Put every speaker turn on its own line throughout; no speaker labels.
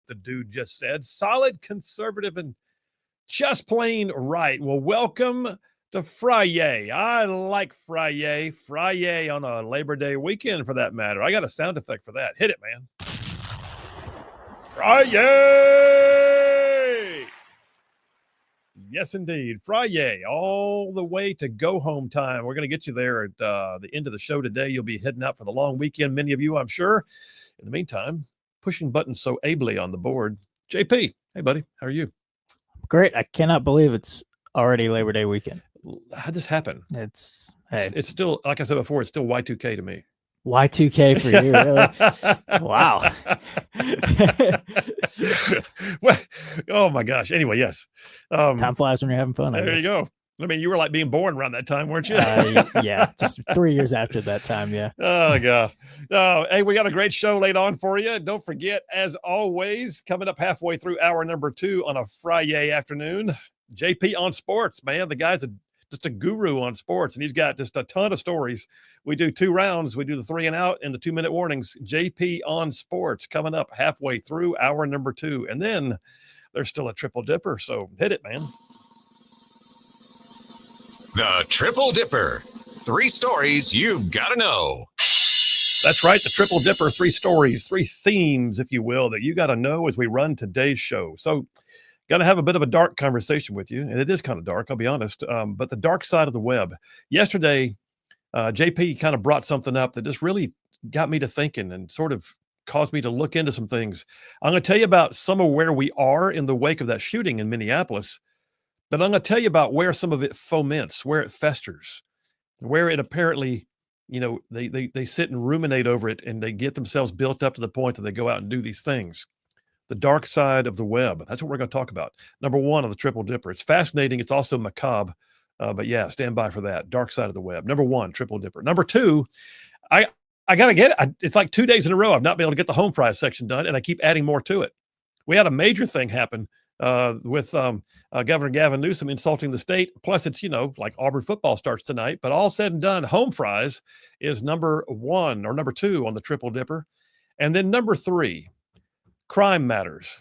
the dude just said. Solid, conservative, and just plain right. Well, welcome to Friday. I like Friday. Friday on a Labor Day weekend, for that matter. I got a sound effect for that. Hit it, man. Friday! Yes, indeed. Friday, all the way to go home time. We're going to get you there at the end of the show today. You'll be heading out for the long weekend, many of you, I'm sure. In the meantime, pushing buttons so ably on the board. JP, hey, buddy, how are you?
Great. I cannot believe it's already Labor Day weekend.
How'd this happen?
It's
still, like I said before, it's still Y2K to me.
Y2K for you, really? Wow.
Well, oh my gosh. Anyway, yes.
Time flies when you're having fun.
There you go. I mean, you were like being born around that time, weren't you?
Yeah, just 3 years after that time, yeah.
Oh, God. Hey, we got a great show laid on for you. Don't forget, as always, coming up halfway through hour number 2 on a Friday afternoon, JP on sports, man. The guy's just a guru on sports, and he's got just a ton of stories. We do 2 rounds. We do the 3 and out and the 2-minute warnings. JP on sports coming up halfway through hour number 2. And then there's still a triple dipper, so hit it, man.
The Triple Dipper. 3 stories you've got to know.
That's right, the Triple Dipper, 3 stories, 3 themes, if you will, that you got to know as we run today's show. So got to have a bit of a dark conversation with you, and it is kind of dark, I'll be honest, but the dark side of the web. Yesterday, JP kind of brought something up that just really got me to thinking and sort of caused me to look into some things. I'm going to tell you about some of where we are in the wake of that shooting in Minneapolis, but I'm going to tell you about where some of it foments, where it festers, where it apparently, you know, they sit and ruminate over it, and they get themselves built up to the point that they go out and do these things. The dark side of the web. That's what we're going to talk about. Number 1 of the Triple Dipper. It's fascinating. It's also macabre. But yeah, stand by for that. Dark side of the web. Number 1, Triple Dipper. Number 2, I got to get it. It's like 2 days in a row I've not been able to get the home fries section done, and I keep adding more to it. We had a major thing happen with Governor Gavin Newsom insulting the state. Plus, it's, you know, like Auburn football starts tonight. But all said and done, home fries is number 1 or number 2 on the Triple Dipper. And then number 3, crime matters.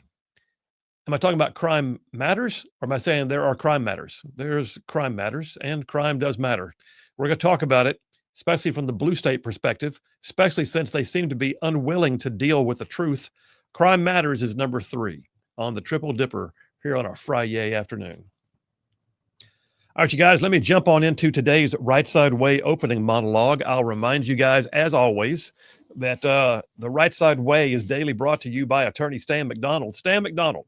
Am I talking about crime matters, or am I saying there are crime matters? There's crime matters, and crime does matter. We're going to talk about it, especially from the blue state perspective, especially since they seem to be unwilling to deal with the truth. Crime matters is number 3 on the Triple Dipper here on our Friday afternoon. All right, you guys, let me jump on into today's Rightside Way opening monologue. I'll remind you guys, as always, that the Rightside Way is daily brought to you by attorney Stan McDonald. Stan McDonald,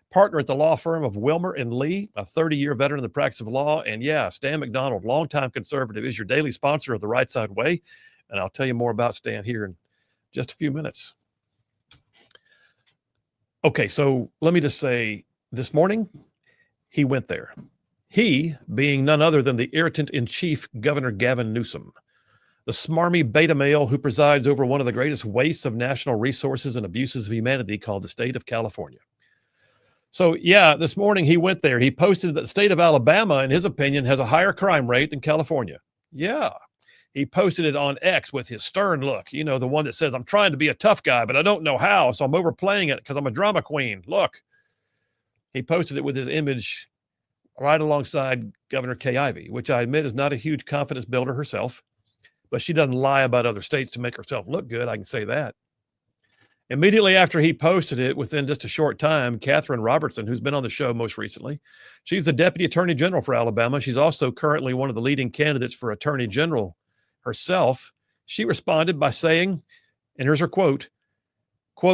partner at the law firm of Wilmer and Lee, a 30-year veteran in the practice of law. And yeah, Stan McDonald, longtime conservative, is your daily sponsor of the Rightside Way. And I'll tell you more about Stan here in just a few minutes. Okay, so let me just say, this morning, he went there. He being none other than the irritant-in-chief, Governor Gavin Newsom, the smarmy beta male who presides over one of the greatest wastes of national resources and abuses of humanity called the state of California. So, yeah, this morning he went there. He posted that the state of Alabama, in his opinion, has a higher crime rate than California. Yeah. He posted it on X with his stern look. You know, the one that says, I'm trying to be a tough guy, but I don't know how, so I'm overplaying it because I'm a drama queen. Look. He posted it with his image right alongside Governor Kay Ivey, which I admit is not a huge confidence builder herself, but she doesn't lie about other states to make herself look good. I can say that. Immediately after he posted it, within just a short time, Catherine Robertson, who's been on the show most recently, she's the Deputy Attorney General for Alabama. She's also currently one of the leading candidates for Attorney General herself. She responded by saying, and here's her quote,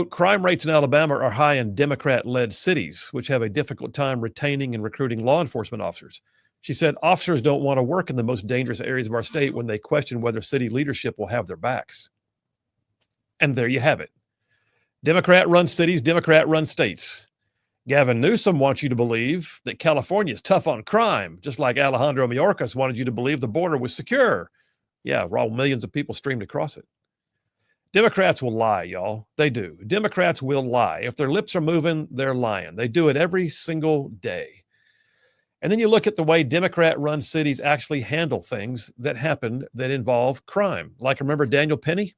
crime rates in Alabama are high in Democrat-led cities, which have a difficult time retaining and recruiting law enforcement officers. She said, officers don't want to work in the most dangerous areas of our state when they question whether city leadership will have their backs. And there you have it. Democrat-run cities, Democrat-run states. Gavin Newsom wants you to believe that California is tough on crime, just like Alejandro Mayorkas wanted you to believe the border was secure. Yeah, while millions of people streamed across it. Democrats will lie, y'all. They do. Democrats will lie. If their lips are moving, they're lying. They do it every single day. And then you look at the way Democrat-run cities actually handle things that happen that involve crime. Like, remember Daniel Penny?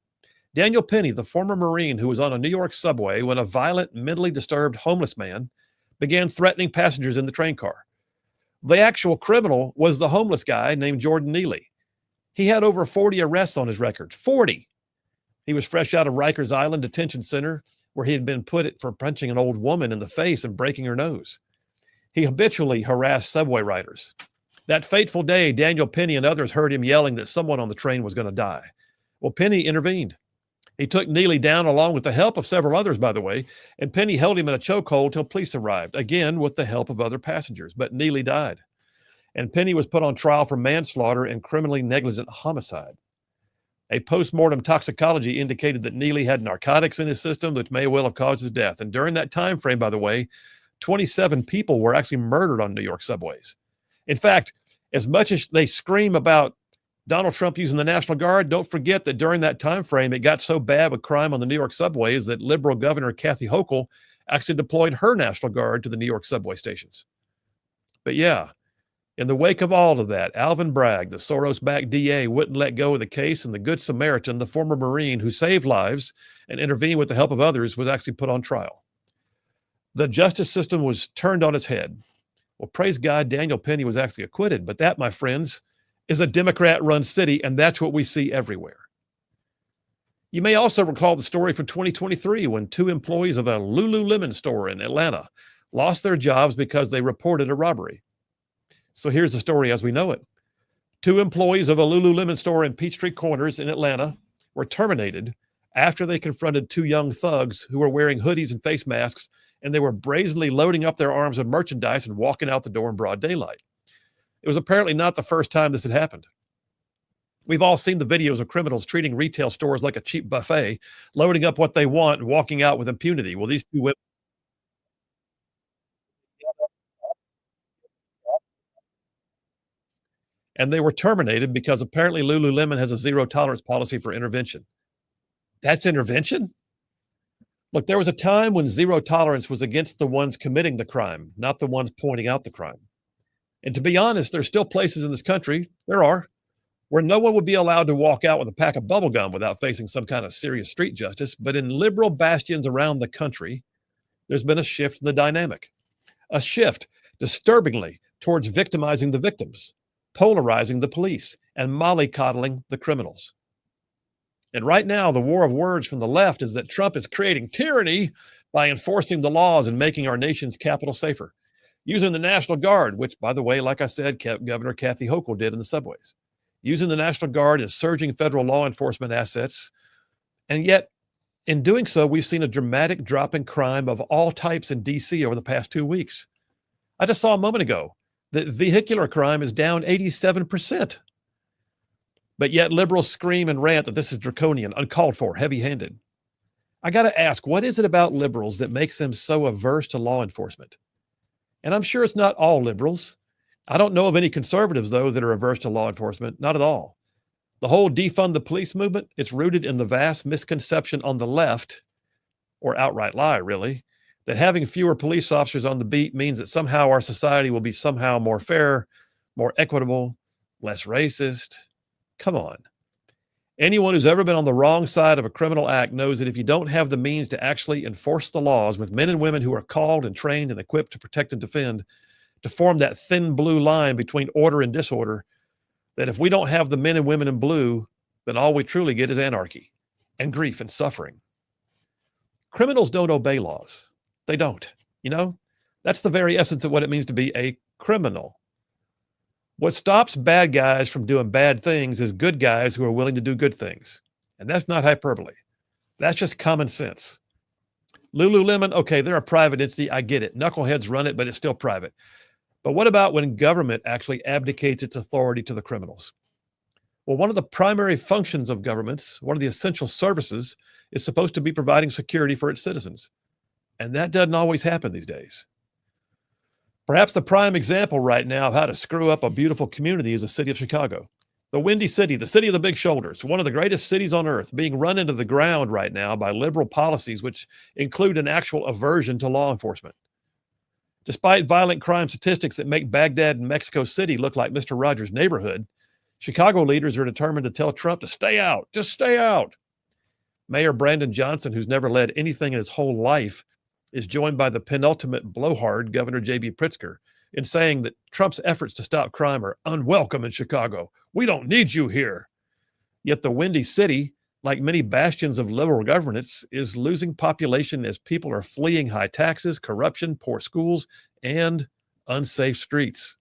Daniel Penny, the former Marine who was on a New York subway when a violent, mentally disturbed homeless man began threatening passengers in the train car. The actual criminal was the homeless guy named Jordan Neely. He had over 40 arrests on his record. 40. He was fresh out of Rikers Island Detention Center, where he had been put for punching an old woman in the face and breaking her nose. He habitually harassed subway riders. That fateful day, Daniel Penny and others heard him yelling that someone on the train was going to die. Well, Penny intervened. He took Neely down along with the help of several others, by the way, and Penny held him in a chokehold till police arrived, again with the help of other passengers, but Neely died. And Penny was put on trial for manslaughter and criminally negligent homicide. A post-mortem toxicology indicated that Neely had narcotics in his system, which may well have caused his death. And during that time frame, by the way, 27 people were actually murdered on New York subways. In fact, as much as they scream about Donald Trump using the National Guard, don't forget that during that time frame, it got so bad with crime on the New York subways that liberal Governor Kathy Hochul actually deployed her National Guard to the New York subway stations. But yeah, in the wake of all of that, Alvin Bragg, the Soros-backed DA, wouldn't let go of the case, and the Good Samaritan, the former Marine who saved lives and intervened with the help of others, was actually put on trial. The justice system was turned on its head. Well, praise God, Daniel Penny was actually acquitted, but that, my friends, is a Democrat-run city, and that's what we see everywhere. You may also recall the story from 2023 when 2 employees of a Lululemon store in Atlanta lost their jobs because they reported a robbery. So here's the story as we know it. 2 employees of a Lululemon store in Peachtree Corners in Atlanta were terminated after they confronted 2 young thugs who were wearing hoodies and face masks, and they were brazenly loading up their arms with merchandise and walking out the door in broad daylight. It was apparently not the first time this had happened. We've all seen the videos of criminals treating retail stores like a cheap buffet, loading up what they want and walking out with impunity. Well, these 2 women, and they were terminated because apparently Lululemon has a zero tolerance policy for intervention. That's intervention? Look, there was a time when zero tolerance was against the ones committing the crime, not the ones pointing out the crime. And to be honest, there's still places in this country, where no one would be allowed to walk out with a pack of bubble gum without facing some kind of serious street justice. But in liberal bastions around the country, there's been a shift in the dynamic, a shift, disturbingly, towards victimizing the victims, polarizing the police, and mollycoddling the criminals. And right now, the war of words from the left is that Trump is creating tyranny by enforcing the laws and making our nation's capital safer, using the National Guard, which, by the way, like I said, Governor Kathy Hochul did in the subways, using the National Guard as surging federal law enforcement assets. And yet, in doing so, we've seen a dramatic drop in crime of all types in D.C. over the past 2 weeks. I just saw a moment ago that vehicular crime is down 87%. But yet liberals scream and rant that this is draconian, uncalled for, heavy-handed. I got to ask, what is it about liberals that makes them so averse to law enforcement? And I'm sure it's not all liberals. I don't know of any conservatives, though, that are averse to law enforcement. Not at all. The whole defund the police movement, it's rooted in the vast misconception on the left, or outright lie, really, that having fewer police officers on the beat means that somehow our society will be somehow more fair, more equitable, less racist. Come on. Anyone who's ever been on the wrong side of a criminal act knows that if you don't have the means to actually enforce the laws with men and women who are called and trained and equipped to protect and defend, to form that thin blue line between order and disorder, that if we don't have the men and women in blue, then all we truly get is anarchy and grief and suffering. Criminals don't obey laws. They don't. You know, that's the very essence of what it means to be a criminal. What stops bad guys from doing bad things is good guys who are willing to do good things. And that's not hyperbole. That's just common sense. Lululemon, okay, they're a private entity. I get it. Knuckleheads run it, but it's still private. But what about when government actually abdicates its authority to the criminals? Well, one of the primary functions of governments, one of the essential services, is supposed to be providing security for its citizens. And that doesn't always happen these days. Perhaps the prime example right now of how to screw up a beautiful community is the city of Chicago. The Windy City, the city of the big shoulders, one of the greatest cities on earth, being run into the ground right now by liberal policies which include an actual aversion to law enforcement. Despite violent crime statistics that make Baghdad and Mexico City look like Mr. Rogers' neighborhood, Chicago leaders are determined to tell Trump to stay out, just stay out. Mayor Brandon Johnson, who's never led anything in his whole life, is joined by the penultimate blowhard, Governor J.B. Pritzker, in saying that Trump's efforts to stop crime are unwelcome in Chicago. We don't need you here. Yet the Windy City, like many bastions of liberal governance, is losing population as people are fleeing high taxes, corruption, poor schools, and unsafe streets.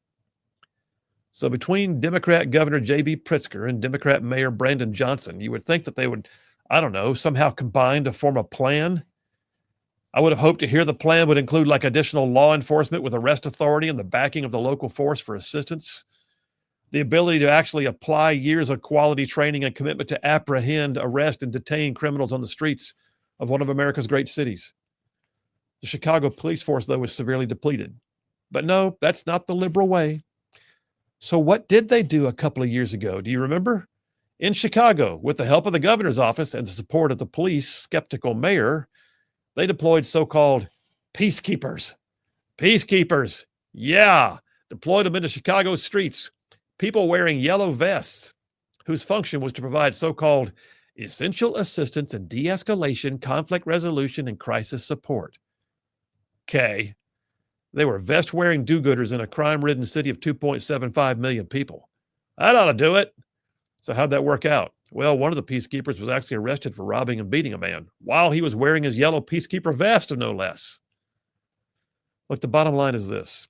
So between Democrat Governor J.B. Pritzker and Democrat Mayor Brandon Johnson, you would think that they would, I don't know, somehow combine to form a plan. I would have hoped to hear the plan would include like additional law enforcement with arrest authority and the backing of the local force for assistance, the ability to actually apply years of quality training and commitment to apprehend, arrest, and detain criminals on the streets of one of America's great cities. The Chicago police force, though, is severely depleted. But no, that's not the liberal way. So what did they do a couple of years ago? Do you remember? In Chicago, with the help of the governor's office and the support of the police skeptical mayor, they deployed so-called peacekeepers. Peacekeepers, yeah, deployed them into Chicago's streets. People wearing yellow vests, whose function was to provide so-called essential assistance in de-escalation, conflict resolution, and crisis support. Okay. They were vest-wearing do-gooders in a crime-ridden city of 2.75 million people. That ought to do it. So how'd that work out? Well, one of the peacekeepers was actually arrested for robbing and beating a man while he was wearing his yellow peacekeeper vest, no less. Look, the bottom line is this.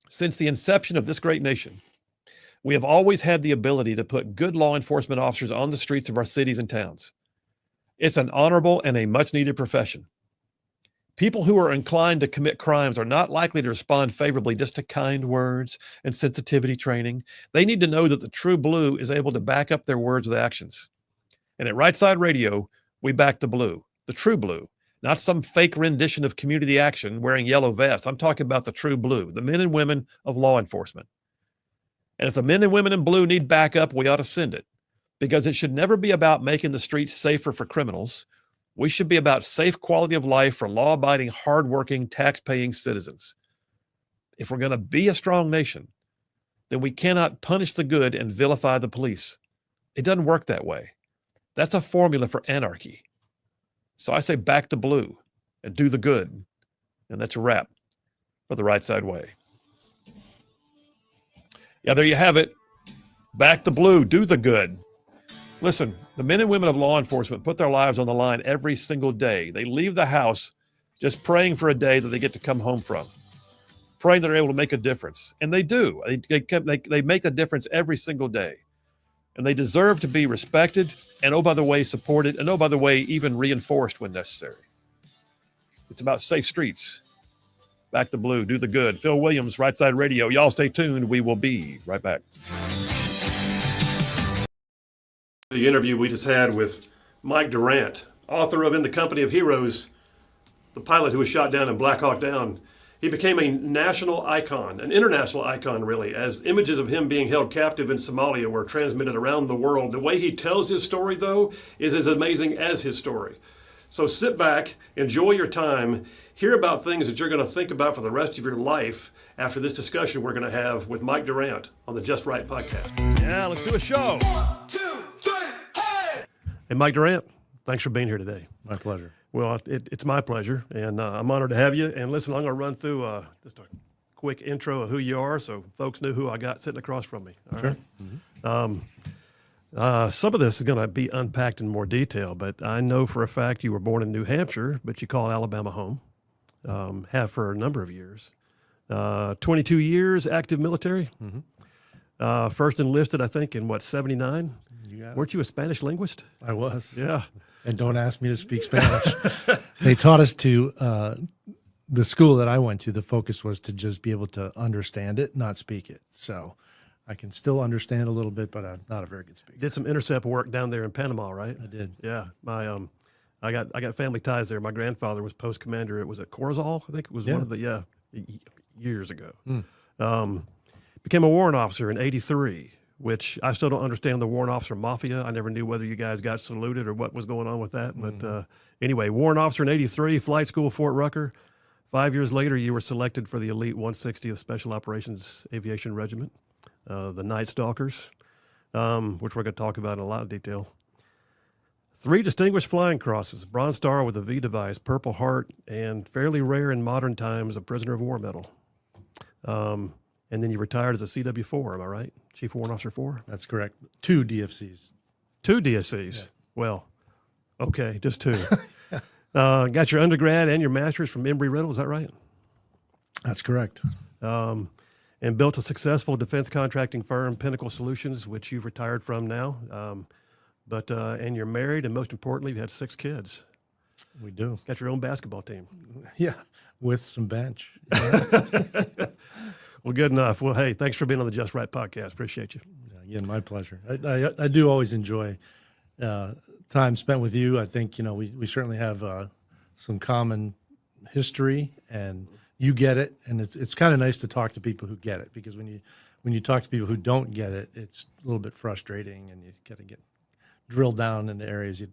Since the inception of this great nation, we have always had the ability to put good law enforcement officers on the streets of our cities and towns. It's an honorable and a much-needed profession. People who are inclined to commit crimes are not likely to respond favorably just to kind words and sensitivity training. They need to know that the true blue is able to back up their words with actions. And at Rightside Radio, we back the blue, the true blue, not some fake rendition of community action wearing yellow vests. I'm talking about the true blue, the men and women of law enforcement. And if the men and women in blue need backup, we ought to send it, because it should never be about making the streets safer for criminals. We should be about safe quality of life for law-abiding, hardworking, tax-paying citizens. If we're going to be a strong nation, then we cannot punish the good and vilify the police. It doesn't work that way. That's a formula for anarchy. So I say back the blue and do the good. And that's a wrap for the Rightside Way. Yeah, there you have it. Back the blue, do the good. Listen, the men and women of law enforcement put their lives on the line every single day. They leave the house just praying for a day that they get to come home from, praying that they're able to make a difference. And they do. They make a difference every single day. And they deserve to be respected and, oh, by the way, supported, and, oh, by the way, even reinforced when necessary. It's about safe streets. Back the blue, do the good. Phil Williams, Rightside Radio. Y'all stay tuned. We will be right back. The interview we just had with Mike Durant, author of In the Company of Heroes, the pilot who was shot down in Black Hawk Down. He became a national icon, an international icon, really, as images of him being held captive in Somalia were transmitted around the world. The way he tells his story, though, is as amazing as his story. So sit back, enjoy your time, hear about things that you're going to think about for the rest of your life after this discussion we're going to have with Mike Durant on the Just Right podcast. Yeah, let's do a show.
1, 2, 3, hey!
And Mike Durant, thanks for being here today.
My pleasure.
Well, it's my pleasure, and I'm honored to have you. And listen, I'm going to run through just a quick intro of who you are so folks knew who I got sitting across from me. All
Sure.
right? Some of this is going to be unpacked in more detail, but I know for a fact you were born in New Hampshire, but you call Alabama home, have for a number of years. 22 years active military. First enlisted, I think, in 79?
You got it.
Weren't you a Spanish linguist?
I was.
Yeah.
And don't ask me to speak Spanish. They taught us to, the school that I went to, the focus was to just be able to understand it, not speak it. So I can still understand a little bit, but I'm not a very good speaker.
Did some intercept work down there in Panama, right?
I did.
Yeah. I got family ties there. My grandfather was post commander. It was at Corzal, I think it was one of the, years ago. Became a warrant officer in 83, which I still don't understand the warrant officer mafia. I never knew whether you guys got saluted or what was going on with that. But anyway, warrant officer in 83, flight school, Fort Rucker. 5 years later, you were selected for the elite 160th Special Operations Aviation Regiment, the Night Stalkers, which we're going to talk about in a lot of detail. 3 distinguished flying crosses, Bronze Star with a V device, Purple Heart, and fairly rare in modern times, a Prisoner of War medal. And then you retired as a CW4, am I right? Chief Warrant Officer 4?
That's correct. 2 DFCs.
2 DSCs. Yeah. Well, okay, just 2. Got your undergrad and your master's from Embry-Riddle, is that right?
That's correct.
And built a successful defense contracting firm, Pinnacle Solutions, which you've retired from now. And you're married, and most importantly, you've had 6 kids.
We do.
Got your own basketball team.
Yeah, with some bench. Yeah.
Well, good enough. Well, hey, thanks for being on the Just Right podcast. Appreciate you.
Again, my pleasure. I do always enjoy time spent with you. I think, we certainly have some common history, and you get it. And it's kind of nice to talk to people who get it, because when you talk to people who don't get it, it's a little bit frustrating, and you got to get drilled down into areas you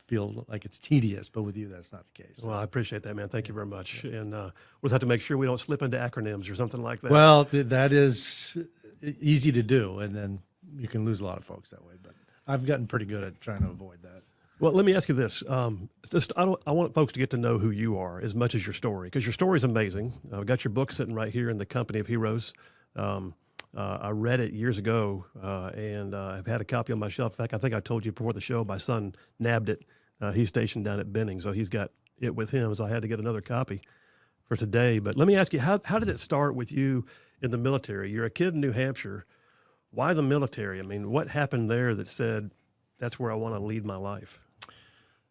feel like it's tedious, but with you, that's not the case.
Well, I appreciate that, man. Thank you very much. And we'll have to make sure we don't slip into acronyms or something like that.
Well, that is easy to do, and then you can lose a lot of folks that way. But I've gotten pretty good at trying to avoid that.
Well, let me ask you this. I want folks to get to know who you are as much as your story, because your story is amazing. I've got your book sitting right here in the Company of Heroes. I read it years ago, and I've had a copy on my shelf. In fact, I think I told you before the show, my son nabbed it. He's stationed down at Benning, so he's got it with him, so I had to get another copy for today. But let me ask you, how did it start with you in the military? You're a kid in New Hampshire. Why the military? I mean, what happened there that said, that's where I want to lead my life?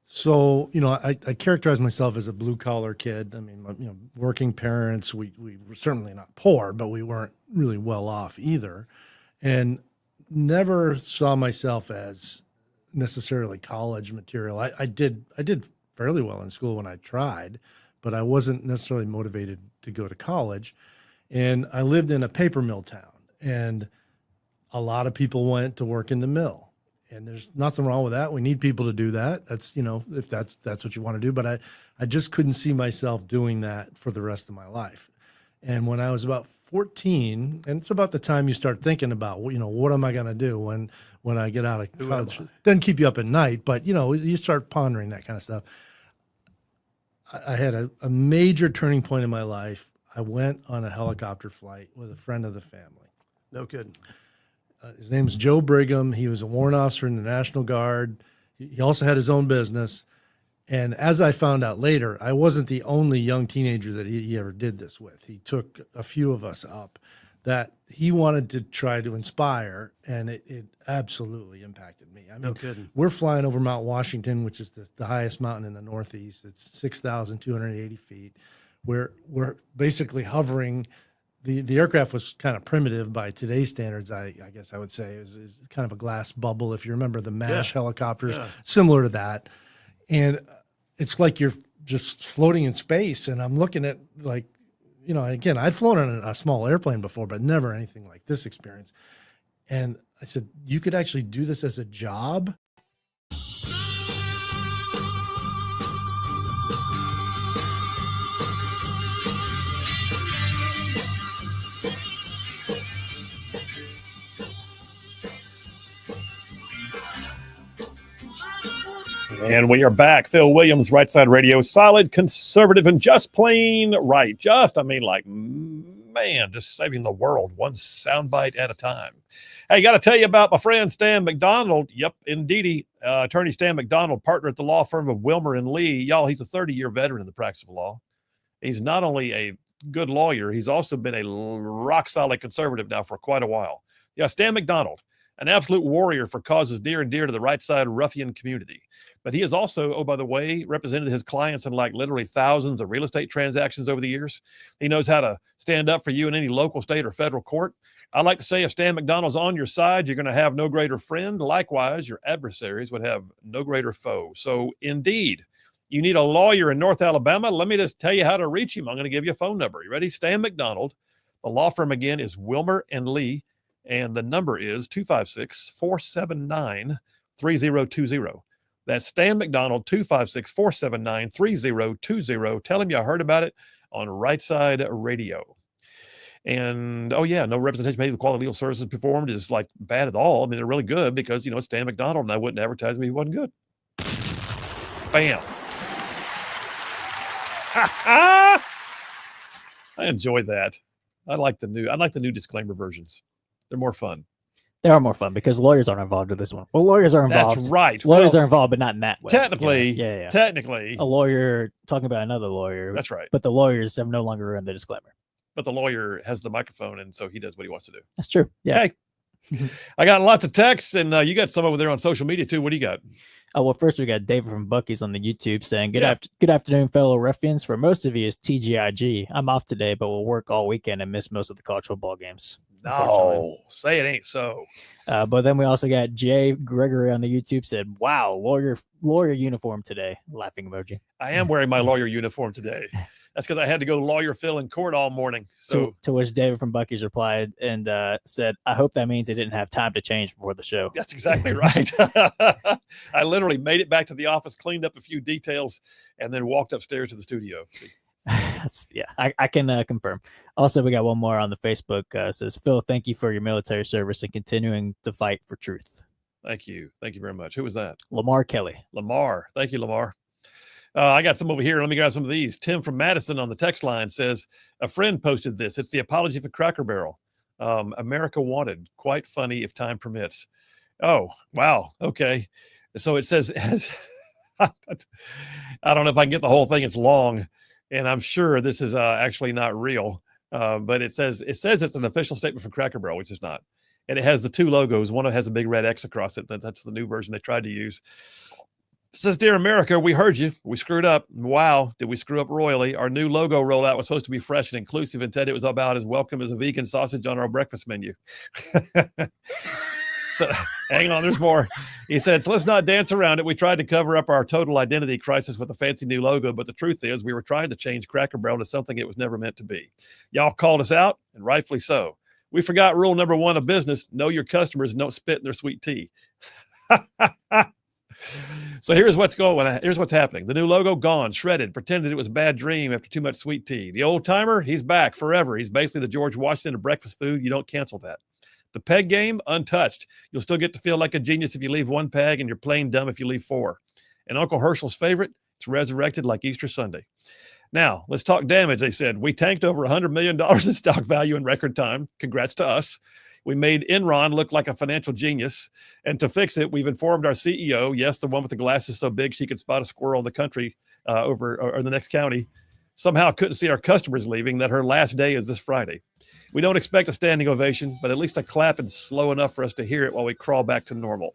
So, I characterize myself as a blue-collar kid. I mean, working parents, we were certainly not poor, but we weren't really well off either, and never saw myself as necessarily college material. I did fairly well in school when I tried, but I wasn't necessarily motivated to go to college. And I lived in a paper mill town, and a lot of people went to work in the mill. And there's nothing wrong with that. We need people to do that. That's, if that's what you want to do. But I just couldn't see myself doing that for the rest of my life. And when I was about 14, and it's about the time you start thinking about, what am I going to do when I get out of college? Doesn't keep you up at night, but, you start pondering that kind of stuff. I had a major turning point in my life. I went on a helicopter flight with a friend of the family.
No kidding.
His name is Joe Brigham. He was a warrant officer in the National Guard. He also had his own business. And as I found out later, I wasn't the only young teenager that he ever did this with. He took a few of us up that he wanted to try to inspire, and it absolutely impacted me. I mean,
no kidding.
We're flying over Mount Washington, which is the highest mountain in the Northeast. It's 6,280 feet. We're basically hovering. The aircraft was kind of primitive by today's standards, I guess I would say. It was kind of a glass bubble, if you remember the MASH helicopters, similar to that. And it's like you're just floating in space. And I'm looking at, like, again, I'd flown on a small airplane before, but never anything like this experience. And I said, you could actually do this as a job?
And we are back. Phil Williams, Rightside Radio, solid, conservative, and just plain right. Just saving the world one soundbite at a time. Hey, got to tell you about my friend Stan McDonald. Yep, indeedy. Attorney Stan McDonald, partner at the law firm of Wilmer and Lee. Y'all, he's a 30-year veteran in the practice of law. He's not only a good lawyer, he's also been a rock-solid conservative now for quite a while. Yeah, Stan McDonald, an absolute warrior for causes near and dear to the Rightside ruffian community. But he has also, oh, by the way, represented his clients in like literally thousands of real estate transactions over the years. He knows how to stand up for you in any local, state, or federal court. I like to say if Stan McDonald's on your side, you're going to have no greater friend. Likewise, your adversaries would have no greater foe. So indeed, you need a lawyer in North Alabama. Let me just tell you how to reach him. I'm going to give you a phone number. You ready? Stan McDonald. The law firm again is Wilmer and Lee. And the number is 256-479-3020. That's Stan McDonald, 256-479-3020. Tell him you heard about it on Rightside Radio. And, oh, yeah, no representation made of the quality legal services performed is like bad at all. I mean, they're really good because, it's Stan McDonald, and I wouldn't advertise him if he wasn't good. Bam. I enjoy that. I like the new disclaimer versions. They're more fun.
They are more fun because lawyers aren't involved in this one. Well, lawyers are involved.
That's right.
Lawyers
Well,
are involved, but not in that way.
technically,
Yeah.
technically,
A lawyer talking about another lawyer.
that's right.
But the lawyers have no longer in the disclaimer.
But the lawyer has the microphone, and so he does what he wants to do.
That's true. Yeah.
Okay. I got lots of texts, and you got some over there on social media too. What do you got?
Oh, well, first we got David from Bucky's on the YouTube saying,
Yeah.
Good afternoon, fellow ruffians. For most of you, it's TGIG. I'm off today, but will work all weekend and miss most of the college football games.
No, say it ain't so.
But then we also got Jay Gregory on the YouTube said, wow, lawyer uniform today. Laughing emoji.
I am wearing my lawyer uniform today. That's because I had to go lawyer Phil in court all morning. So
To which David from Bucky's replied and said, I hope that means they didn't have time to change before the show.
that's exactly right. I literally made it back to the office, cleaned up a few details, and then walked upstairs to the studio.
I can confirm. Also, we got one more on the Facebook. Says, Phil, thank you for your military service and continuing to fight for truth.
Thank you. Thank you very much. Who was that?
Lamar Kelly.
Lamar. Thank you, Lamar. I got some over here. Let me grab some of these. Tim from Madison on the text line says, a friend posted this. It's the apology for Cracker Barrel. America wanted. Quite funny if time permits. Oh, wow. Okay. So it says, I don't know if I can get the whole thing. It's long, and I'm sure this is actually not real. But it says it's an official statement from Cracker Barrel, which is not. And it has the two logos. One has a big red X across it. That's the new version they tried to use. It says, Dear America, we heard you. We screwed up. Wow, did we screw up royally? Our new logo rollout was supposed to be fresh and inclusive. Instead, it was about as welcome as a vegan sausage on our breakfast menu. So hang on, there's more. He said, so let's not dance around it. We tried to cover up our total identity crisis with a fancy new logo, but the truth is we were trying to change Cracker Barrel to something it was never meant to be. Y'all called us out, and rightfully so. We forgot rule number one of business: know your customers and don't spit in their sweet tea. So here's what's happening. The new logo gone, shredded, pretended it was a bad dream after too much sweet tea. The old timer, he's back forever. He's basically the George Washington of breakfast food. You don't cancel that. The peg game, untouched. You'll still get to feel like a genius if you leave one peg, and you're plain dumb if you leave four. And Uncle Herschel's favorite, it's resurrected like Easter Sunday. Now, let's talk damage, they said. We tanked over $100 million in stock value in record time. Congrats to us. We made Enron look like a financial genius. And to fix it, we've informed our CEO, yes, the one with the glasses so big she could spot a squirrel in the country or the next county, somehow couldn't see our customers leaving, that her last day is this Friday. We don't expect a standing ovation, but at least a clap is slow enough for us to hear it while we crawl back to normal.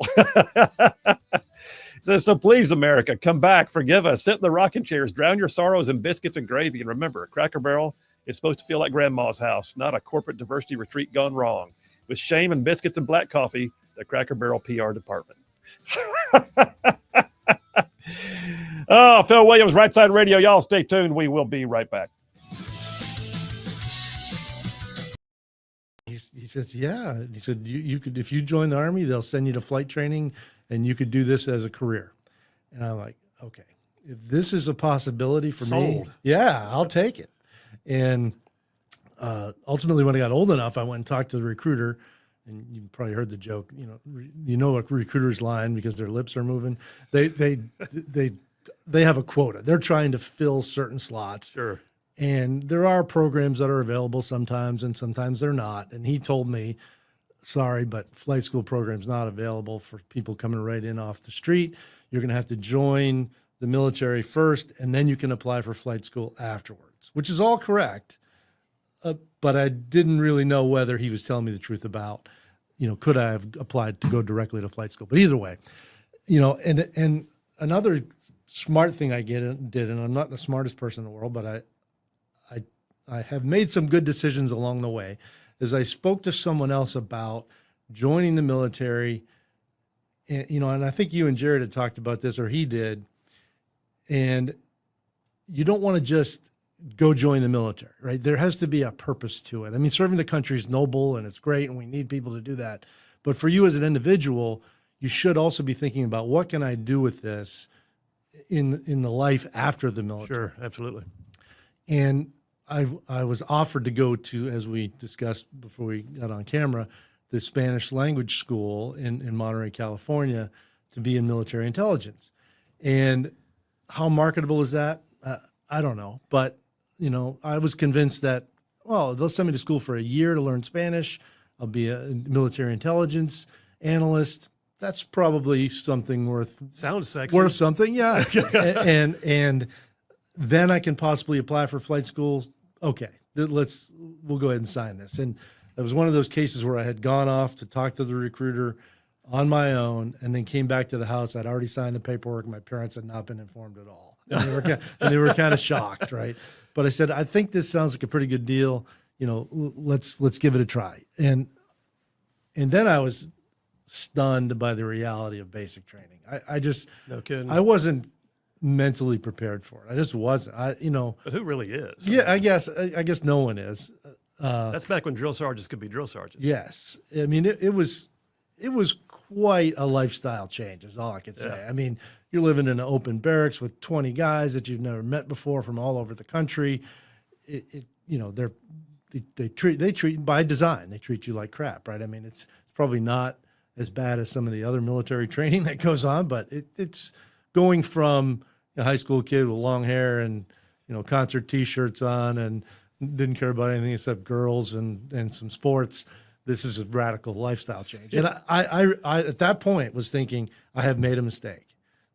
So please, America, come back, forgive us, sit in the rocking chairs, drown your sorrows in biscuits and gravy. And remember, Cracker Barrel is supposed to feel like grandma's house, not a corporate diversity retreat gone wrong. With shame and biscuits and black coffee, the Cracker Barrel PR department. Oh, Phil Williams, Rightside Radio. Y'all stay tuned. We will be right back.
He says, yeah. He said, you could, if you join the Army, they'll send you to flight training and you could do this as a career. And I'm like, okay, if this is a possibility for me, yeah, I'll take it. And ultimately, when I got old enough, I went and talked to the recruiter, and you probably heard the joke. You know a recruiter's line because their lips are moving. They have a quota. They're trying to fill certain slots.
Sure.
And there are programs that are available sometimes, and sometimes they're not. And he told me, sorry, but flight school program's not available for people coming right in off the street. You're going to have to join the military first, and then you can apply for flight school afterwards, which is all correct. But I didn't really know whether he was telling me the truth about, could I have applied to go directly to flight school? But either way, and another smart thing I did, and I'm not the smartest person in the world, but I have made some good decisions along the way, is I spoke to someone else about joining the military, and I think you and Jared had talked about this, or he did, and you don't want to just go join the military, right? There has to be a purpose to it. I mean, serving the country is noble and it's great, and we need people to do that. But for you as an individual, you should also be thinking about, what can I do with this in the life after the military?
Sure, absolutely.
And I was offered to go to, as we discussed before we got on camera, the Spanish language school in Monterey, California, to be in military intelligence. And how marketable is that? I don't know. But, I was convinced that, well, they'll send me to school for a year to learn Spanish. I'll be a military intelligence analyst. That's probably something
Sounds sexy.
worth something. Yeah. and then I can possibly apply for flight school. Okay, we'll go ahead and sign this. And it was one of those cases where I had gone off to talk to the recruiter on my own and then came back to the house. I'd already signed the paperwork. My parents had not been informed at all. And they were kind of shocked, right? But I said, I think this sounds like a pretty good deal. Let's give it a try. And then I was stunned by the reality of basic training. I just,
No kidding.
I wasn't mentally prepared for it. I just wasn't.
But who really is?
Yeah, I guess no one is.
That's back when drill sergeants could be drill sergeants.
Yes, I mean it was quite a lifestyle change. Is all I could say.
Yeah.
I mean, you're living in an open barracks with 20 guys that you've never met before from all over the country. They treat by design. They treat you like crap, right? I mean, it's probably not as bad as some of the other military training that goes on, but it's going from a high school kid with long hair and concert T-shirts on and didn't care about anything except girls and some sports. This is a radical lifestyle change. And I at that point was thinking, I have made a mistake.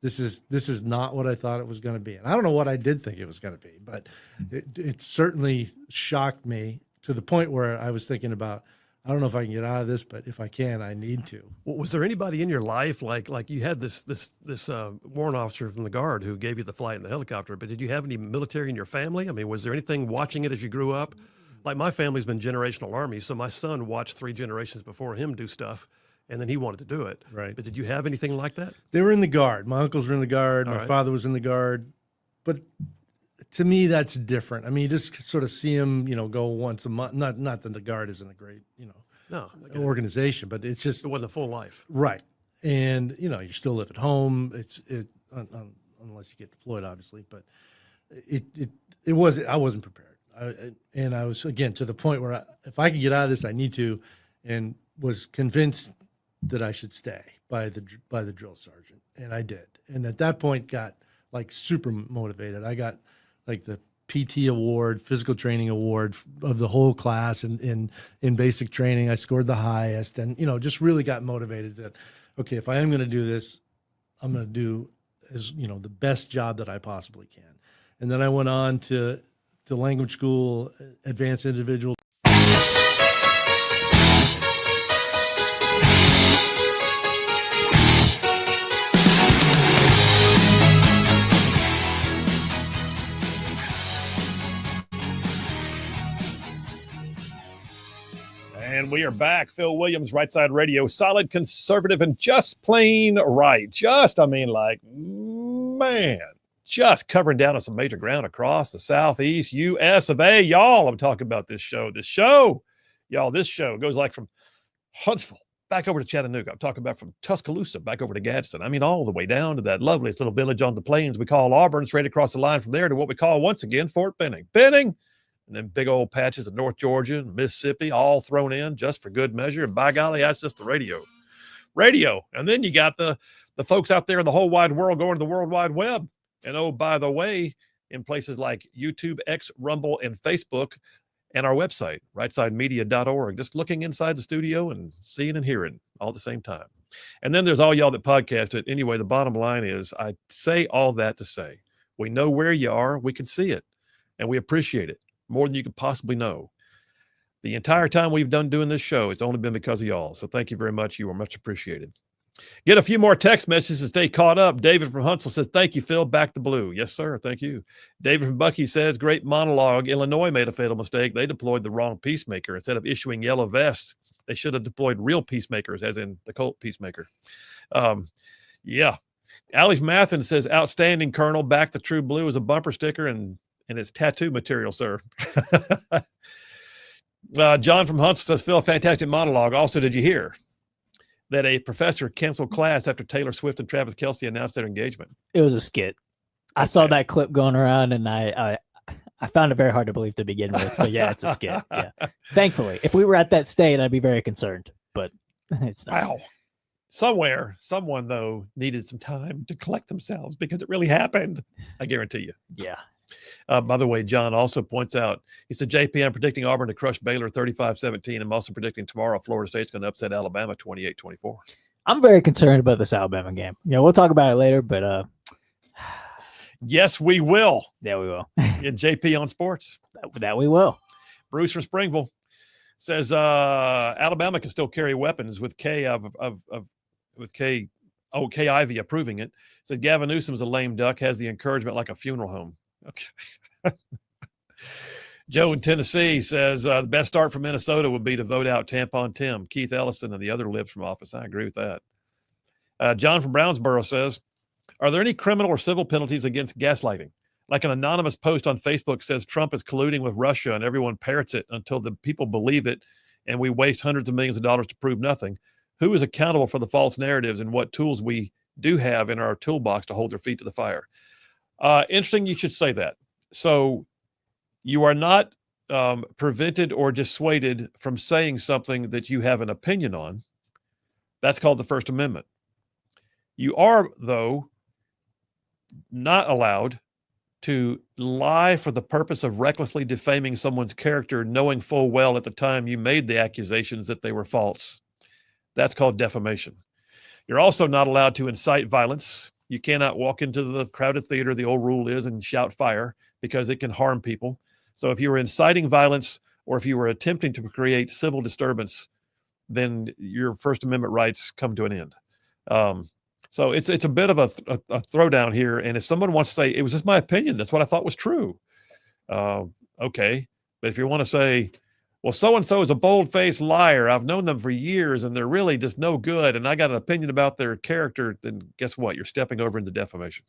This is not what I thought it was going to be. And I don't know what I did think it was going to be, but it certainly shocked me to the point where I was thinking about, I don't know if I can get out of this, but if I can, I need to.
Well, was there anybody in your life like you had this warrant officer from the Guard who gave you the flight in the helicopter? But did you have any military in your family? I mean, was there anything watching it as you grew up? Like my family's been generational Army, so my son watched 3 generations before him do stuff, and then he wanted to do it.
Right.
But did you have anything like that?
They were in the Guard. My uncles were in the Guard.
All
My
right.
father was in the Guard. But to me, that's different. I mean, you just sort of see him, go once a month. Not that the Guard isn't a great,
No,
organization, but it's just
it wasn't a full life.
right. And you still live at home. Unless you get deployed, obviously. But it was. I wasn't prepared. And I was, again, to the point where if I could get out of this, I need to, and was convinced that I should stay by the drill sergeant, and I did. And at that point, got like super motivated. I got like the PT award, physical training award of the whole class, and in basic training, I scored the highest, and just really got motivated that, okay, if I am going to do this, I'm going to do the best job that I possibly can. And then I went on to language school, advanced individual.
And we are back. Phil Williams, Rightside Radio, solid, conservative, and just plain right. Just covering down on some major ground across the Southeast U.S. of A. Y'all, I'm talking about this show. This show goes like from Huntsville back over to Chattanooga. I'm talking about from Tuscaloosa back over to Gadsden. I mean, all the way down to that loveliest little village on the plains we call Auburn, straight across the line from there to what we call, once again, Fort Benning. And then big old patches of North Georgia and Mississippi all thrown in just for good measure. And by golly, that's just the radio. And then you got the folks out there in the whole wide world going to the World Wide Web. And oh, by the way, in places like YouTube, X, Rumble, and Facebook, and our website, rightsidemedia.org, just looking inside the studio and seeing and hearing all at the same time. And then there's all y'all that podcast it. Anyway, the bottom line is I say all that to say, we know where you are, we can see it, and we appreciate it more than you could possibly know. The entire time we've done doing this show, it's only been because of y'all. So thank you very much. You are much appreciated. Get a few more text messages to stay caught up. David from Huntsville says, thank you, Phil. Back to blue. Yes, sir. Thank you. David from Bucky says, great monologue. Illinois made a fatal mistake. They deployed the wrong peacemaker. Instead of issuing yellow vests, they should have deployed real peacemakers, as in the Colt peacemaker. Yeah. Allie from Athens says, outstanding, Colonel. Back the true blue is a bumper sticker and it's tattoo material, sir. John from Huntsville says, Phil, fantastic monologue. Also, did you hear that a professor canceled class after Taylor Swift and Travis Kelce announced their engagement?
It was a skit. I saw that clip going around, and I found it very hard to believe to begin with. But yeah, it's a skit. Yeah. Thankfully, if we were at that state, I'd be very concerned. But it's not.
Wow. someone though needed some time to collect themselves because it really happened. I guarantee you.
Yeah.
By the way, John also points out, he said, JP, I'm predicting Auburn to crush Baylor 35-17. I'm also predicting tomorrow Florida State's going to upset Alabama 28-24.
I'm very concerned about this Alabama game. We'll talk about it later, but
yes, we will.
Yeah, we will.
In JP on Sports.
That we will.
Bruce from Springville says Alabama can still carry weapons with K Ivy approving it. Said Gavin Newsom's a lame duck, has the encouragement like a funeral home. Okay. Joe in Tennessee says the best start for Minnesota would be to vote out Tampon Tim, Keith Ellison, and the other libs from office. I agree with that. John from Brownsboro says, are there any criminal or civil penalties against gaslighting? Like an anonymous post on Facebook says Trump is colluding with Russia and everyone parrots it until the people believe it and we waste hundreds of millions of dollars to prove nothing. Who is accountable for the false narratives and what tools we do have in our toolbox to hold their feet to the fire? Interesting you should say that. So you are not prevented or dissuaded from saying something that you have an opinion on. That's called the First Amendment. You are, though, not allowed to lie for the purpose of recklessly defaming someone's character, knowing full well at the time you made the accusations that they were false. That's called defamation. You're also not allowed to incite violence. You cannot walk into the crowded theater, the old rule is, and shout fire because it can harm people. So if you were inciting violence or if you were attempting to create civil disturbance, then your First Amendment rights come to an end. So it's a bit of a throwdown here. And if someone wants to say, it was just my opinion, that's what I thought was true. Okay. But if you want to say, well, so-and-so is a bold-faced liar, I've known them for years and they're really just no good, and I got an opinion about their character, then guess what? You're stepping over into defamation.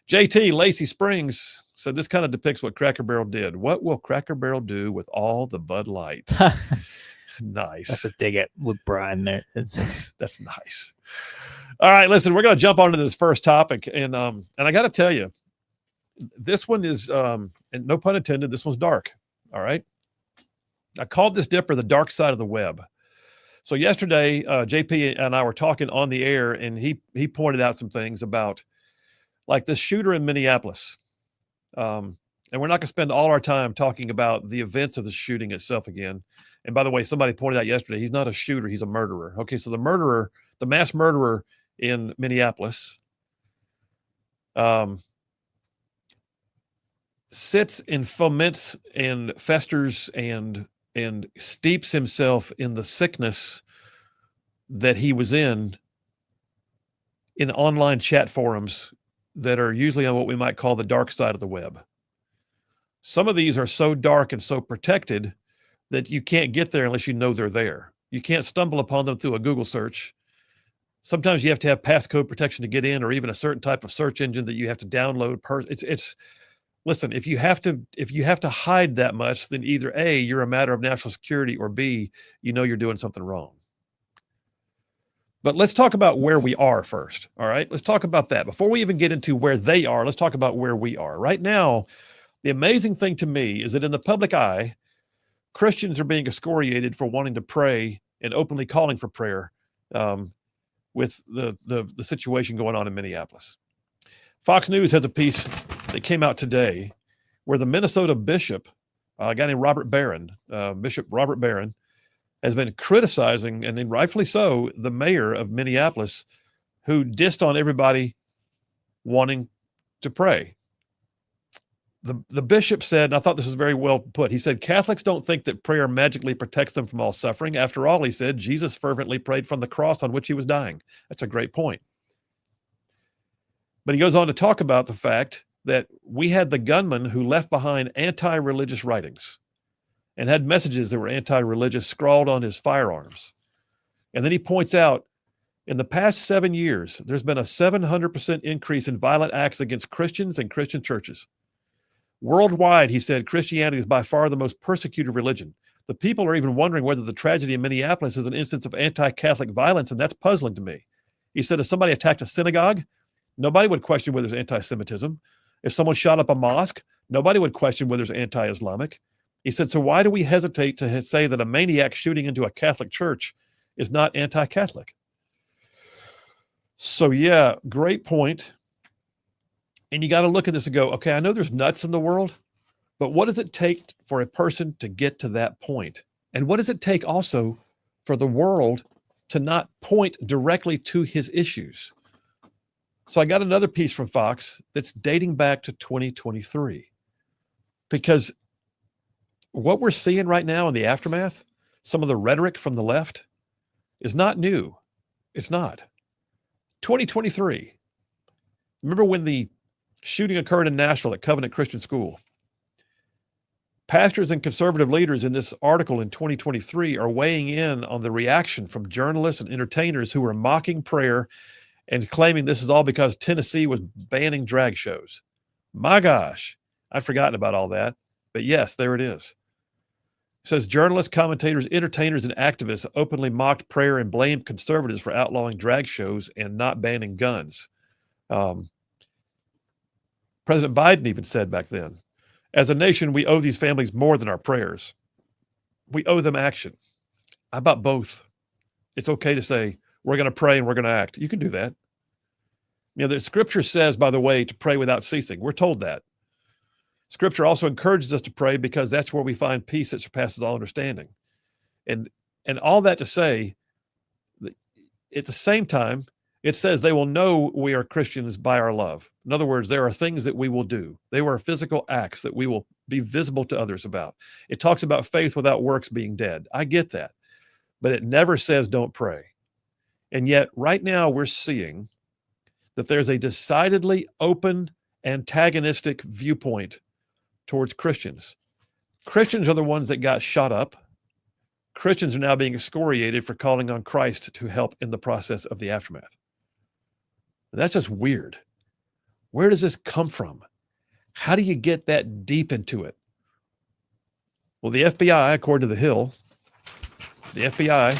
JT Lacey Springs said this kind of depicts what Cracker Barrel did. What will Cracker Barrel do with all the Bud Light? Nice.
That's a dig at Luke Bryan there.
That's nice. All right, listen, we're going to jump onto this first topic, and I got to tell you, this one is, and no pun intended, this one's dark. All right. I called this dipper the dark side of the web. So yesterday, JP and I were talking on the air, and he pointed out some things about like this shooter in Minneapolis. And we're not going to spend all our time talking about the events of the shooting itself again. And by the way, somebody pointed out yesterday, he's not a shooter, he's a murderer. Okay, so the mass murderer in Minneapolis sits and foments and festers and steeps himself in the sickness that he was in online chat forums that are usually on what we might call the dark side of the web. Some of these are so dark and so protected that you can't get there unless you know they're there. You can't stumble upon them through a Google search. Sometimes you have to have passcode protection to get in, or even a certain type of search engine that you have to download. Listen, if you have to hide that much, then either A, you're a matter of national security, or B, you know you're doing something wrong. But let's talk about where we are first. All right, let's talk about that. Before we even get into where they are, let's talk about where we are. Right now, the amazing thing to me is that in the public eye, Christians are being excoriated for wanting to pray and openly calling for prayer with the situation going on in Minneapolis. Fox News has a piece that came out today where the Minnesota bishop, a guy named Bishop Robert Barron, has been criticizing, and then rightfully so, the mayor of Minneapolis, who dissed on everybody wanting to pray. The bishop said, and I thought this was very well put, he said, Catholics don't think that prayer magically protects them from all suffering. After all, he said, Jesus fervently prayed from the cross on which he was dying. That's a great point. But he goes on to talk about the fact that we had the gunman who left behind anti-religious writings and had messages that were anti-religious scrawled on his firearms. And then he points out, in the past 7 years, there's been a 700% increase in violent acts against Christians and Christian churches. Worldwide, he said, Christianity is by far the most persecuted religion. The people are even wondering whether the tragedy in Minneapolis is an instance of anti-Catholic violence, and that's puzzling to me. He said, if somebody attacked a synagogue, nobody would question whether there's anti-Semitism. If someone shot up a mosque, nobody would question whether there's anti-Islamic. He said, so why do we hesitate to say that a maniac shooting into a Catholic church is not anti-Catholic? So yeah, great point. And you got to look at this and go, okay, I know there's nuts in the world, but what does it take for a person to get to that point? And what does it take also for the world to not point directly to his issues? So I got another piece from Fox that's dating back to 2023, because what we're seeing right now in the aftermath, some of the rhetoric from the left is not new. It's not. 2023. Remember when the shooting occurred in Nashville at Covenant Christian School? Pastors and conservative leaders in this article in 2023 are weighing in on the reaction from journalists and entertainers who are mocking prayer and claiming this is all because Tennessee was banning drag shows. My gosh, I'd forgotten about all that. But yes, there it is. It says journalists, commentators, entertainers, and activists openly mocked prayer and blamed conservatives for outlawing drag shows and not banning guns. President Biden even said back then, as a nation, we owe these families more than our prayers. We owe them action. How about both? It's okay to say, we're going to pray and we're going to act. You can do that. You know, the scripture says, by the way, to pray without ceasing. We're told that. Scripture also encourages us to pray because that's where we find peace that surpasses all understanding. And all that to say, at the same time, it says they will know we are Christians by our love. In other words, there are things that we will do. They were physical acts that we will be visible to others about. It talks about faith without works being dead. I get that. But it never says don't pray. And yet right now we're seeing that there's a decidedly open, antagonistic viewpoint towards Christians. Christians are the ones that got shot up. Christians are now being excoriated for calling on Christ to help in the process of the aftermath. That's just weird. Where does this come from? How do you get that deep into it? Well, the FBI, according to The Hill, the FBI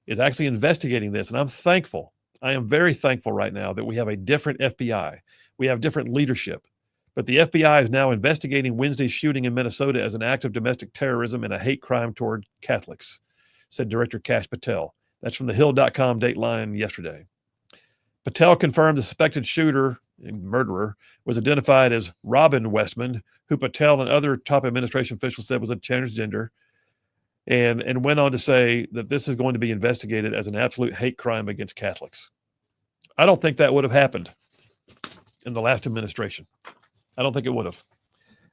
is actually investigating this, and I'm thankful. I am very thankful right now that we have a different FBI. We have different leadership. But the FBI is now investigating Wednesday's shooting in Minnesota as an act of domestic terrorism and a hate crime toward Catholics, said Director Kash Patel. That's from thehill.com Dateline yesterday. Patel confirmed the suspected shooter and murderer was identified as Robin Westman, who Patel and other top administration officials said was a transgender, and went on to say that this is going to be investigated as an absolute hate crime against Catholics. I don't think that would have happened in the last administration. I don't think it would have.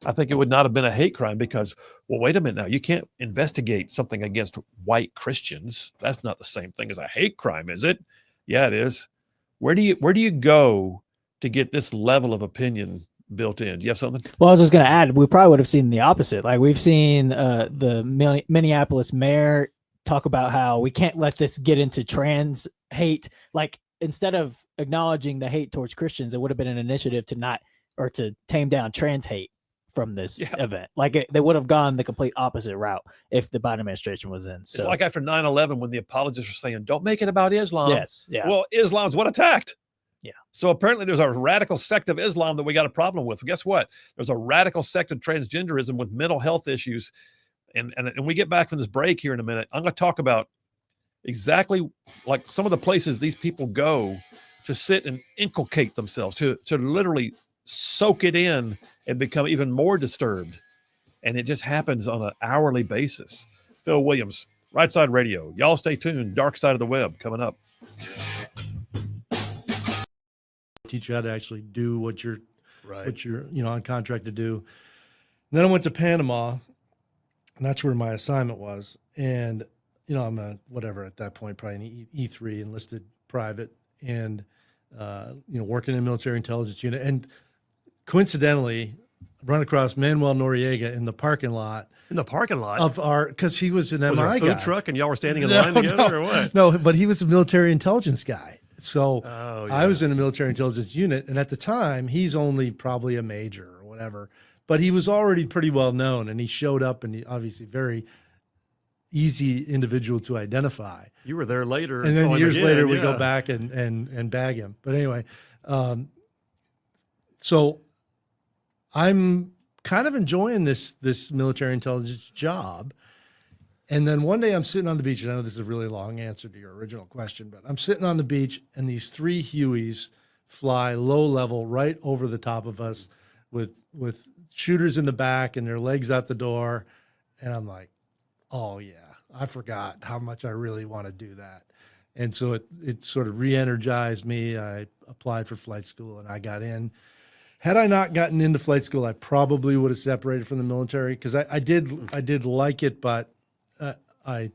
I think it would not have been a hate crime because, well, wait a minute now. You can't investigate something against white Christians. That's not the same thing as a hate crime, is it? Yeah, it is. Where do you go to get this level of opinion built in? Do you have something?
Well, I was just going to add, we probably would have seen the opposite. Like we've seen the Minneapolis mayor talk about how we can't let this get into trans hate. Like instead of acknowledging the hate towards Christians, it would have been an initiative to tame down trans hate from this event. Like they would have gone the complete opposite route if the Biden administration was in. So.
It's like after 9/11 when the apologists were saying, don't make it about Islam.
Yes. Yeah.
Well, Islam's what attacked.
Yeah.
So apparently there's a radical sect of Islam that we got a problem with. Well, guess what? There's a radical sect of transgenderism with mental health issues. And we get back from this break here in a minute. I'm going to talk about exactly like some of the places these people go to sit and inculcate themselves, to literally soak it in and become even more disturbed. And it just happens on an hourly basis. Phil Williams, Rightside Radio. Y'all stay tuned. Dark Side of the Web coming up.
Teach you how to actually do what you're on contract to do. And then I went to Panama, and that's where my assignment was. And I'm a whatever at that point, probably an E3 enlisted private, and working in military intelligence unit. And coincidentally, run across Manuel Noriega in the parking lot.
In the parking lot
of because he was an
was
MI
there a food
guy.
truck, and y'all were standing in line together, or what?
No, but he was a military intelligence guy. So I was in a military intelligence unit, and at the time, he's only probably a major or whatever, but he was already pretty well known, and he showed up, and he obviously very easy individual to identify.
You were there later,
and then years later we go back and bag him. But anyway, so I'm kind of enjoying this military intelligence job, And then one day I'm sitting on the beach, and I know this is a really long answer to your original question, but I'm sitting on the beach, and these 3 Hueys fly low level right over the top of us with shooters in the back and their legs out the door. And I'm like, oh yeah, I forgot how much I really want to do that. And so it sort of re-energized me. I applied for flight school and I got in. Had I not gotten into flight school, I probably would have separated from the military, because I did like it, but I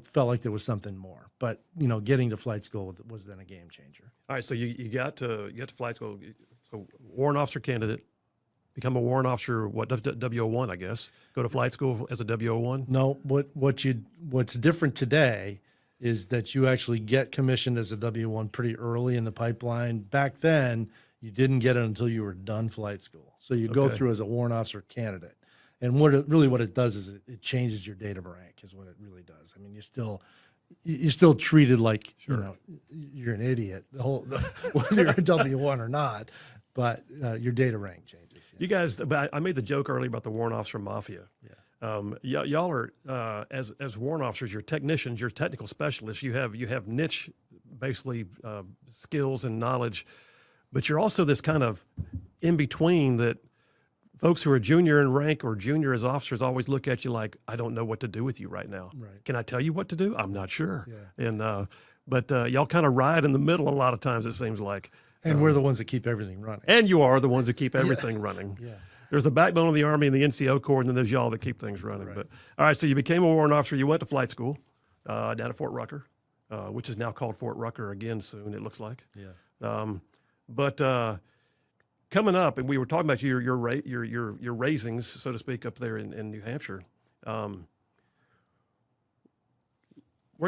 felt like there was something more. But getting to flight school was then a game changer.
All right, so you got to flight school. So warrant officer candidate, become a warrant officer. What, W01, I guess. Go to flight school as a W01.
No, what's different today is that you actually get commissioned as a W1 pretty early in the pipeline. Back then, you didn't get it until you were done flight school. So you go through as a warrant officer candidate. And what it does is it changes your date of rank, is what it really does. I mean, you're still treated like, you're an idiot, whether you're a W1 or not, but your date of rank changes. Yeah.
You guys, I made the joke earlier about the warrant officer mafia.
Yeah.
Y'all are as warrant officers, you're technicians, you're technical specialists. You have niche, basically skills and knowledge, but you're also this kind of in between that folks who are junior in rank or junior as officers always look at you like, I don't know what to do with you right now.
Right.
Can I tell you what to do? I'm not sure.
Yeah.
And but y'all kind of ride in the middle a lot of times, it seems like.
And we're the ones that keep everything running.
And you are the ones who keep everything running.
Yeah.
There's the backbone of the Army and the NCO Corps, and then there's y'all that keep things running.
Right.
But all right, so you became a warrant officer. You went to flight school down at Fort Rucker, which is now called Fort Rucker again soon, it looks like.
Yeah.
But coming up, and we were talking about your raisings, so to speak, up there in New Hampshire. We're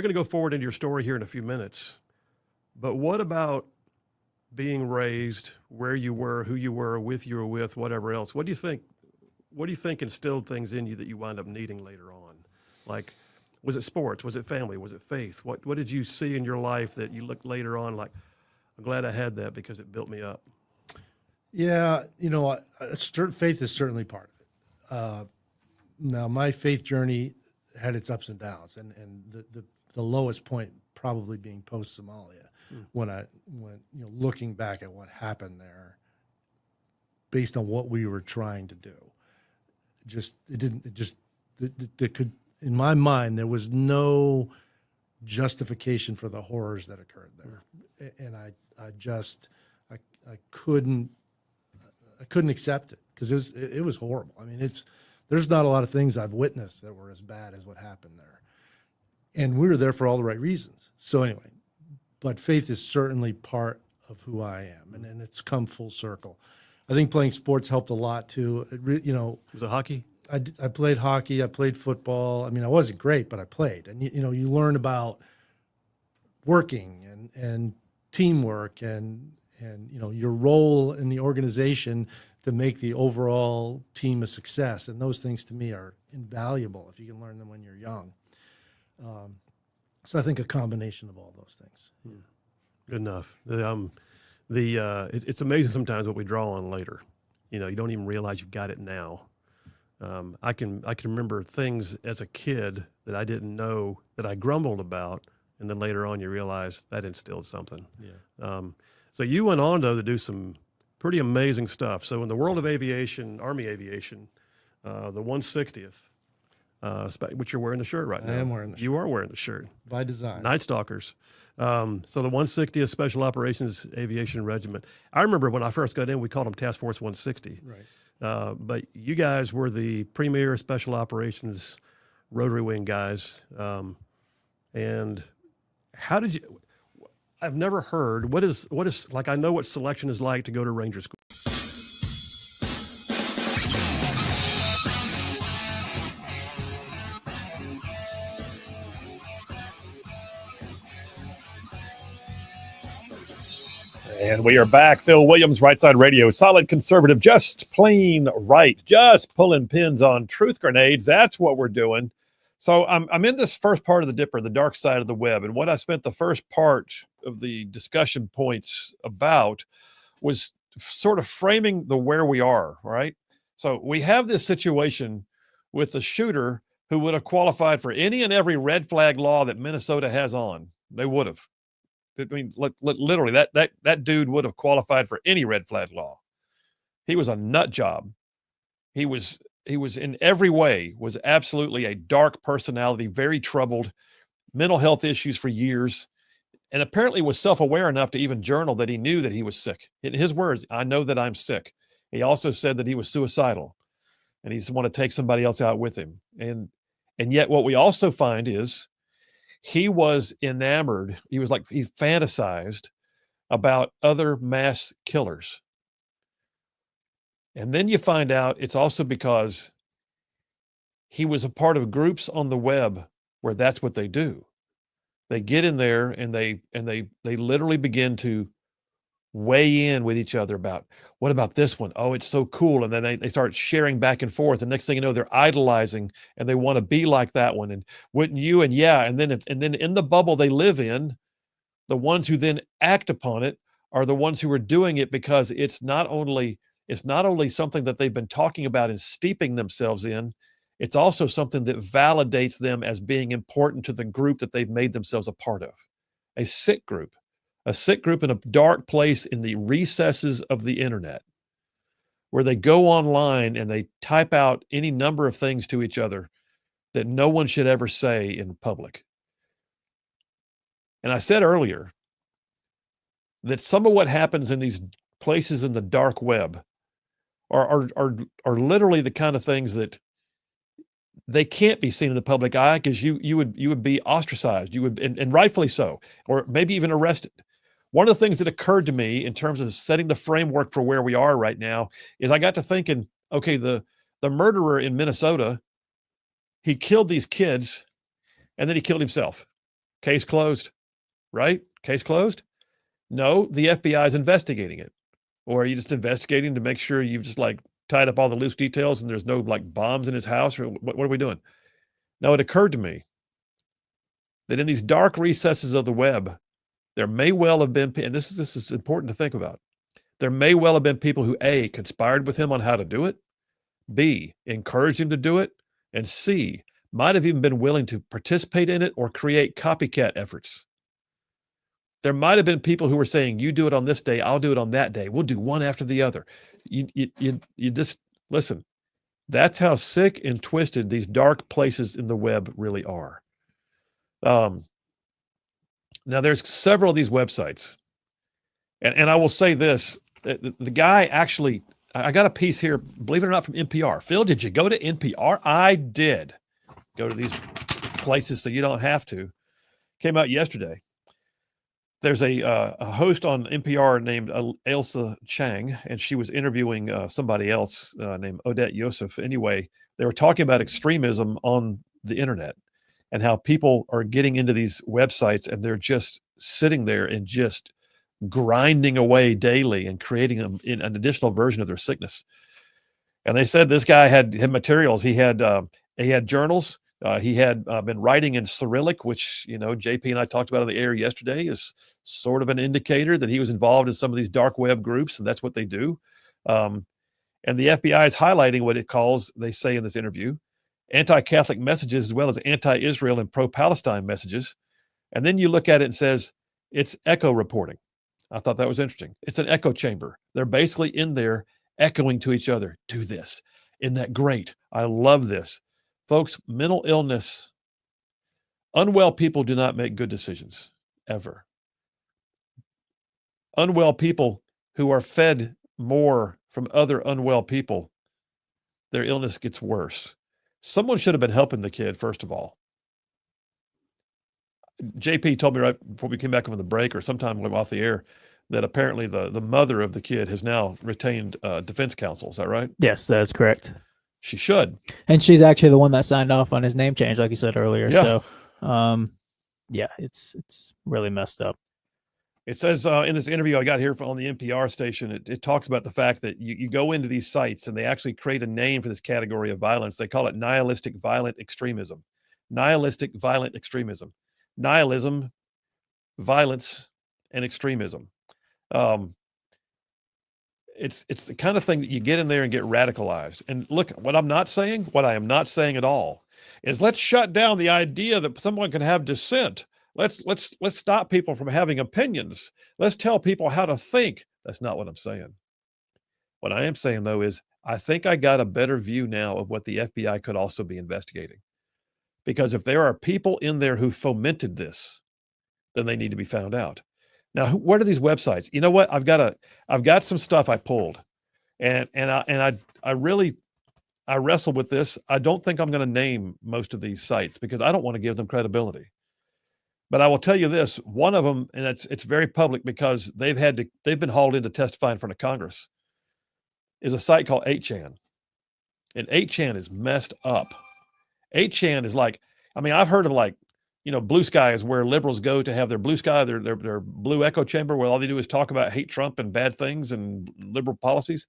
going to go forward into your story here in a few minutes. But what about being raised, where you were, who you were, with you or with, whatever else? What do you think instilled things in you that you wound up needing later on? Like, was it sports? Was it family? Was it faith? What did you see in your life that you looked later on like, I'm glad I had that because it built me up?
Yeah, faith is certainly part of it. Now, my faith journey had its ups and downs, and the lowest point probably being post Somalia, when looking back at what happened there, based on what we were trying to do, there could, in my mind, there was no justification for the horrors that occurred there, and I couldn't accept it, because it was horrible. I mean, there's not a lot of things I've witnessed that were as bad as what happened there, and we were there for all the right reasons. So anyway, but faith is certainly part of who I am, and it's come full circle. I think playing sports helped a lot too.
Was it hockey?
I played hockey. I played football. I mean, I wasn't great, but I played, and you learn about working and teamwork and your role in the organization to make the overall team a success. And those things to me are invaluable if you can learn them when you're young. So I think a combination of all those things.
Good enough. It's amazing sometimes what we draw on later. You don't even realize you've got it now. I can remember things as a kid that I didn't know that I grumbled about, and then later on you realize that instilled something.
Yeah.
So you went on, though, to do some pretty amazing stuff. So in the world of aviation, Army aviation, the 160th, which you're wearing the shirt right now.
I am wearing the shirt.
You are wearing the shirt.
By design.
Night Stalkers. So the 160th Special Operations Aviation Regiment. I remember when I first got in, we called them Task Force 160.
Right.
But you guys were the premier Special Operations rotary wing guys. And how did you... I've never heard, what is like, I know what selection is like to go to Ranger School. And we are back. Phil Williams, Rightside Radio. Solid conservative, just plain right. Just pulling pins on truth grenades. That's what we're doing. So I'm in this first part of the Dipper, the dark side of the web. And what I spent the first part of the discussion points about was sort of framing the where we are, right? So we have this situation with the shooter who would have qualified for any and every red flag law that Minnesota has on. They would have. I mean, literally, that dude would have qualified for any red flag law. He was a nut job. He was in every way was absolutely a dark personality, very troubled, mental health issues for years, and apparently was self-aware enough to even journal that he knew that he was sick. In his words, I know that I'm sick. He also said that he was suicidal and he just want to take somebody else out with him. And yet what we also find is he was enamored. He fantasized about other mass killers. And then you find out it's also because he was a part of groups on the web where that's what they do. They get in there and they literally begin to weigh in with each other about, what about this one? Oh, it's so cool. And then they start sharing back and forth. And next thing you know, they're idolizing and they want to be like that one. And wouldn't you? And yeah. And then in the bubble they live in, the ones who then act upon it are the ones who are doing it because it's not only something that they've been talking about and steeping themselves in, it's also something that validates them as being important to the group that they've made themselves a part of. A sick group in a dark place in the recesses of the internet, where they go online and they type out any number of things to each other that no one should ever say in public. And I said earlier that some of what happens in these places in the dark web are literally the kind of things that they can't be seen in the public eye because you would be ostracized. You would, and rightfully so, or maybe even arrested. One of the things that occurred to me in terms of setting the framework for where we are right now is I got to thinking, okay, the murderer in Minnesota, he killed these kids and then he killed himself. Case closed, right? Case closed? No, the FBI is investigating it. Or are you just investigating to make sure you've just tied up all the loose details and there's no bombs in his house? Or what are we doing? Now, it occurred to me that in these dark recesses of the web, there may well have been, and this is important to think about, there may well have been people who A, conspired with him on how to do it, B, encouraged him to do it, and C, might have even been willing to participate in it or create copycat efforts. There might have been people who were saying, you do it on this day, I'll do it on that day. We'll do one after the other. You just, listen, that's how sick and twisted these dark places in the web really are. Now, there's several of these websites. And I will say this, the guy actually, I got a piece here, believe it or not, from NPR. Phil, did you go to NPR? I did go to these places so you don't have to. Came out yesterday. There's a host on NPR named Ailsa Chang, and she was interviewing somebody else named Odette Yosef. Anyway, they were talking about extremism on the internet and how people are getting into these websites and they're just sitting there and just grinding away daily and creating an additional version of their sickness. And they said this guy had materials. He had journals. He had been writing in Cyrillic, which, JP and I talked about on the air yesterday, is sort of an indicator that he was involved in some of these dark web groups, and that's what they do. And the FBI is highlighting what it calls, they say in this interview, anti-Catholic messages as well as anti-Israel and pro-Palestine messages. And then you look at it and says, it's echo reporting. I thought that was interesting. It's an echo chamber. They're basically in there echoing to each other. Do this. Isn't that great? I love this. Folks, mental illness, unwell people do not make good decisions, ever. Unwell people who are fed more from other unwell people, their illness gets worse. Someone should have been helping the kid, first of all. JP told me right before we came back from the break or sometime off the air that apparently the mother of the kid has now retained defense counsel. Is that right?
Yes, that's correct.
She should.
And she's actually the one that signed off on his name change, like you said earlier.
Yeah.
So, yeah, it's really messed up.
It says in this interview I got here on the NPR station, it talks about the fact that you go into these sites and they actually create a name for this category of violence. They call it nihilistic violent extremism. Nihilistic violent extremism. Nihilism, violence, and extremism. It's the kind of thing that you get in there and get radicalized. And look, what I am not saying at all is let's shut down the idea that someone can have dissent. Let's stop people from having opinions. Let's tell people how to think. That's not what I'm saying. What I am saying, though, is I think I got a better view now of what the FBI could also be investigating. Because if there are people in there who fomented this, then they need to be found out. Now, what are these websites? You know what? I've got some stuff I pulled, and I really wrestled with this. I don't think I'm going to name most of these sites because I don't want to give them credibility. But I will tell you this: one of them, and it's very public because they've been hauled in to testify in front of Congress, is a site called 8chan, and 8chan is messed up. 8chan is like, I mean, I've heard of like, Blue Sky is where liberals go to have their blue sky, their blue echo chamber, where all they do is talk about hate Trump and bad things and liberal policies.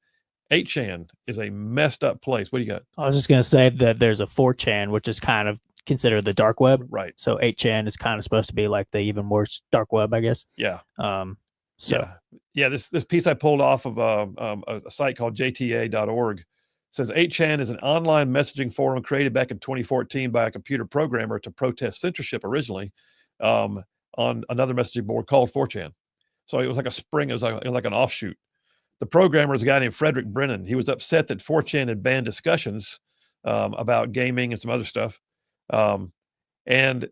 8chan is a messed up place. What do you got?
I was just going to say that there's a 4chan, which is kind of considered the dark web.
Right.
So 8chan is kind of supposed to be like the even worse dark web, I guess.
Yeah.
So
yeah. This piece I pulled off of a site called jta.org says 8chan is an online messaging forum created back in 2014 by a computer programmer to protest censorship originally on another messaging board called 4chan. So it was like a spring. It was like an offshoot. The programmer is a guy named Frederick Brennan. He was upset that 4chan had banned discussions about gaming and some other stuff. And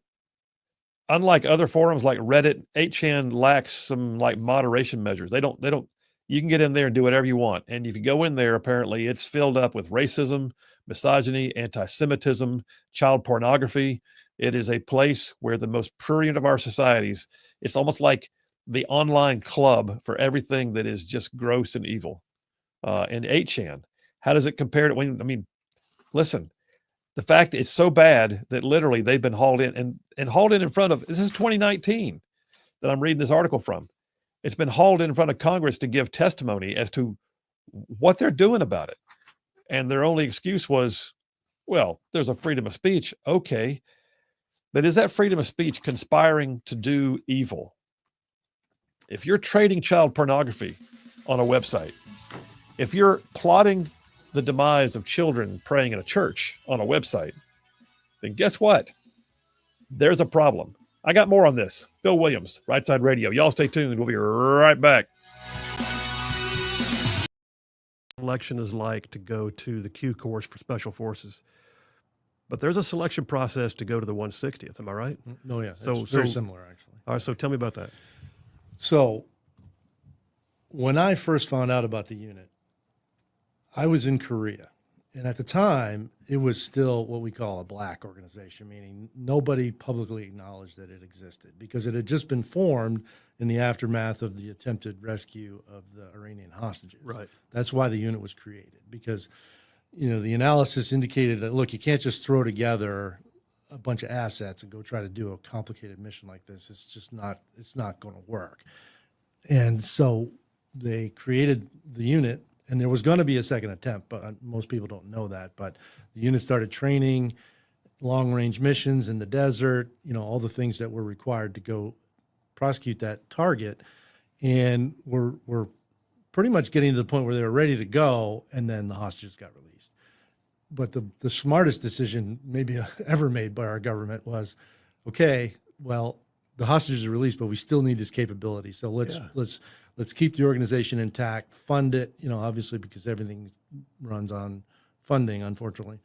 unlike other forums like Reddit, 8chan lacks some like moderation measures. They don't, you can get in there and do whatever you want. And if you go in there, apparently it's filled up with racism, misogyny, anti-Semitism, child pornography. It is a place where the most prurient of our societies, it's almost like the online club for everything that is just gross and evil. And 8chan, how does it compare to listen, the fact that it's so bad that literally they've been hauled in and hauled in front of, this is 2019 that I'm reading this article from. It's been hauled in front of Congress to give testimony as to what they're doing about it. And their only excuse was, well, there's a freedom of speech. Okay. But is that freedom of speech conspiring to do evil? If you're trading child pornography on a website, if you're plotting the demise of children praying in a church on a website, then guess what? There's a problem. I got more on this. Phil Williams, Rightside Radio. Y'all stay tuned. We'll be right back. Election is like to go to the Q course for Special Forces. But there's a selection process to go to the 160th. Am I right?
Oh, yeah. It's very similar, actually.
All right. So tell me about that.
So when I first found out about the unit, I was in Korea. And at the time, it was still what we call a black organization, meaning nobody publicly acknowledged that it existed because it had just been formed in the aftermath of the attempted rescue of the Iranian hostages.
Right.
That's why the unit was created, because the analysis indicated that, look, you can't just throw together a bunch of assets and go try to do a complicated mission like this. It's not going to work. And so they created the unit, and there was going to be a second attempt, but most people don't know that. But the unit started training long-range missions in the desert, all the things that were required to go prosecute that target. And we're pretty much getting to the point where they were ready to go, and then the hostages got released. But the smartest decision maybe ever made by our government was, okay, well, the hostages are released, but we still need this capability. So let's keep the organization intact, fund it, obviously because everything runs on funding, unfortunately.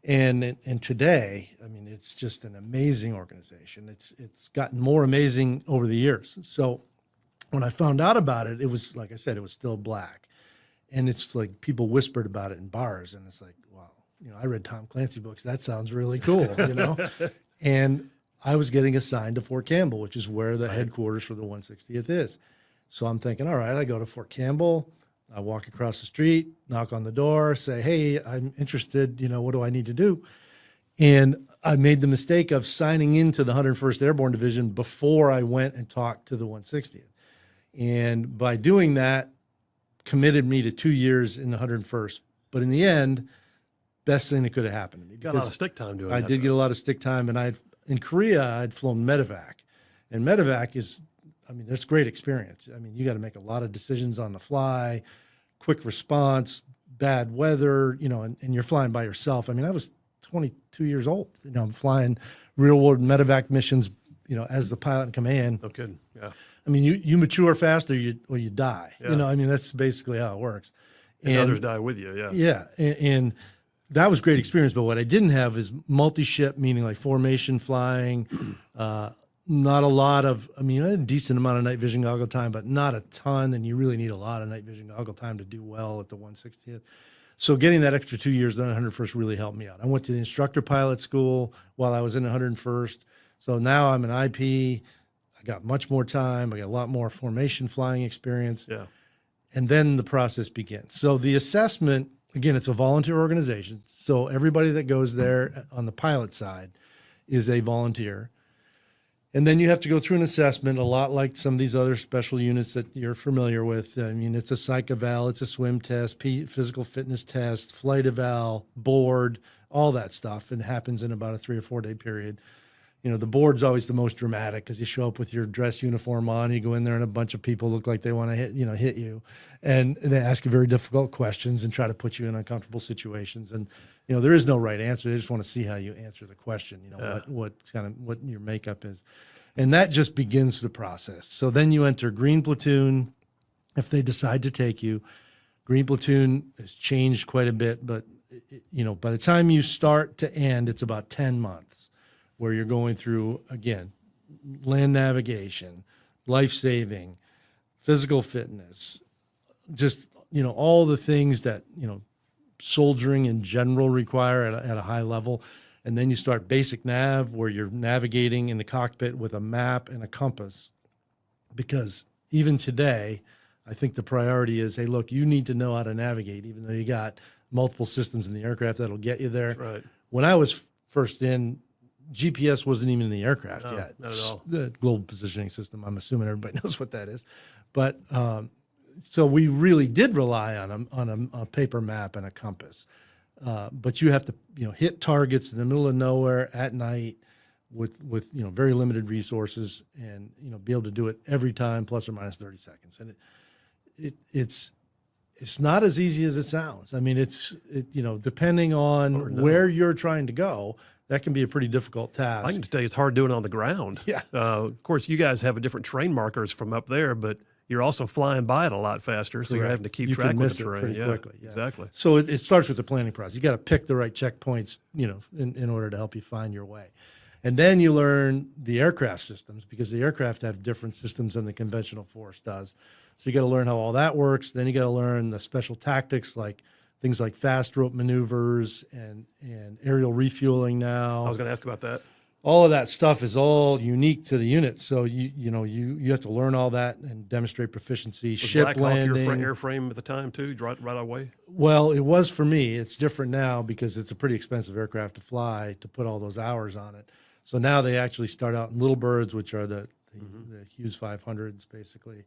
And today, it's just an amazing organization. It's gotten more amazing over the years. So when I found out about it, it was, like I said, it was still black. And it's like people whispered about it in bars, and it's like, wow, I read Tom Clancy books. That sounds really cool, And I was getting assigned to Fort Campbell, which is where the headquarters for the 160th is. So I'm thinking, all right, I go to Fort Campbell, I walk across the street, knock on the door, say, hey, I'm interested, what do I need to do? And I made the mistake of signing into the 101st Airborne Division before I went and talked to the 160th. And by doing that, committed me to 2 years in the 101st. But in the end, best thing that could have happened to me.
Got a lot of stick time doing that.
I did get a lot of stick time, and in Korea, I'd flown medevac. And medevac is, there's great experience. You got to make a lot of decisions on the fly, quick response, bad weather, and you're flying by yourself. I was 22 years old. I'm flying real world medevac missions, as the pilot in command.
No kidding. Yeah.
I mean, you mature fast or you die.
Yeah.
I mean, that's basically how it works.
And others die with you. Yeah.
Yeah. And that was great experience. But what I didn't have is multi-ship, meaning like formation flying, not a lot of, I had a decent amount of night vision goggle time, but not a ton. And you really need a lot of night vision goggle time to do well at the 160th. So getting that extra 2 years on 101st really helped me out. I went to the instructor pilot school while I was in 101st. So now I'm an IP. I got much more time. I got a lot more formation flying experience.
Yeah.
And then the process begins. So the assessment, again, it's a volunteer organization. So everybody that goes there on the pilot side is a volunteer. And then you have to go through an assessment, a lot like some of these other special units that you're familiar with. It's a psych eval, it's a swim test, physical fitness test, flight eval, board, all that stuff. And it happens in about a 3 or 4 day period. The board's always the most dramatic because you show up with your dress uniform on, you go in there and a bunch of people look like they want to hit you. And they ask you very difficult questions and try to put you in uncomfortable situations. And, there is no right answer. They just want to see how you answer the question, what your makeup is. And that just begins the process. So then you enter green platoon. If they decide to take you, green platoon has changed quite a bit, but by the time you start to end, it's about 10 months. Where you're going through, again, land navigation, life-saving, physical fitness, just, all the things that, soldiering in general require at a high level. And then you start basic nav, where you're navigating in the cockpit with a map and a compass. Because even today, I think the priority is, hey, look, you need to know how to navigate, even though you got multiple systems in the aircraft that'll get you there.
That's right.
When I was first in, GPS wasn't even in the aircraft yet.
Not at all.
The global positioning system, I'm assuming everybody knows what that is. But so we really did rely on a paper map and a compass. But you have to hit targets in the middle of nowhere at night with very limited resources, and be able to do it every time plus or minus 30 seconds. And it's not as easy as it sounds. Depending on where you're trying to go, that can be a pretty difficult task.
I can tell you it's hard doing it on the ground.
Yeah.
Of course, you guys have a different terrain markers from up there, but you're also flying by it a lot faster, so you're having to keep track of the terrain.
Pretty quickly. Yeah.
Exactly.
So it starts with the planning process. You got to pick the right checkpoints, in order to help you find your way. And then you learn the aircraft systems, because the aircraft have different systems than the conventional force does. So you got to learn how all that works. Then you got to learn the special tactics, like things like fast rope maneuvers and aerial refueling now.
I was going to ask about that.
All of that stuff is all unique to the unit. So you have to learn all that and demonstrate proficiency.
Was
Ship
Black Hawk
landing.
your airframe at the time too, right away?
Well, it was for me. It's different now because it's a pretty expensive aircraft to fly to put all those hours on it. So now they actually start out in Little Birds, which are the Hughes 500s, basically,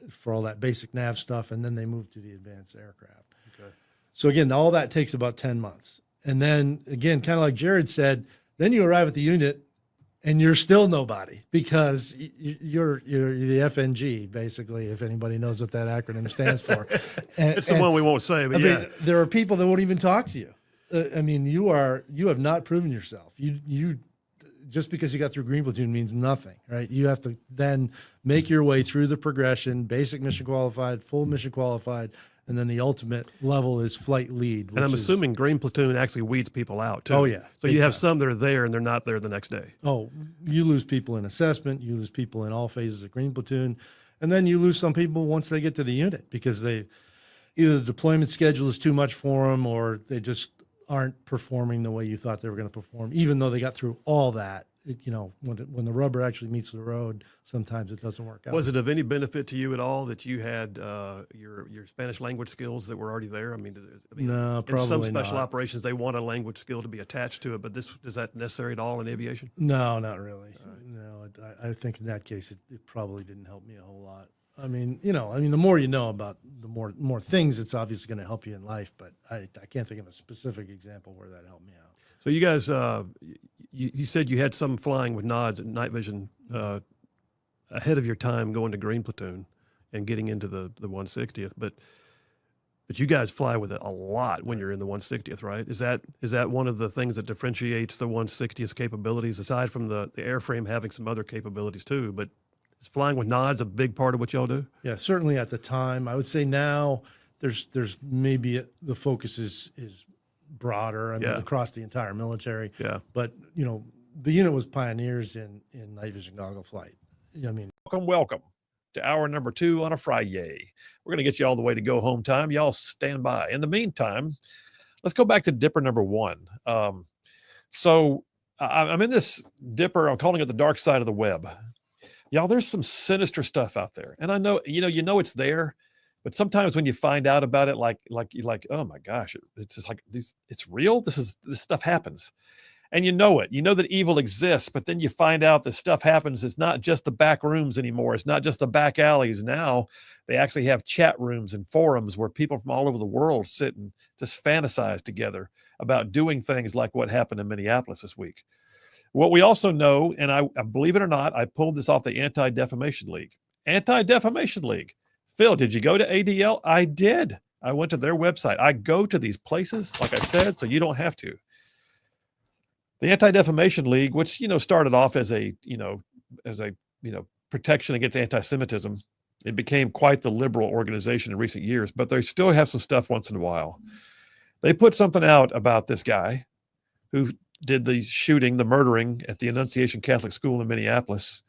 for all that basic nav stuff, and then they move to the advanced aircraft.
Okay.
So again, all that takes about 10 months. And then again, kind of like Jared said, then you arrive at the unit and you're still nobody, because you're the FNG, basically, if anybody knows what that acronym stands for.
It's the one we won't say, but
there are people that won't even talk to you. You have not proven yourself. You just because you got through green platoon means nothing, right? You have to then make your way through the progression, basic mission qualified, full mission qualified, and then the ultimate level is flight lead.
And I'm assuming green platoon actually weeds people out too.
Oh, yeah.
So you have some that are there and they're not there the next day.
Oh, you lose people in assessment, you lose people in all phases of green platoon, and then you lose some people once they get to the unit, because either the deployment schedule is too much for them, or they just aren't performing the way you thought they were going to perform, even though they got through all that. When the rubber actually meets the road, sometimes it doesn't work out.
Was it of any benefit to you at all that you had your Spanish language skills that were already there?
No, probably
in some special
not.
operations, they want a language skill to be attached to it, but is that necessary at all in aviation?
No, not really. Right. No, I think in that case, it probably didn't help me a whole lot. The more you know about the more things, it's obviously going to help you in life, but I can't think of a specific example where that helped me out.
So you guys, you said you had some flying with nods and night vision ahead of your time going to green platoon and getting into the 160th, but But you guys fly with it a lot when you're in the 160th, right? Is that one of the things that differentiates the 160th capabilities, aside from the airframe having some other capabilities too? But is flying with nods a big part of what y'all do?
Yeah, certainly at the time. I would say now there's maybe the focus is broader. I mean,
Yeah.
across the entire military.
Yeah.
But the unit was pioneers in night vision goggle flight. I mean,
Welcome to hour number 2 on a Friday. We're going to get you all the way to go home time. Y'all stand by. In the meantime, let's go back to Dipper number 1. So I'm in this Dipper. I'm calling it the dark side of the web. Y'all, there's some sinister stuff out there. And I know, you know it's there, but sometimes when you find out about it, like, oh my gosh, it's just like, it's real. This stuff happens. And you know it. You know that evil exists, but then you find out that stuff happens. It's not just the back rooms anymore. It's not just the back alleys. Now they actually have chat rooms and forums where people from all over the world sit and just fantasize together about doing things like what happened in Minneapolis this week. What we also know, and I believe it or not, I pulled this off the Anti-Defamation League. Anti-Defamation League. Phil, did you go to ADL? I did. I went to their website. I go to these places, like I said, so you don't have to. The Anti-Defamation League, which started off as a protection against anti-Semitism, it became quite the liberal organization in recent years. But they still have some stuff once in a while. They put something out about this guy who did the shooting, the murdering at the Annunciation Catholic School in Minneapolis,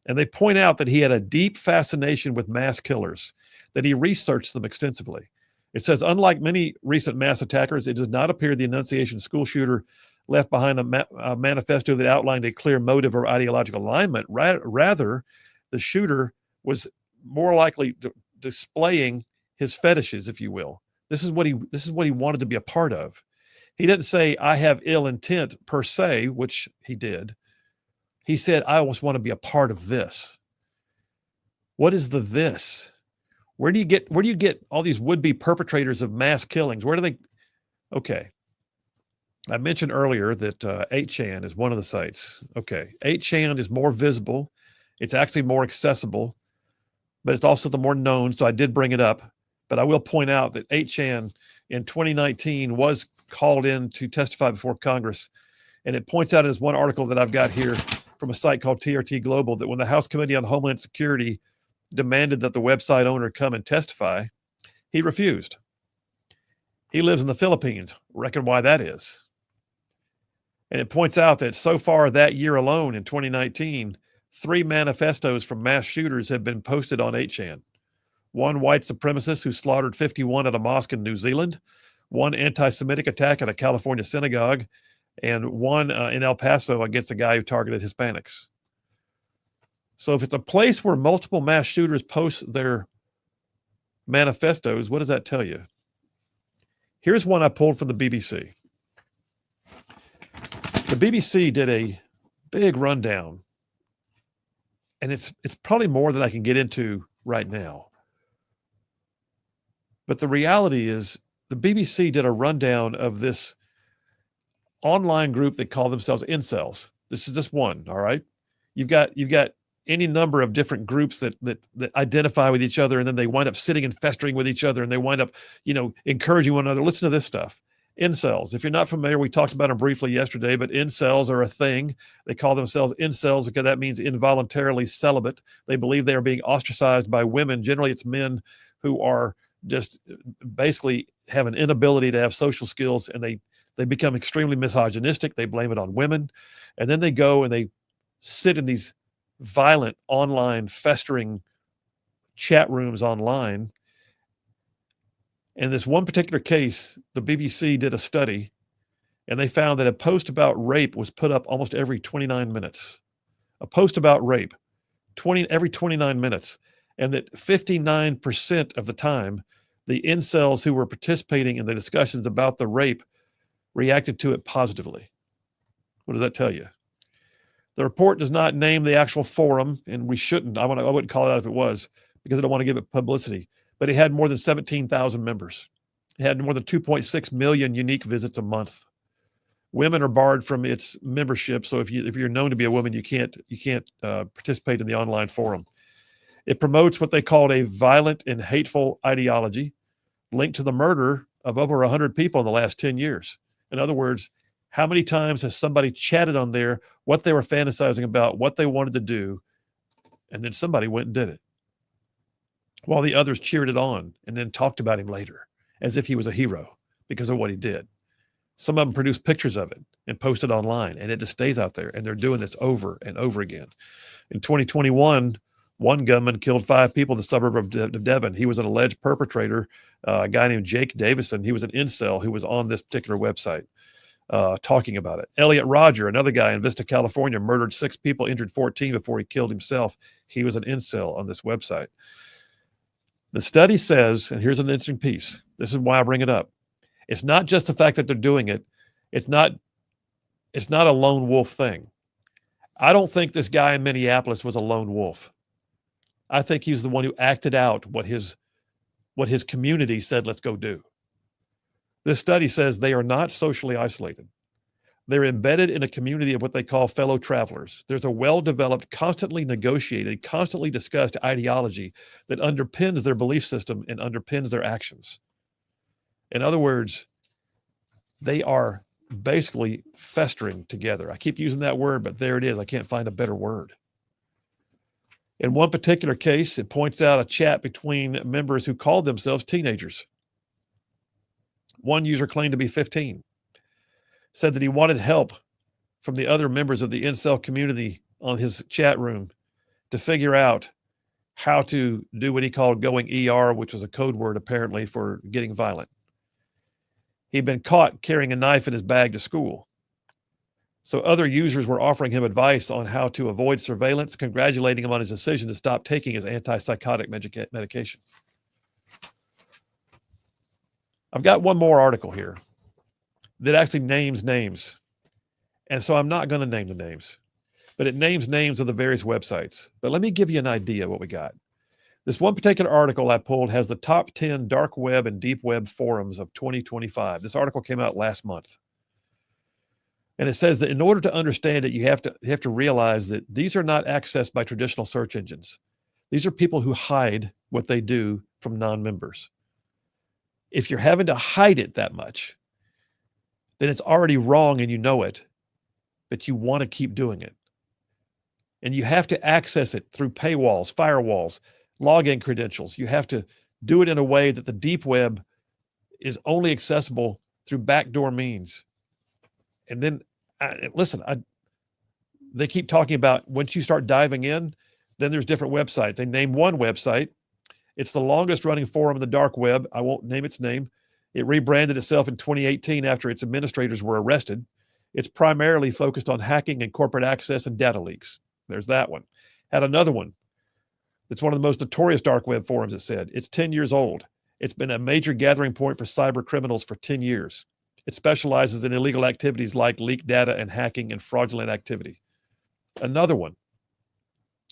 and they point out that he had a deep fascination with mass killers, that he researched them extensively. It says, unlike many recent mass attackers, it does not appear the Annunciation school shooter left behind a manifesto that outlined a clear motive or ideological alignment. Rather, the shooter was more likely displaying his fetishes, if you will. This is what he wanted to be a part of. He didn't say, I have ill intent per se, which he did. He said, I always want to be a part of this. What is the this? Where do you get all these would-be perpetrators of mass killings? Where do they? Okay. I mentioned earlier that 8chan is one of the sites. Okay. 8chan is more visible. It's actually more accessible, but it's also the more known. So I did bring it up, but I will point out that 8chan in 2019 was called in to testify before Congress. And it points out in this one article that I've got here from a site called TRT Global that when the House Committee on Homeland Security demanded that the website owner come and testify, he refused. He lives in the Philippines. Reckon why that is. And it points out that so far that year alone in 2019, 3 manifestos from mass shooters have been posted on 8chan. One white supremacist who slaughtered 51 at a mosque in New Zealand, one anti-Semitic attack at a California synagogue, and one in El Paso against a guy who targeted Hispanics. So if it's a place where multiple mass shooters post their manifestos, what does that tell you? Here's one I pulled from the BBC. The BBC did a big rundown, and it's probably more than I can get into right now. But the reality is the BBC did a rundown of this online group that call themselves incels. This is just one, all right? You've got any number of different groups that identify with each other, and then they wind up sitting and festering with each other, and they wind up, encouraging one another. Listen to this stuff. Incels. If you're not familiar, we talked about them briefly yesterday, but incels are a thing. They call themselves incels because that means involuntarily celibate. They believe they are being ostracized by women. Generally, it's men who are just basically have an inability to have social skills, and they become extremely misogynistic. They blame it on women. And then they go and they sit in these violent online festering chat rooms online. In this one particular case, the BBC did a study, and they found that a post about rape was put up almost every 29 minutes. A post about rape, every 29 minutes. And that 59% of the time, the incels who were participating in the discussions about the rape reacted to it positively. What does that tell you? The report does not name the actual forum, and we shouldn't. I wouldn't call it out if it was, because I don't want to give it publicity. But it had more than 17,000 members. It had more than 2.6 million unique visits a month. Women are barred from its membership, so if you're known to be a woman, you can't participate in the online forum. It promotes what they called a violent and hateful ideology, linked to the murder of over 100 people in the last 10 years. In other words, how many times has somebody chatted on there what they were fantasizing about, what they wanted to do, and then somebody went and did it, while the others cheered it on and then talked about him later as if he was a hero because of what he did. Some of them produced pictures of it and posted online, and it just stays out there. And they're doing this over and over again. In 2021, one gunman killed 5 people in the suburb of Devon. He was an alleged perpetrator, a guy named Jake Davison. He was an incel who was on this particular website talking about it. Elliot Roger, another guy in Vista, California, murdered 6 people, injured 14 before he killed himself. He was an incel on this website. The study says, and here's an interesting piece. This is why I bring it up. It's not just the fact that they're doing it. It's not a lone wolf thing. I don't think this guy in Minneapolis was a lone wolf. I think he's the one who acted out what his community said, let's go do. This study says they are not socially isolated. They're embedded in a community of what they call fellow travelers. There's a well-developed, constantly negotiated, constantly discussed ideology that underpins their belief system and underpins their actions. In other words, they are basically festering together. I keep using that word, but there it is. I can't find a better word. In one particular case, it points out a chat between members who called themselves teenagers. One user claimed to be 15, said that he wanted help from the other members of the incel community on his chat room to figure out how to do what he called going ER, which was a code word apparently for getting violent. He'd been caught carrying a knife in his bag to school. So other users were offering him advice on how to avoid surveillance, congratulating him on his decision to stop taking his antipsychotic medication. I've got one more article here that actually names names. And so I'm not going to name the names, but it names names of the various websites. But let me give you an idea of what we got. This one particular article I pulled has the top 10 dark web and deep web forums of 2025. This article came out last month. And it says that in order to understand it, you have to realize that these are not accessed by traditional search engines. These are people who hide what they do from non-members. If you're having to hide it that much, then it's already wrong and you know it, but you want to keep doing it. And you have to access it through paywalls, firewalls, login credentials. You have to do it in a way that the deep web is only accessible through backdoor means. And then, they keep talking about once you start diving in, then there's different websites. They name one website. It's the longest running forum in the dark web. I won't name its name. It rebranded itself in 2018 after its administrators were arrested. It's primarily focused on hacking and corporate access and data leaks. There's that one. Had another one. It's one of the most notorious dark web forums, it said. It's 10 years old. It's been a major gathering point for cyber criminals for 10 years. It specializes in illegal activities like leaked data and hacking and fraudulent activity. Another one.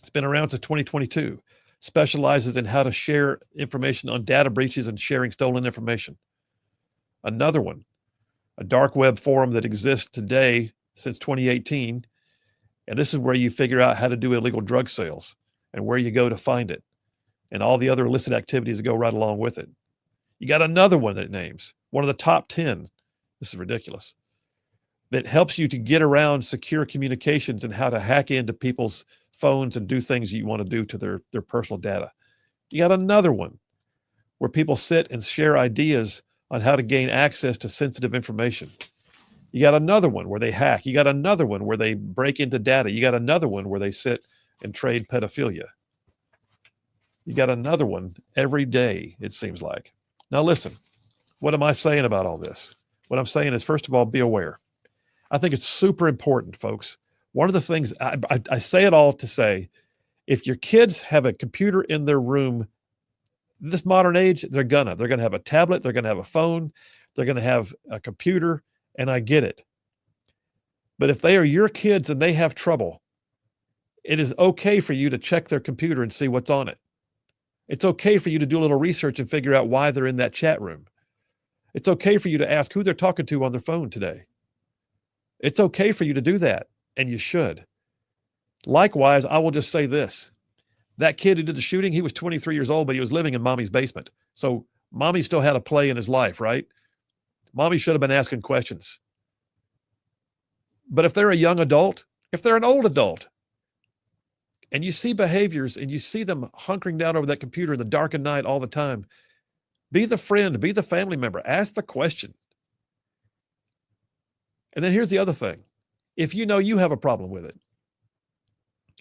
It's been around since 2022. Specializes in how to share information on data breaches and sharing stolen information. Another one. A dark web forum that exists today since 2018. And this is where you figure out how to do illegal drug sales and where you go to find it and all the other illicit activities that go right along with it. You got another one that it names, one of the top 10. This is ridiculous. That helps you to get around secure communications and how to hack into people's phones and do things you want to do to their personal data. You got another one where people sit and share ideas on how to gain access to sensitive information. You got another one where they hack. You got another one where they break into data. You got another one where they sit and trade pedophilia. You got another one every day, it seems like. Now listen, what am I saying about all this? What I'm saying is, first of all, be aware. I think it's super important, folks. One of the things, I say it all to say, if your kids have a computer in their room, this modern age, they're gonna have a tablet, they're gonna have a phone, they're gonna have a computer, and I get it. But if they are your kids and they have trouble, it is okay for you to check their computer and see what's on it. It's okay for you to do a little research and figure out why they're in that chat room. It's okay for you to ask who they're talking to on their phone today. It's okay for you to do that, and you should. Likewise, I will just say this. That kid who did the shooting, he was 23 years old, but he was living in mommy's basement. So Mommy still had a play in his life, right? Mommy should have been asking questions. But if they're a young adult, if they're an old adult, and you see behaviors and you see them hunkering down over that computer in the dark of night all the time, be the friend, be the family member, ask the question. And then here's the other thing. If you know you have a problem with it,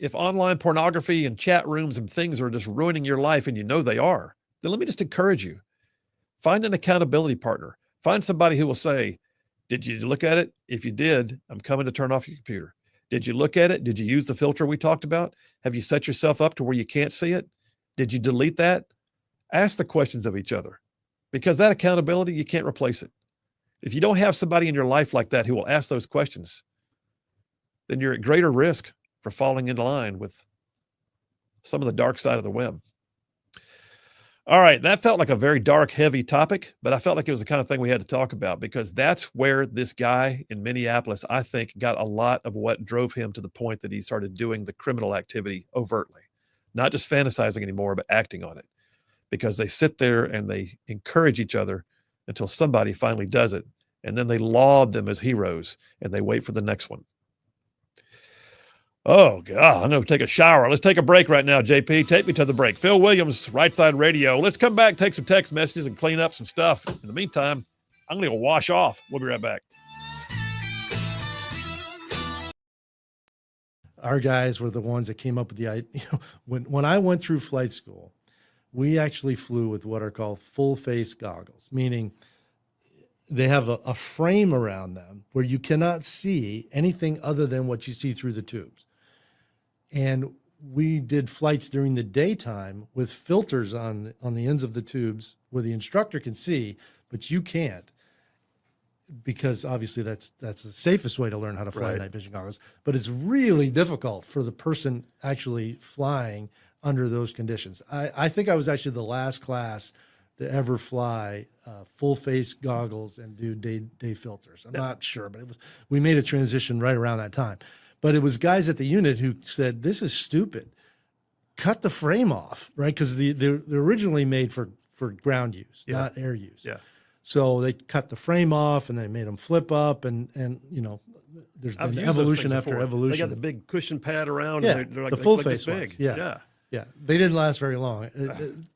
if online pornography and chat rooms and things are just ruining your life and you know they are, then let me just encourage you. Find an accountability partner. Find somebody who will say, did you look at it? If you did, I'm coming to turn off your computer. Did you look at it? Did you use the filter we talked about? Have you set yourself up to where you can't see it? Did you delete that? Ask the questions of each other, because that accountability, you can't replace it. If you don't have somebody in your life like that who will ask those questions, then you're at greater risk for falling into line with some of the dark side of the web. All right, that felt like a very dark, heavy topic, but I felt like it was the kind of thing we had to talk about, because that's where this guy in Minneapolis, I think, got a lot of what drove him to the point that he started doing the criminal activity overtly, not just fantasizing anymore, but acting on it, because they sit there and they encourage each other until somebody finally does it, and then they laud them as heroes, and they wait for the next one. Oh, God, I'm going to take a shower. Let's take a break right now, JP. Take me to the break. Phil Williams, Rightside Radio. Let's come back, take some text messages, and clean up some stuff. In the meantime, I'm going to go wash off. We'll be right back.
Our guys were the ones that came up with the idea. When I went through flight school, we actually flew with what are called full-face goggles, meaning they have a frame around them where you cannot see anything other than what you see through the tubes. And we did flights during the daytime with filters on the ends of the tubes where the instructor can see, but you can't, because obviously that's the safest way to learn how to fly night vision goggles. But it's really difficult for the person actually flying under those conditions. I think I was actually the last class to ever fly full face goggles and do day filters. I'm not sure, but we made a transition right around that time. But it was guys at the unit who said, this is stupid. Cut the frame off, right? Because they're originally made for ground use, not air use. Yeah. So they cut the frame off and they made them flip up, and you know, there's been evolution after evolution.
They got the big cushion pad around.
Yeah,
and they're like
the full
like
face
big.
ones. Yeah. They didn't last very long,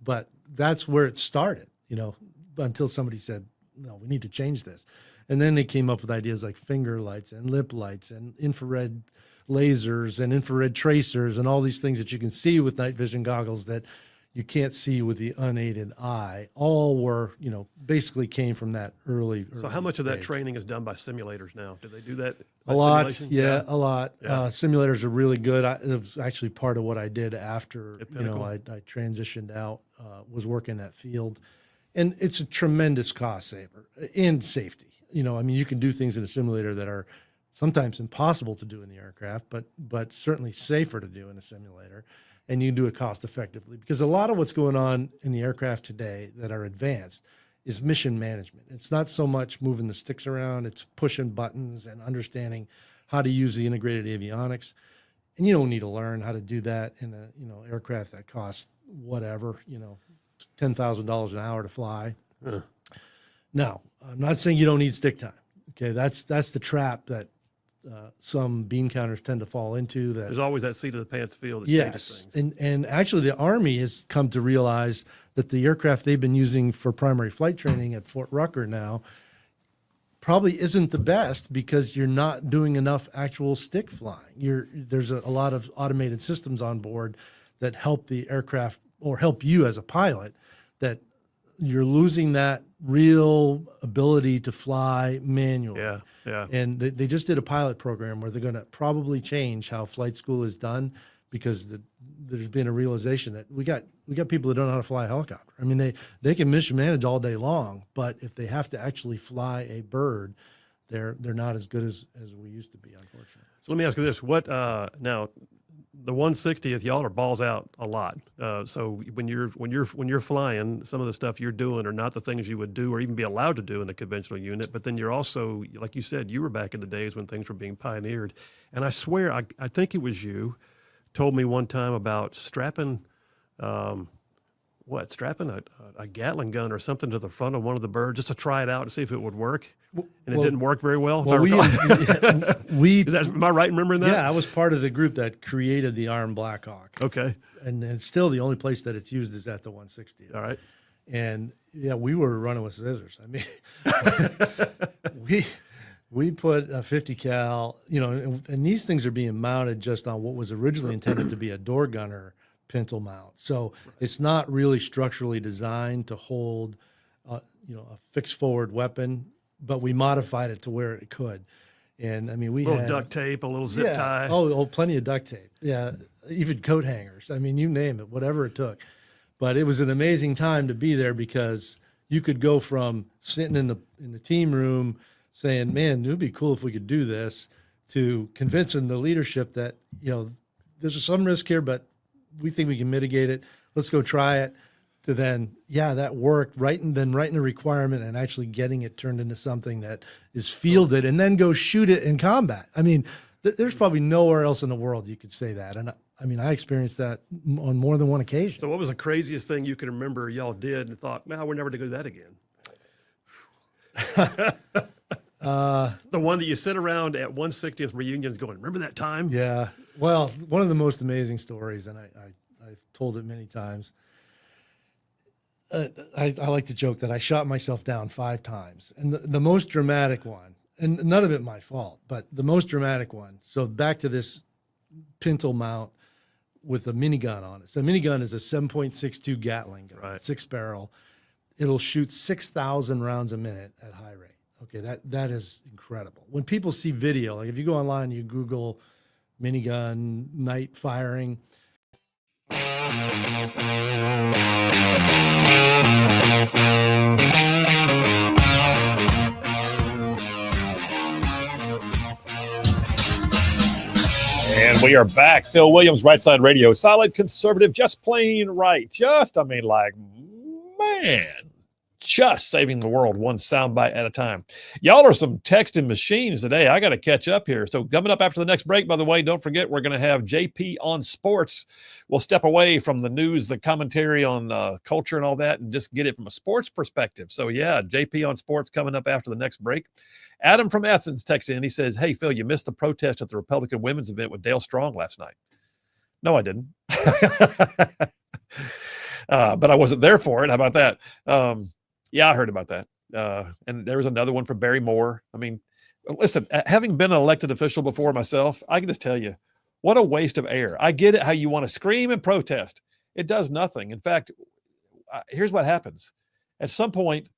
but that's where it started. You know, until somebody said, no, we need to change this. And then they came up with ideas like finger lights and lip lights and infrared lasers and infrared tracers and all these things that you can see with night vision goggles that you can't see with the unaided eye. All were, you know, basically came from that early
So how much of that
stage.
training is done by simulators now? Do they do that?
A lot,
simulation?
a lot.
Yeah.
Simulators are really good. It was actually part of what I did after,
At
you know,
Pinnacle?
I transitioned out, was working that field. And it's a tremendous cost saver and safety. You know, I mean, you can do things in a simulator that are sometimes impossible to do in the aircraft, but certainly safer to do in a simulator. And you can do it cost effectively, because a lot of what's going on in the aircraft today that are advanced is mission management. It's not so much moving the sticks around, it's pushing buttons and understanding how to use the integrated avionics. And you don't need to learn how to do that in a, you know, aircraft that costs whatever, you know, $10,000 an hour to fly. Now, I'm not saying you don't need stick time. Okay, that's the trap that some bean counters tend to fall into. That
There's always that seat of the pants feel that changes things.
and actually the Army has come to realize that the aircraft they've been using for primary flight training at Fort Rucker now probably isn't the best, because you're not doing enough actual stick flying. There's a lot of automated systems on board that help the aircraft, or help you as a pilot, that you're losing that real ability to fly manually.
Yeah.
And they just did a pilot program where they're going to probably change how flight school is done, because there's been a realization that we got people that don't know how to fly a helicopter. I mean, they can mission manage all day long, but if they have to actually fly a bird, they're not as good as we used to be, unfortunately.
So let me ask you this: what now? The 160th, y'all are balls out a lot. So when you're flying, some of the stuff you're doing are not the things you would do or even be allowed to do in a conventional unit. But then you're also, like you said, you were back in the days when things were being pioneered. And I swear, I think it was you told me one time about strapping strapping a Gatling gun or something to the front of one of the birds just to try it out to see if it would work, and it didn't work very well.
Well,
Am I right in remembering that?
Yeah, I was part of the group that created the Armed Black Hawk.
Okay.
And it's still the only place that it's used is at the 160.
All right.
And yeah, we were running with scissors. I mean, we put a 50 cal, and these things are being mounted just on what was originally intended to be a door gunner pintle mount. So it's not really structurally designed to hold, a fixed forward weapon, but we modified it to where it could. And I mean, we
had
little
duct tape, a little zip tie.
Oh, plenty of duct tape. Yeah, even coat hangers. I mean, you name it, whatever it took. But it was an amazing time to be there because you could go from sitting in the team room saying, "Man, it would be cool if we could do this," to convincing the leadership that there's some risk here, but we think we can mitigate it. Let's go try it. To then, that worked, writing a requirement and actually getting it turned into something that is fielded, and then go shoot it in combat. I mean, there's probably nowhere else in the world you could say that. And I mean, I experienced that on more than one occasion.
So what was the craziest thing you can remember y'all did and thought, man, we're never to do that again? The one that you sit around at 160th reunions going, remember that time?
Yeah. Well, one of the most amazing stories, and I've told it many times. I like to joke that I shot myself down 5 times. And the most dramatic one, and none of it my fault, but the most dramatic one. So back to this pintle mount with a minigun on it. So a minigun is a 7.62 Gatling gun,
right.
6-barrel. It'll shoot 6,000 rounds a minute at high rate. Okay, that is incredible. When people see video, like if you go online, you Google minigun night firing.
And we are back. Phil Williams, Rightside Radio. Solid conservative, just plain right. Just saving the world one soundbite at a time. Y'all are some texting machines today. I got to catch up here. So coming up after the next break, by the way, don't forget we're going to have JP on sports. We'll step away from the news, the commentary on culture and all that, and just get it from a sports perspective. So yeah, JP on sports coming up after the next break. Adam from Athens texted in. He says, hey, Phil, you missed the protest at the Republican women's event with Dale Strong last night. No, I didn't. But I wasn't there for it. How about that? Yeah, I heard about that. And there was another one for Barry Moore. I mean, listen, having been an elected official before myself, I can just tell you, what a waste of air. I get it how you want to scream and protest. It does nothing. In fact, here's what happens. At some point,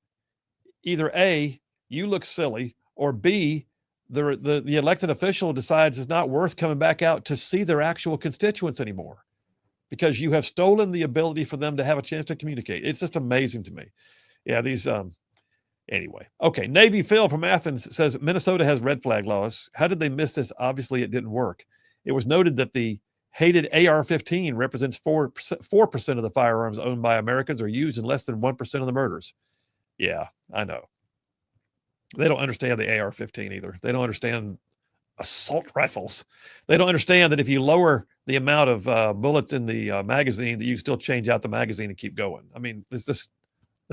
either A, you look silly, or B, the elected official decides it's not worth coming back out to see their actual constituents anymore because you have stolen the ability for them to have a chance to communicate. It's just amazing to me. Yeah, these anyway. Okay, Navy Phil from Athens says Minnesota has red flag laws. How did they miss this? Obviously, it didn't work. It was noted that the hated AR-15 represents 4% of the firearms owned by Americans are used in less than 1% of the murders. Yeah, I know. They don't understand the AR-15 either. They don't understand assault rifles. They don't understand that if you lower the amount of bullets in the magazine, that you can still change out the magazine and keep going. I mean, let's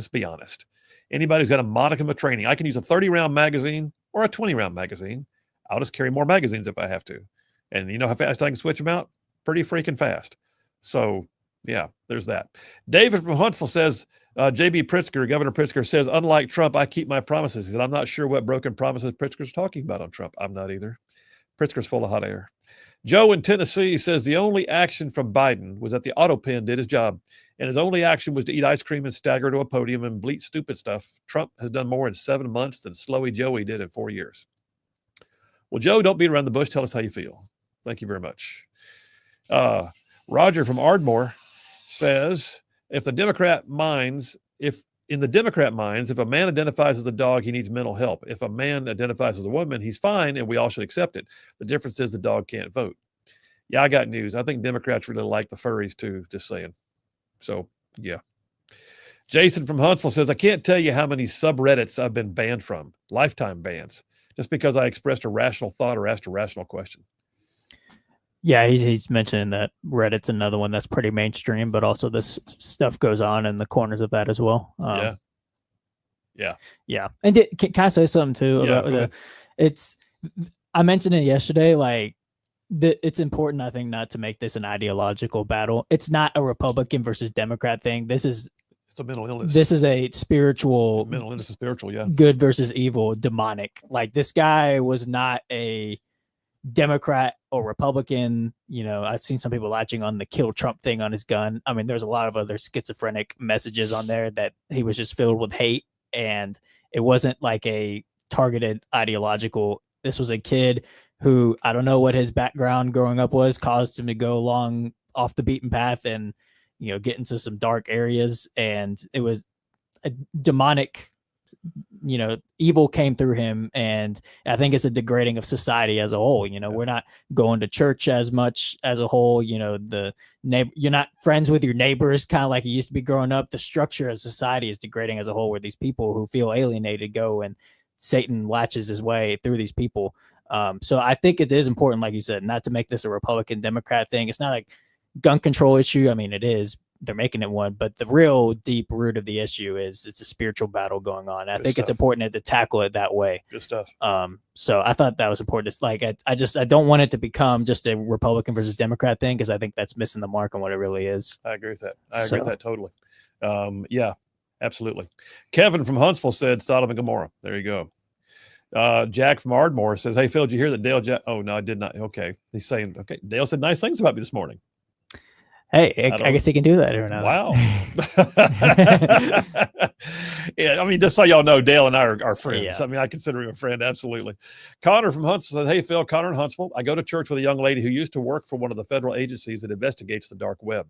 be honest. Anybody who's got a modicum of training, I can use a 30-round magazine or a 20-round magazine. I'll just carry more magazines if I have to. And you know how fast I can switch them out? Pretty freaking fast. So, yeah, there's that. David from Huntsville says, J.B. Pritzker, Governor Pritzker says, unlike Trump, I keep my promises. He said, I'm not sure what broken promises Pritzker's talking about on Trump. I'm not either. Pritzker's full of hot air. Joe in Tennessee says the only action from Biden was that the auto pen did his job, and his only action was to eat ice cream and stagger to a podium and bleat stupid stuff. Trump has done more in 7 months than Slowy Joey did in 4 years. Well, Joe, don't beat around the bush. Tell us how you feel. Thank you very much. Roger from Ardmore says, in the Democrat minds, if a man identifies as a dog, he needs mental help. If a man identifies as a woman, he's fine, and we all should accept it. The difference is the dog can't vote. Yeah, I got news. I think Democrats really like the furries too, just saying. So, yeah. Jason from Huntsville says, I can't tell you how many subreddits I've been banned from, lifetime bans, just because I expressed a rational thought or asked a rational question.
Yeah, he's mentioning that Reddit's another one that's pretty mainstream, but also this stuff goes on in the corners of that as well. Yeah. And can I say something too
Yeah,
about
go
the?
ahead.
It's I mentioned it yesterday. Like it's important, I think, not to make this an ideological battle. It's not a Republican versus Democrat thing. This is
It's a mental illness.
this is a spiritual
mental illness is spiritual. Yeah.
good versus evil, demonic. Like this guy was not a Democrat or Republican. You know, I've seen some people latching on the kill Trump thing on his gun. I mean, there's a lot of other schizophrenic messages on there that he was just filled with hate, and it wasn't like a targeted ideological. This was a kid who, I don't know what his background growing up was, caused him to go along off the beaten path and, you know, get into some dark areas. And it was a demonic, you know, evil came through him. And I think it's a degrading of society as a whole. You know, we're not going to church as much as a whole. You know, you're not friends with your neighbors, kind of like it used to be growing up. The structure of society is degrading as a whole, where these people who feel alienated go, and Satan latches his way through these people. So I think it is important, like you said, not to make this a Republican Democrat thing. It's not a gun control issue. I mean, it is. They're making it one, but the real deep root of the issue is it's a spiritual battle going on. I think it's important to tackle it that way.
Good stuff.
So I thought that was important. It's like I don't want it to become just a Republican versus Democrat thing, because I think that's missing the mark on what it really is.
I agree with that. I agree with that totally. Yeah, absolutely. Kevin from Huntsville said Sodom and Gomorrah. There you go. Jack from Ardmore says, "Hey Phil, did you hear that Dale?" Oh no, I did not. Okay, he's saying, okay, Dale said nice things about me this morning.
Hey, I guess he can do that or not.
Wow. Yeah, I mean, just so y'all know, Dale and I are friends.
Yeah.
I mean, I consider him a friend, absolutely. Connor from Huntsville says, "Hey Phil, Connor in Huntsville. I go to church with a young lady who used to work for one of the federal agencies that investigates the dark web.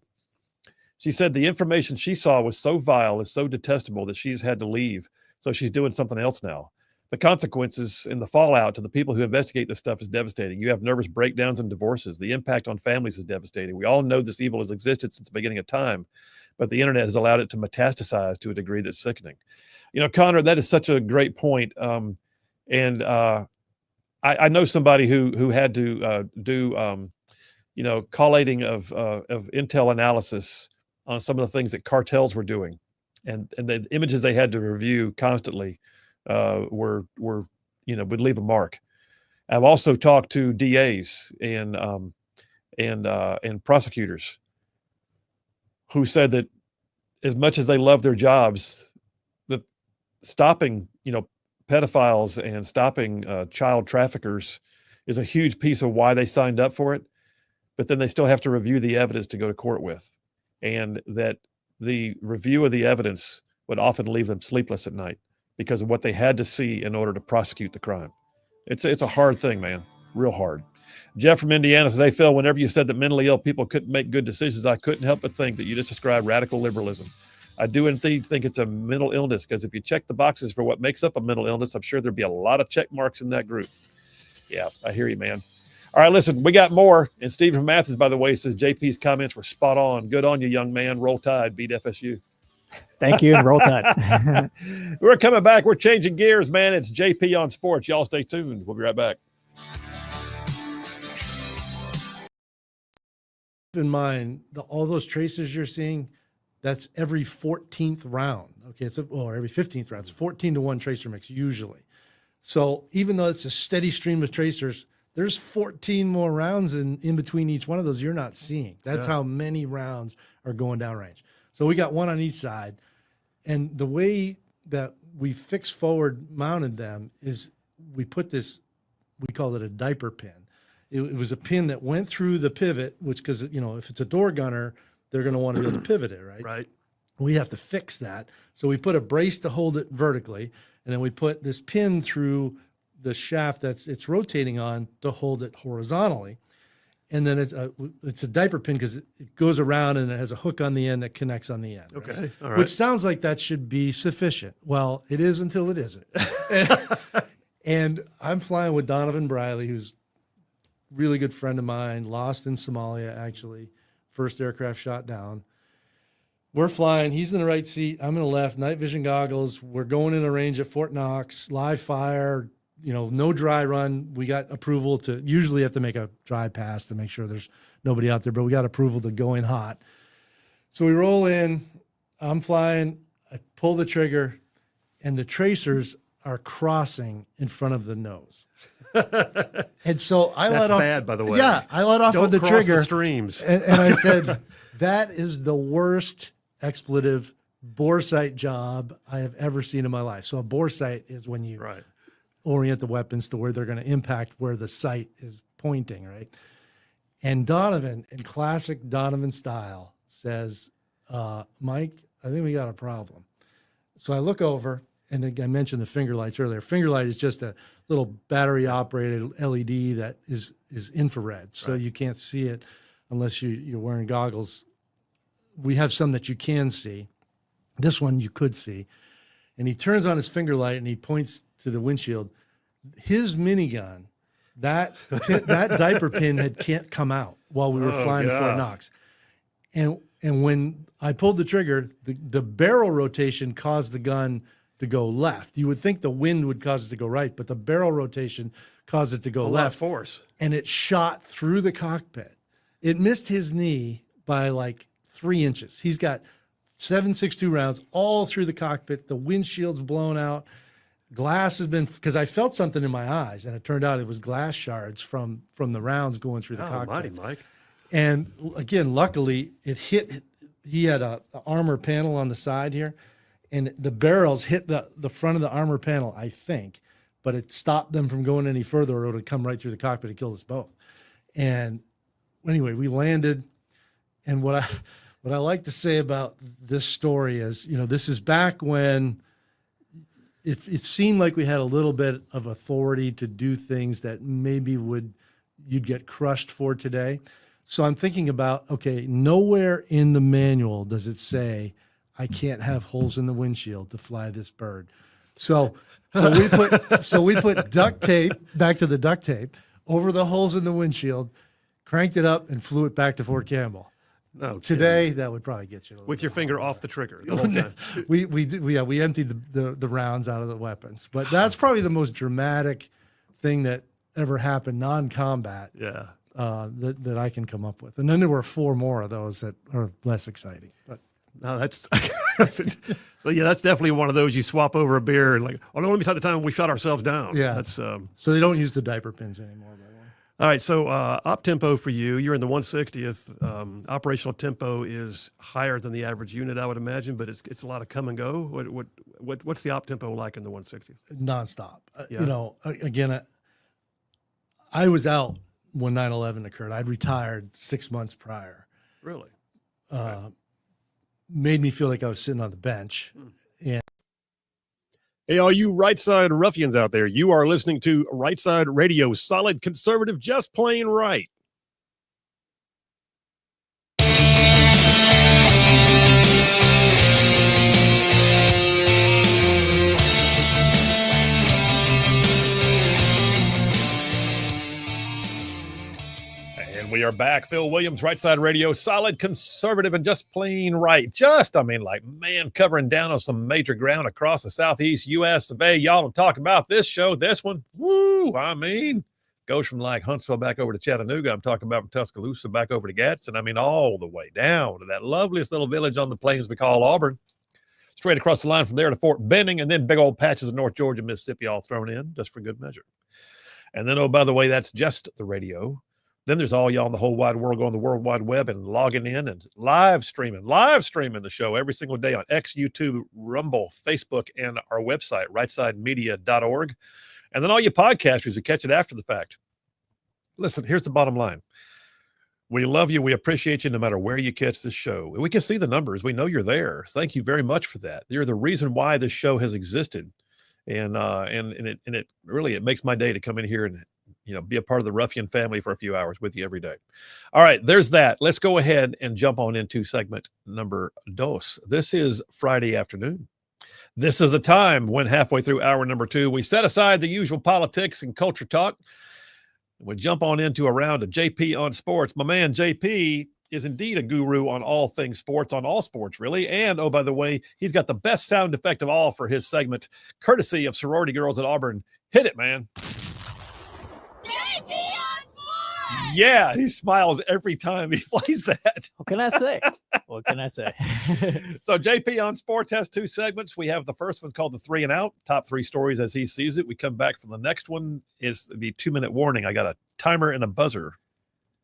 She said the information she saw was so vile and so detestable that she's had to leave. So she's doing something else now. The consequences and the fallout to the people who investigate this stuff is devastating. You have nervous breakdowns and divorces. The impact on families is devastating. We all know this evil has existed since the beginning of time, but the internet has allowed it to metastasize to a degree that's sickening." You know, Connor, that is such a great point. I know somebody who had to do collating of intel analysis on some of the things that cartels were doing, and the images they had to review constantly would leave a mark. I've also talked to DAs and prosecutors who said that as much as they love their jobs, that stopping, pedophiles and stopping child traffickers is a huge piece of why they signed up for it. But then they still have to review the evidence to go to court with, and that the review of the evidence would often leave them sleepless at night because of what they had to see in order to prosecute the crime. It's a hard thing, man. Real hard. Jeff from Indiana says, "Hey, Phil, whenever you said that mentally ill people couldn't make good decisions, I couldn't help but think that you just described radical liberalism. I do indeed think it's a mental illness, because if you check the boxes for what makes up a mental illness, I'm sure there'd be a lot of check marks in that group." Yeah, I hear you, man. All right, listen, we got more. And Stephen from Athens, by the way, says JP's comments were spot on. Good on you, young man. Roll Tide, beat FSU.
Thank you, and roll tide.
We're coming back. We're changing gears, man. It's JP on Sports. Y'all stay tuned. We'll be right back.
Keep in mind, all those traces you're seeing, that's every 14th round. Okay, every 15th round. It's 14-1 tracer mix usually. So even though it's a steady stream of tracers, there's 14 more rounds in between each one of those you're not seeing. That's how many rounds are going downrange. So we got one on each side. And the way that we fixed forward mounted them is we put this, we called it a diaper pin. It was a pin that went through the pivot, which, because, if it's a door gunner, they're going to want to be able to pivot it, right?
Right.
We have to fix that. So we put a brace to hold it vertically, and then we put this pin through the shaft it's rotating on to hold it horizontally. And then it's a diaper pin because it goes around and it has a hook on the end that connects on the end.
Okay.
Right?
All right.
Which sounds like that should be sufficient. Well, it is until it isn't. And I'm flying with Donovan Briley, who's a really good friend of mine, lost in Somalia, actually. First aircraft shot down. We're flying. He's in the right seat. I'm in the left. Night vision goggles. We're going in a range at Fort Knox. Live fire. no dry run. We got approval to usually have to make a dry pass to make sure there's nobody out there, but we got approval to go in hot. So we roll in, I'm flying, I pull the trigger, and the tracers are crossing in front of the nose. And so I
That's
let off.
bad, by the way.
Yeah, I let off
Don't
on the
cross
trigger.
the streams.
And I said, that is the worst expletive bore sight job I have ever seen in my life. So a bore sight is when you
Right.
orient the weapons to where they're going to impact where the sight is pointing, right? And Donovan, in classic Donovan style, says, Mike, I think we got a problem. So I look over, and I mentioned the finger lights earlier. Finger light is just a little battery operated LED that is infrared. So you can't see it unless you're wearing goggles. We have some that you can see. This one you could see. And he turns on his finger light and he points to the windshield. His minigun, that diaper pin can't come out while we were flying to Fort Knox. And when I pulled the trigger, the barrel rotation caused the gun to go left. You would think the wind would cause it to go right, but the barrel rotation caused it to go
A lot of
left.
force.
And it shot through the cockpit. It missed his knee by like 3 inches. He's got 7.62 rounds all through the cockpit. The windshield's blown out. Glass has been, because I felt something in my eyes, and it turned out it was glass shards from the rounds going through the cockpit.
Almighty, Mike.
And again, luckily, it hit. He had a armor panel on the side here, and the barrels hit the front of the armor panel, I think, but it stopped them from going any further, or it would have come right through the cockpit and killed us both. And anyway, we landed, and what I like to say about this story is, this is back when it seemed like we had a little bit of authority to do things that maybe you'd get crushed for today. So I'm thinking about, okay, nowhere in the manual does it say I can't have holes in the windshield to fly this bird. So we put duct tape, back to the duct tape, over the holes in the windshield, cranked it up, and flew it back to Fort Campbell.
No,
Today, that would probably get you a little
with your
bit
finger
harder.
off the trigger the whole time.
We emptied the rounds out of the weapons, but that's probably the most dramatic thing that ever happened non-combat.
Yeah.
That I can come up with. And then there were 4 more of those that are less exciting. But
No, that's well, yeah, that's definitely one of those you swap over a beer and like, oh no, let me tell you the time we shot ourselves down.
Yeah.
That's
so they don't use the diaper pins anymore. By the way.
all right. So op tempo for you, you're in the 160th. Operational tempo is higher than the average unit, I would imagine, but it's a lot of come and go. What's the op tempo like in the 160th?
Nonstop.
Yeah.
Again, I was out when 9/11 occurred. I'd retired 6 months prior.
Really?
Made me feel like I was sitting on the bench. And
Hey, all you Rightside ruffians out there, you are listening to Rightside Radio, solid conservative, just plain right. And we are back. Phil Williams, Rightside Radio, solid conservative and just plain right. Covering down on some major ground across the southeast U.S. of A. Y'all talk about this show, this one. Woo! Goes from like Huntsville back over to Chattanooga. I'm talking about from Tuscaloosa back over to Gadsden. All the way down to that loveliest little village on the plains we call Auburn. Straight across the line from there to Fort Benning, and then big old patches of North Georgia, Mississippi all thrown in just for good measure. And then, oh, by the way, that's just the radio. Then there's all y'all in the whole wide world going to the World Wide Web and logging in and live streaming the show every single day on X, YouTube, Rumble, Facebook, and our website, rightsidemedia.org. And then all you podcasters who catch it after the fact. Listen, here's the bottom line. We love you. We appreciate you no matter where you catch this show. We can see the numbers. We know you're there. Thank you very much for that. You're the reason why this show has existed. And it really makes my day to come in here and be a part of the Ruffian family for a few hours with you every day. All right, there's that. Let's go ahead and jump on into segment number 2. This is Friday afternoon. This is a time when halfway through hour number 2, we set aside the usual politics and culture talk. We jump on into a round of JP on Sports. My man JP is indeed a guru on all things sports, on all sports, really. And, oh, by the way, he's got the best sound effect of all for his segment, courtesy of Sorority Girls at Auburn. Hit it, man. Yeah, he smiles every time he plays that.
What can I say? What can I say?
So JP on Sports has two segments. We have the first one called the 3 and Out, top 3 stories as he sees it. We come back from the next one is the 2-minute warning. I got a timer and a buzzer.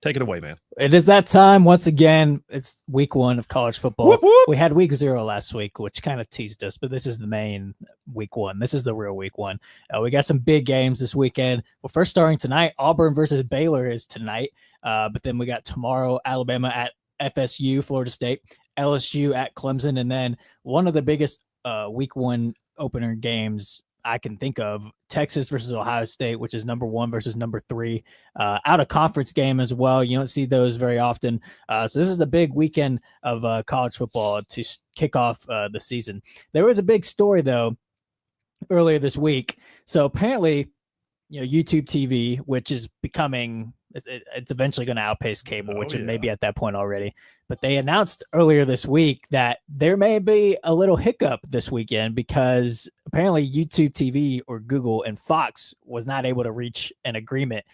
Take it away, man.
It is that time once again. It's week 1 of college football.
Whoop, whoop.
We had week 0 last week, which kind of teased us, but this is the main week 1. This is the real week 1. We got some big games this weekend. Well, first starting tonight, Auburn versus Baylor is tonight. But then we got tomorrow, Alabama at FSU, Florida State, LSU at Clemson, and then one of the biggest week 1 opener games I can think of, Texas versus Ohio State, which is number 1 versus number 3, out of conference game as well. You don't see those very often. So this is the big weekend of college football to kick off the season. There was a big story though earlier this week. So apparently, YouTube TV, which is becoming, it's eventually going to outpace cable, which it may be at that point already. But they announced earlier this week that there may be a little hiccup this weekend because apparently YouTube TV or Google and Fox was not able to reach an agreement.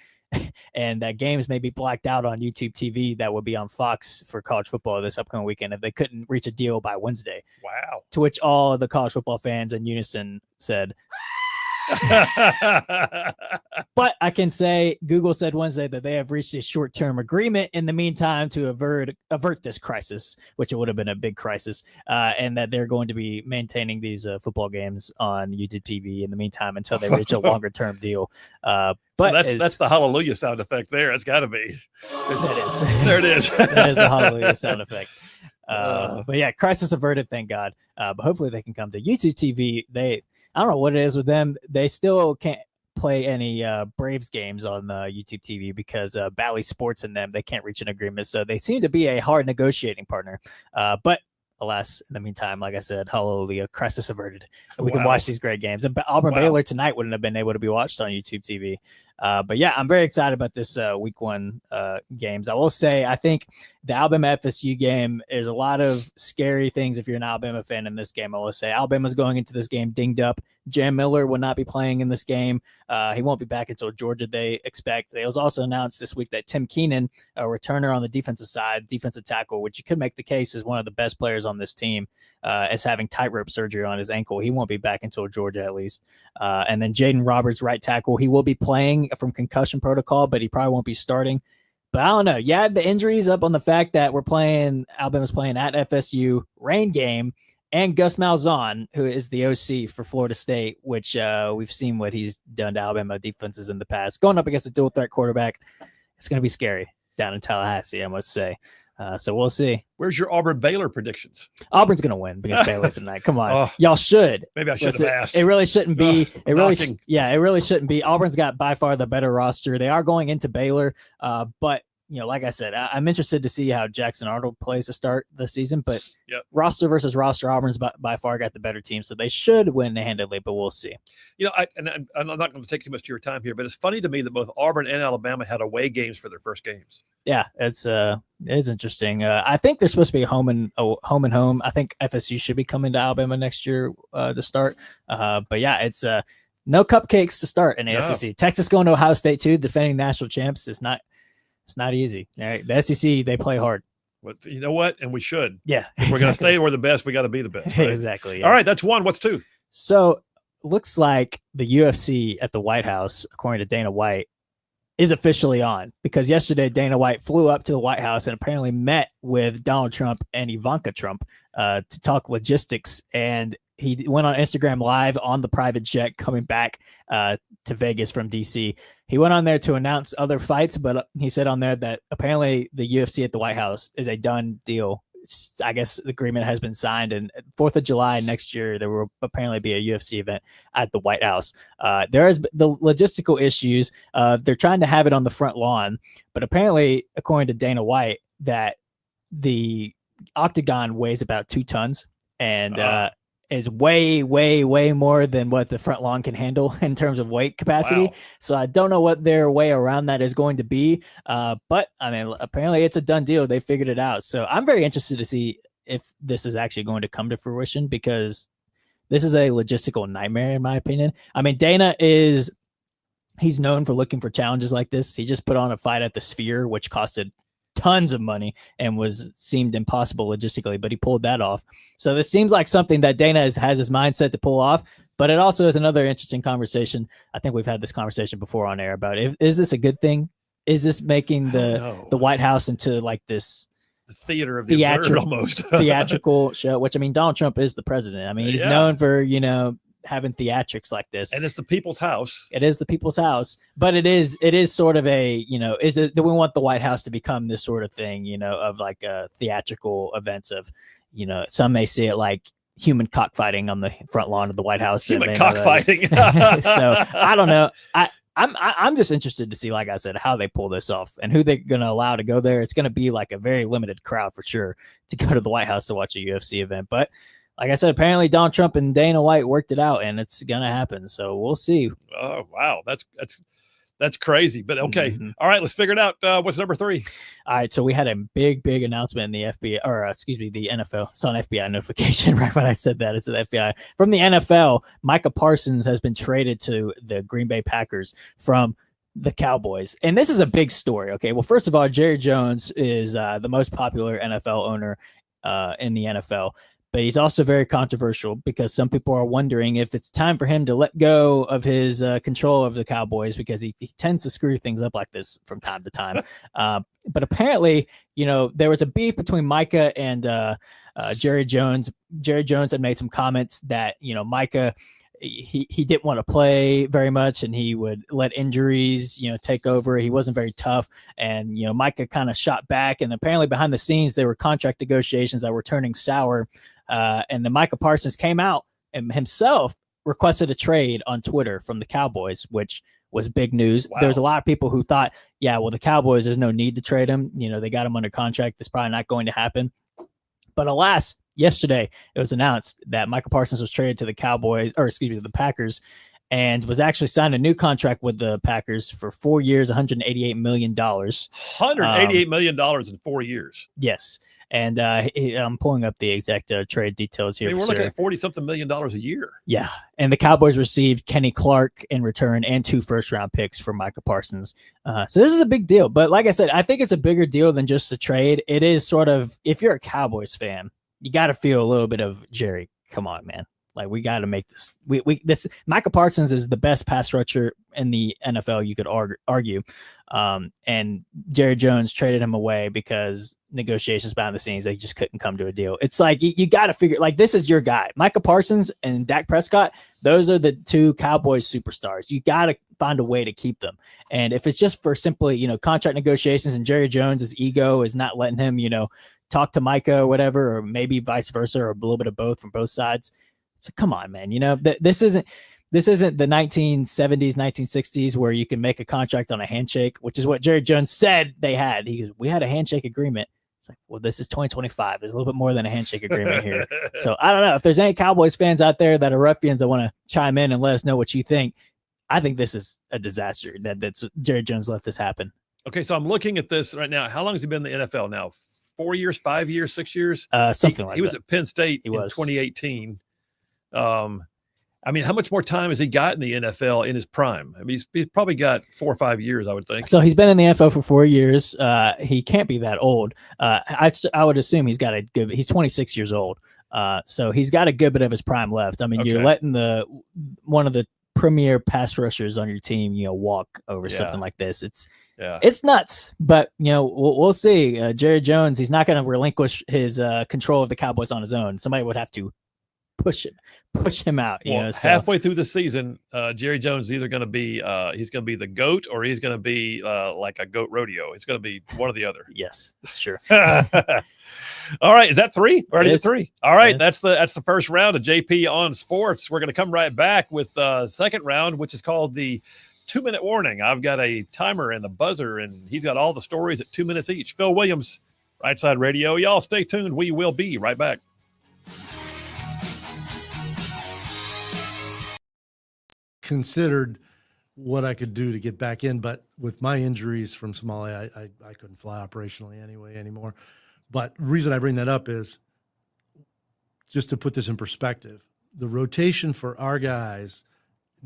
And that games may be blacked out on YouTube TV that would be on Fox for college football this upcoming weekend if they couldn't reach a deal by Wednesday.
Wow.
To which all of the college football fans in unison said, but I can say Google said Wednesday that they have reached a short-term agreement in the meantime to avert this crisis, which it would have been a big crisis, and that they're going to be maintaining these football games on YouTube TV in the meantime until they reach a longer-term deal. But
so that's the hallelujah sound effect there. It's got to be.
That is.
There it is.
That is the hallelujah sound effect. But yeah, crisis averted, thank God. But hopefully they can come to YouTube TV. I don't know what it is with them. They still can't play any Braves games on YouTube TV because Bally Sports and them, they can't reach an agreement. So they seem to be a hard negotiating partner. But alas, in the meantime, like I said, hallelujah, crisis averted. We can watch these great games. And Auburn Baylor tonight wouldn't have been able to be watched on YouTube TV. But yeah, I'm very excited about this week 1 games. I will say, I think the Alabama FSU game is a lot of scary things if you're an Alabama fan in this game. I will say Alabama's going into this game dinged up. Jam Miller will not be playing in this game. He won't be back until Georgia, they expect. It was also announced this week that Tim Keenan, a returner on the defensive side, defensive tackle, which you could make the case is one of the best players on this team, is having tightrope surgery on his ankle. He won't be back until Georgia at least. And then Jaden Roberts, right tackle, he will be playing from concussion protocol, but he probably won't be starting. But I don't know. You add the injuries up on the fact that Alabama's playing at FSU, rain game, and Gus Malzahn, who is the OC for Florida State, which we've seen what he's done to Alabama defenses in the past. Going up against a dual threat quarterback, it's going to be scary down in Tallahassee, I must say. So we'll see.
Where's your Auburn Baylor predictions?
Auburn's going to win against Baylor tonight. Come on. Y'all should.
Maybe I should have asked.
It really shouldn't be. It really shouldn't be. Auburn's got by far the better roster. They are going into Baylor, but like I said, I'm interested to see how Jackson Arnold plays to start the season, but roster versus roster, Auburn's by far got the better team, so they should win handedly, but we'll see.
I'm not going to take too much of your time here, but it's funny to me that both Auburn and Alabama had away games for their first games. Yeah,
it's interesting. I think they're supposed to be home and home. I think FSU should be coming to Alabama next year to start. But yeah, it's no cupcakes to start in the SEC. Texas going to Ohio State too, defending national champs. It's not easy. All right. The SEC, they play hard.
But you know what? And we should.
Yeah.
If we're going to stay, we're the best. We got to be the best. Right?
Exactly. Yeah.
All right. That's 1. What's 2?
So looks like the UFC at the White House, according to Dana White, is officially on because yesterday Dana White flew up to the White House and apparently met with Donald Trump and Ivanka Trump to talk logistics. And he went on Instagram Live on the private jet coming back to Vegas from DC. He went on there to announce other fights, but he said on there that apparently the UFC at the White House is a done deal. I guess the agreement has been signed, and 4th of July next year, there will apparently be a UFC event at the White House. There is the logistical issues. They're trying to have it on the front lawn, but apparently, according to Dana White, that the octagon weighs about 2 tons, and is way, way, way more than what the front lawn can handle in terms of weight capacity.
Wow.
So I don't know what their way around that is going to be. But I mean, apparently it's a done deal. They figured it out. So I'm very interested to see if this is actually going to come to fruition, because this is a logistical nightmare, in my opinion. I mean, he's known for looking for challenges like this. He just put on a fight at the Sphere, which costed tons of money and seemed impossible logistically, but he pulled that off. So this seems like something that Dana has his mindset to pull off, but it also is another interesting conversation. I think we've had this conversation before on air about is this a good thing? Is this making the White House into like this
the theater of the absurd almost
theatrical show? Which, I mean, Donald Trump is the president. I mean, he's known for, having theatrics like this,
and it's the people's house.
It is the people's house, but it is sort of a, do we want the White House to become this sort of thing, of like theatrical events of, some may see it like human cockfighting on the front lawn of the White House.
Human cockfighting.
So I don't know. I'm just interested to see, like I said, how they pull this off and who they're going to allow to go there. It's going to be like a very limited crowd for sure to go to the White House to watch a UFC event, but like I said, apparently Donald Trump and Dana White worked it out, and it's gonna happen. So we'll see.
Oh wow, that's crazy. But okay, All right, let's figure it out. What's number 3?
All right, so we had a big announcement in the FBI, or excuse me, the NFL. It's on FBI notification right when I said that. It's the FBI from the NFL. Micah Parsons has been traded to the Green Bay Packers from the Cowboys, and this is a big story. Okay, well, first of all, Jerry Jones is the most popular NFL owner in the NFL. But he's also very controversial because some people are wondering if it's time for him to let go of his control of the Cowboys, because he tends to screw things up like this from time to time. But apparently, there was a beef between Micah and Jerry Jones. Jerry Jones had made some comments that, Micah, he didn't want to play very much, and he would let injuries, take over. He wasn't very tough. And, Micah kind of shot back. And apparently behind the scenes, there were contract negotiations that were turning sour. And then Micah Parsons came out and himself requested a trade on Twitter from the Cowboys, which was big news. Wow. There was a lot of people who thought, yeah, well, the Cowboys, there's no need to trade him. They got him under contract. That's probably not going to happen. But alas, yesterday it was announced that Micah Parsons was traded to the Cowboys, or excuse me, the Packers, and was actually signed a new contract with the Packers for 4 years, $188 million.
$188 million in 4 years.
Yes. And I'm pulling up the exact trade details here.
I mean, we're looking at $40-something million a year.
Yeah. And the Cowboys received Kenny Clark in return and 2 first-round picks for Micah Parsons. So this is a big deal. But like I said, I think it's a bigger deal than just a trade. It is sort of, if you're a Cowboys fan, you got to feel a little bit of, Jerry, come on, man. Like, we got to make this. This Micah Parsons is the best pass rusher in the NFL, you could argue. And Jerry Jones traded him away because negotiations behind the scenes, they just couldn't come to a deal. It's like, you got to figure, like, this is your guy. Micah Parsons and Dak Prescott, those are the 2 Cowboys superstars. You got to find a way to keep them. And if it's just for simply, contract negotiations and Jerry Jones's ego is not letting him, talk to Micah or whatever, or maybe vice versa, or a little bit of both from both sides. So come on, man. This isn't the 1970s, 1960s where you can make a contract on a handshake, which is what Jerry Jones said they had. He goes, we had a handshake agreement. It's like, well, this is 2025. There's a little bit more than a handshake agreement here. So I don't know if there's any Cowboys fans out there that are ruffians that want to chime in and let us know what you think. I think this is a disaster that's Jerry Jones let this happen.
Okay, so I'm looking at this right now. How long has he been in the NFL now? 4 years, 5 years, 6 years?
Something like that.
He was at Penn State in 2018. I mean, how much more time has he got in the NFL in his prime? I mean, he's probably got 4 or 5 years, I would think.
So he's been in the NFL for 4 years. He can't be that old. I would assume he's 26 years old. So he's got a good bit of his prime left. I mean, You're letting one of the premier pass rushers on your team, walk over something like this. It's nuts, but we'll see. Jerry Jones, he's not going to relinquish his control of the Cowboys on his own. Somebody would have to push him out.
Halfway through the season, Jerry Jones is either going to be he's going to be the GOAT, or he's going to be like a goat rodeo. It's going to be one or the other.
Yes, that's true.
All right, is that 3? Already at 3. All right, that's the first round of JP on Sports. We're going to come right back with the second round, which is called the 2-minute warning. I've got a timer and a buzzer, and he's got all the stories at 2 minutes each. Phil Williams, Rightside Radio. Y'all stay tuned. We will be right back.
considered what I could do to get back in, but with my injuries from Somalia, I couldn't fly operationally anymore. But the reason I bring that up is just to put this in perspective. The rotation for our guys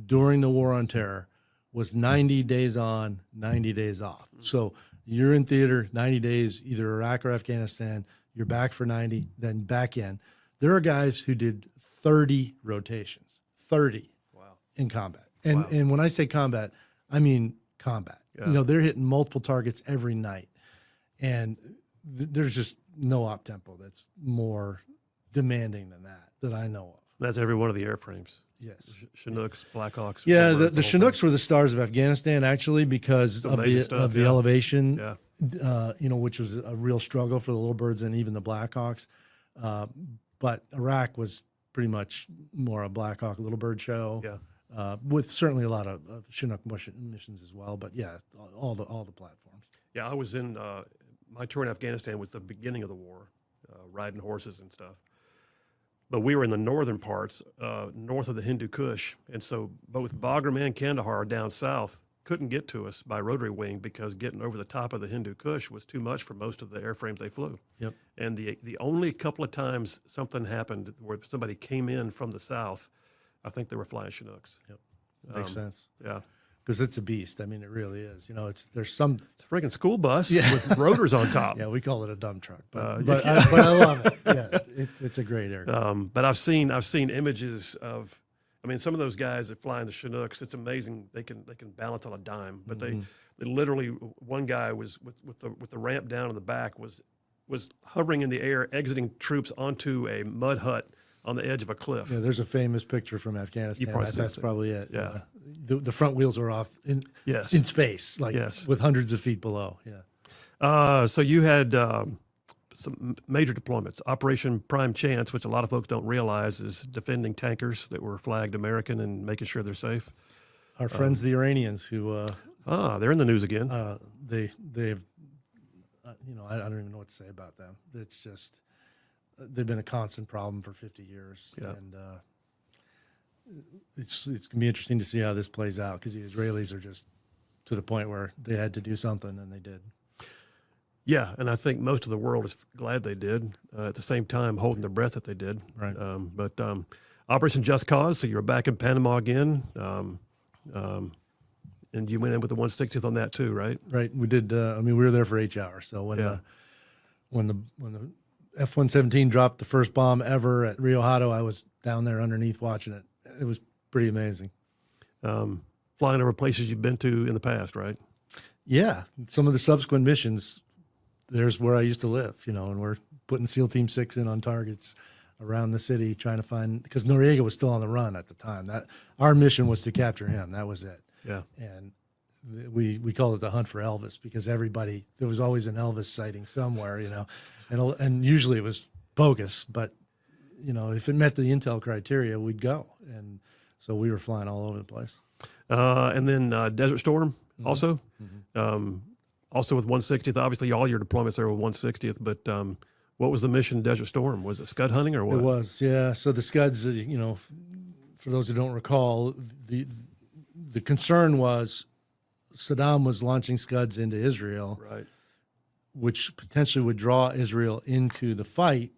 during the War on Terror was 90 days on, 90 days off. So you're in theater 90 days, either Iraq or Afghanistan, you're back for 90, then back in. There are guys who did 30 rotations, 30 in combat. And when I say combat, I mean combat.
Yeah.
You know, they're hitting multiple targets every night. And there's just no op tempo that's more demanding than that I know of.
That's every one of the airframes.
Yes.
Chinooks, Blackhawks.
Yeah, the
Warbirds, whole
Chinooks were the stars of Afghanistan, actually, because
Some
of
amazing
the
stuff,
of the
yeah.
elevation,
Yeah.
you know, which was a real struggle for the Little Birds and even the Blackhawks. But Iraq was pretty much more a Blackhawk Little Bird show.
Yeah.
With certainly a lot of Chinook missions as well, but yeah, all the platforms.
Yeah, I was in my tour in Afghanistan was the beginning of the war, riding horses and stuff. But we were in the northern parts, north of the Hindu Kush, and so both Bagram and Kandahar down south couldn't get to us by rotary wing because getting over the top of the Hindu Kush was too much for most of the airframes they flew.
Yep.
And the only couple of times something happened where somebody came in from the south, I think they were flying Chinooks.
Yep. Makes sense.
Yeah.
Because it's a beast. I mean, it really is. You know, there's some.
It's a freaking school bus with rotors on top.
Yeah, we call it a dump truck, but
yeah.
I love it. Yeah, it's a great aircraft.
But I've seen images of, I mean, some of those guys that fly in the Chinooks. It's amazing. They can balance on a dime. But they literally, one guy was with the ramp down in the back was hovering in the air, exiting troops onto a mud hut on the edge of a cliff.
Yeah, there's a famous picture from Afghanistan. That's probably it.
Yeah.
The front wheels are off in space, like with hundreds of feet below. Yeah.
So you had some major deployments. Operation Prime Chance, which a lot of folks don't realize is defending tankers that were flagged American and making sure they're safe.
Our friends, the Iranians, who
they're in the news again.
they've you know, I don't even know what to say about them. It's just they've been a constant problem for 50 years.
Yeah.
And it's going to be interesting to see how this plays out because the Israelis are just to the point where they had to do something, and they did.
Yeah, and I think most of the world is glad they did. At the same time, holding their breath that they did.
Right.
But Operation Just Cause, so you're back in Panama again, and you went in with the 160th on that too, right?
Right. We did. I mean, we were there for 8 hours. So when the F-117 dropped the first bomb ever at Rio Hato, I was down there underneath watching it. It was pretty amazing.
Flying over places you've been to in the past, right?
Yeah. Some of the subsequent missions, there's where I used to live, you know, and we're putting SEAL Team 6 in on targets around the city trying to find, because Noriega was still on the run at the time. That our mission was to capture him. That was it.
Yeah.
And we called it the hunt for Elvis because there was always an Elvis sighting somewhere, you know, and usually it was bogus, but you know, if it met the intel criteria, we'd go. And so we were flying all over the place.
And then Desert Storm also, also with 160th. Obviously, all your deployments there were 160th. But what was the mission in Desert Storm? Was it scud hunting or what?
It was, yeah. So the scuds, you know, for those who don't recall, the concern was Saddam was launching scuds into Israel,
right,
which potentially would draw Israel into the fight,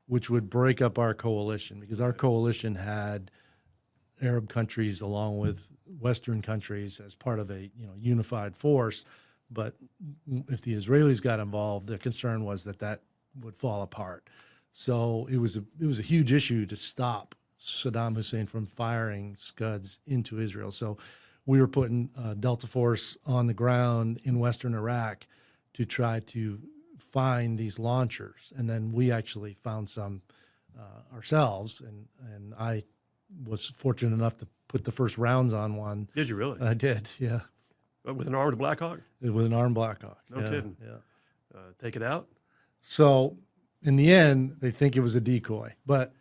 which would break up our coalition because our coalition had Arab countries along with Western countries as part of a unified force. But if the Israelis got involved, the concern was that would fall apart. So it was a huge issue to stop Saddam Hussein from firing scuds into Israel. So we were putting Delta Force on the ground in Western Iraq to try to find these launchers. And then we actually found some ourselves. And I was fortunate enough to put the first rounds on one.
Did you really?
I did, yeah.
With an armed Blackhawk?
With an armed Blackhawk.
No kidding.
Yeah.
Take it out?
So in the end, they think it was a decoy. But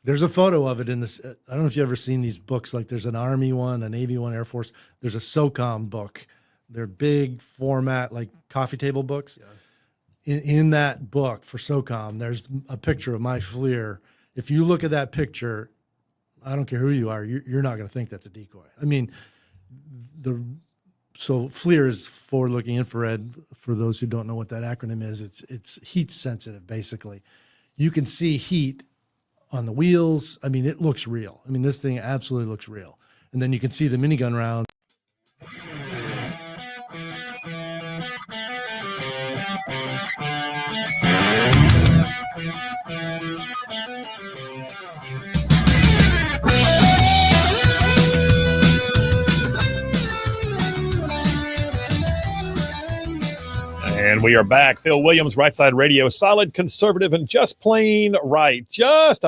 there's a photo of it in this. I don't know if you've ever seen these books. Like there's an Army one, a Navy one, Air Force. There's a SOCOM book. They're big format, like coffee table books. Yeah. In that book for SOCOM, there's a picture of my FLIR. If you look at that picture, I don't care who you are, you're not going to think that's a decoy. I mean, so FLIR is forward-looking infrared. For those who don't know what that acronym is, it's heat sensitive. Basically, you can see heat on the wheels. I mean, it looks real. I mean, this thing absolutely looks real. And then you can see the minigun rounds.
And we are back. Phil Williams, Rightside Radio, solid, conservative, and just plain right. Just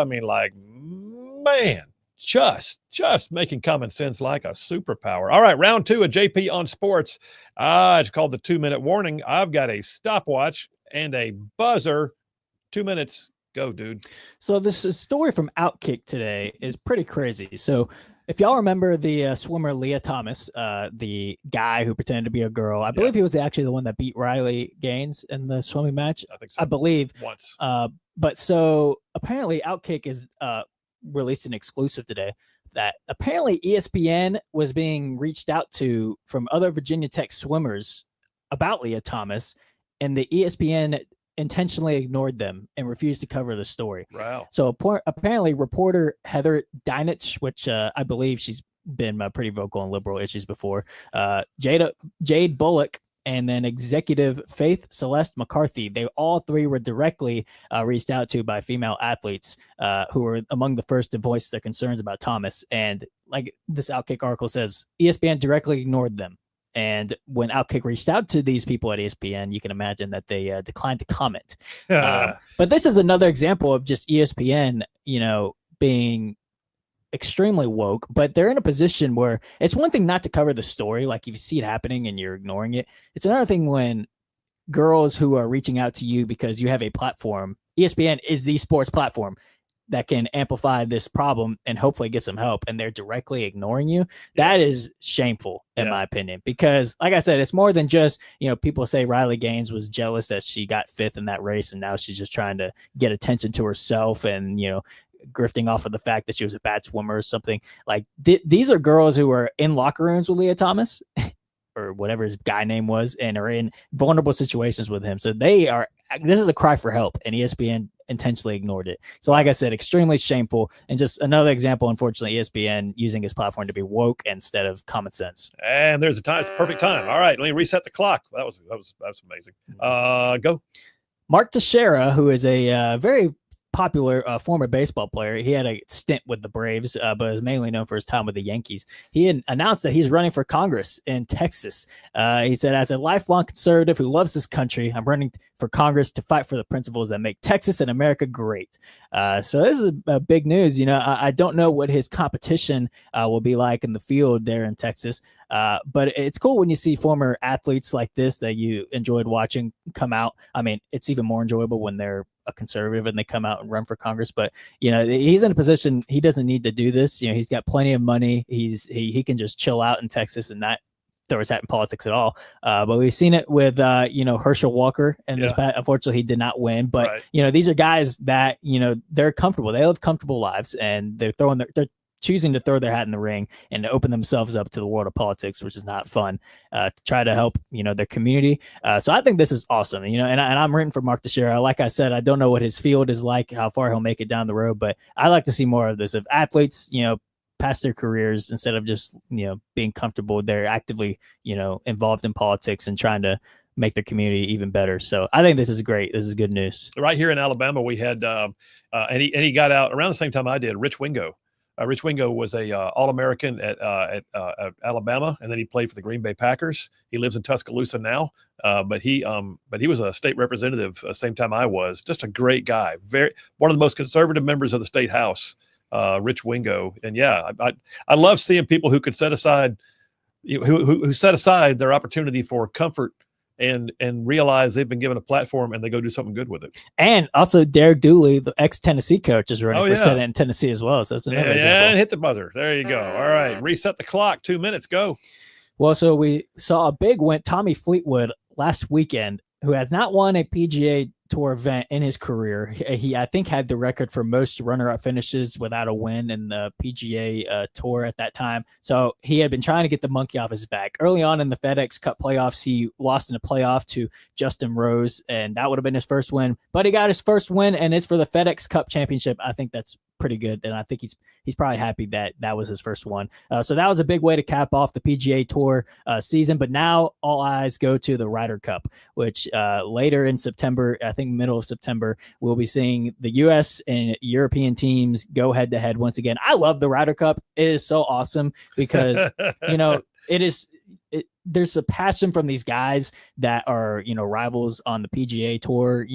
making common sense like a superpower. All right, round two of JP on Sports. It's called the 2-minute warning. I've got a stopwatch and a buzzer. 2 minutes. Go, dude.
So this story from Outkick today is pretty crazy. So if y'all remember the swimmer Leah Thomas, the guy who pretended to be a girl, I believe he was actually the one that beat Riley Gaines in the swimming match.
I think so.
I believe.
Once.
But so apparently Outkick is released an exclusive today that apparently ESPN was being reached out to from other Virginia Tech swimmers about Leah Thomas, and the ESPN intentionally ignored them and refused to cover the story.
Wow.
So apparently reporter Heather Dinich, which I believe she's been pretty vocal on liberal issues before, Jade Bullock, and then executive Faith Celeste McCarthy, they all three were directly reached out to by female athletes who were among the first to voice their concerns about Thomas. And like this Outkick article says, ESPN directly ignored them. And when Outkick reached out to these people at ESPN, you can imagine that they declined to comment. But this is another example of just ESPN, being extremely woke, but they're in a position where it's one thing not to cover the story, like if you see it happening and you're ignoring it. It's another thing when girls who are reaching out to you because you have a platform, ESPN is the sports platform that can amplify this problem and hopefully get some help, and they're directly ignoring you. That is shameful, in my opinion, because like I said, it's more than just, people say Riley Gaines was jealous that she got fifth in that race, and now she's just trying to get attention to herself and, grifting off of the fact that she was a bad swimmer or something. Like these are girls who are in locker rooms with Leah Thomas or whatever his guy name was, and are in vulnerable situations with him. So this is a cry for help, and ESPN intentionally ignored it. So like I said, extremely shameful, and just another example, unfortunately, ESPN using his platform to be woke instead of common sense.
And there's a time. It's a perfect time. All right, let me reset the clock. That was amazing. Go.
Mark Teixeira, who is a very popular former baseball player. He had a stint with the Braves, but is mainly known for his time with the Yankees. He had announced that he's running for Congress in Texas. He said, as a lifelong conservative who loves this country, I'm running for Congress to fight for the principles that make Texas and America great. So this is a big news. I don't know what his competition will be like in the field there in Texas. But it's cool when you see former athletes like this that you enjoyed watching come out. I mean, it's even more enjoyable when they're a conservative and they come out and run for Congress. But he's in a position he doesn't need to do this. He's got plenty of money. He can just chill out in Texas and not throw his hat in politics at all. But we've seen it with Herschel Walker, and unfortunately he did not win. But these are guys that they're comfortable. They live comfortable lives, and they're choosing to throw their hat in the ring and to open themselves up to the world of politics, which is not fun, to try to help, their community. So I think this is awesome, and I'm rooting for Mark Teixeira. Like I said, I don't know what his field is like, how far he'll make it down the road, but I like to see more of this. If athletes, past their careers, instead of just, being comfortable, they're actively, involved in politics and trying to make their community even better. So I think this is great. This is good news.
Right here in Alabama, we had, and he got out around the same time I did, Rich Wingo. Rich Wingo was a All-American at Alabama, and then he played for the Green Bay Packers. He lives in Tuscaloosa now, but he was a state representative same time I was. Just a great guy, one of the most conservative members of the state house, Rich Wingo. And I love seeing people who could set aside, who set aside their opportunity for comfort and realize they've been given a platform and they go do something good with it.
And also Derek Dooley, the ex-Tennessee coach, is running for Senate in Tennessee as well. So that's another example.
And hit the buzzer. There you go. All right. Reset the clock. 2 minutes. Go.
Well, so we saw a big win. Tommy Fleetwood last weekend, who has not won a PGA Tour event in his career. He I think had the record for most runner-up finishes without a win in the PGA Tour at that time. So he had been trying to get the monkey off his back. Early on in the FedEx Cup playoffs, he lost in a playoff to Justin Rose, and that would have been his first win. But he got his first win, and it's for the FedEx Cup Championship. I think that's pretty good, and I think he's probably happy that that was his first one. So that was a big way to cap off the PGA Tour season. But now all eyes go to the Ryder Cup, which later in September, I think middle of September, we'll be seeing the U.S. and European teams go head to head once again. I love the Ryder Cup. It is so awesome because there's a passion from these guys that are, rivals on the PGA Tour,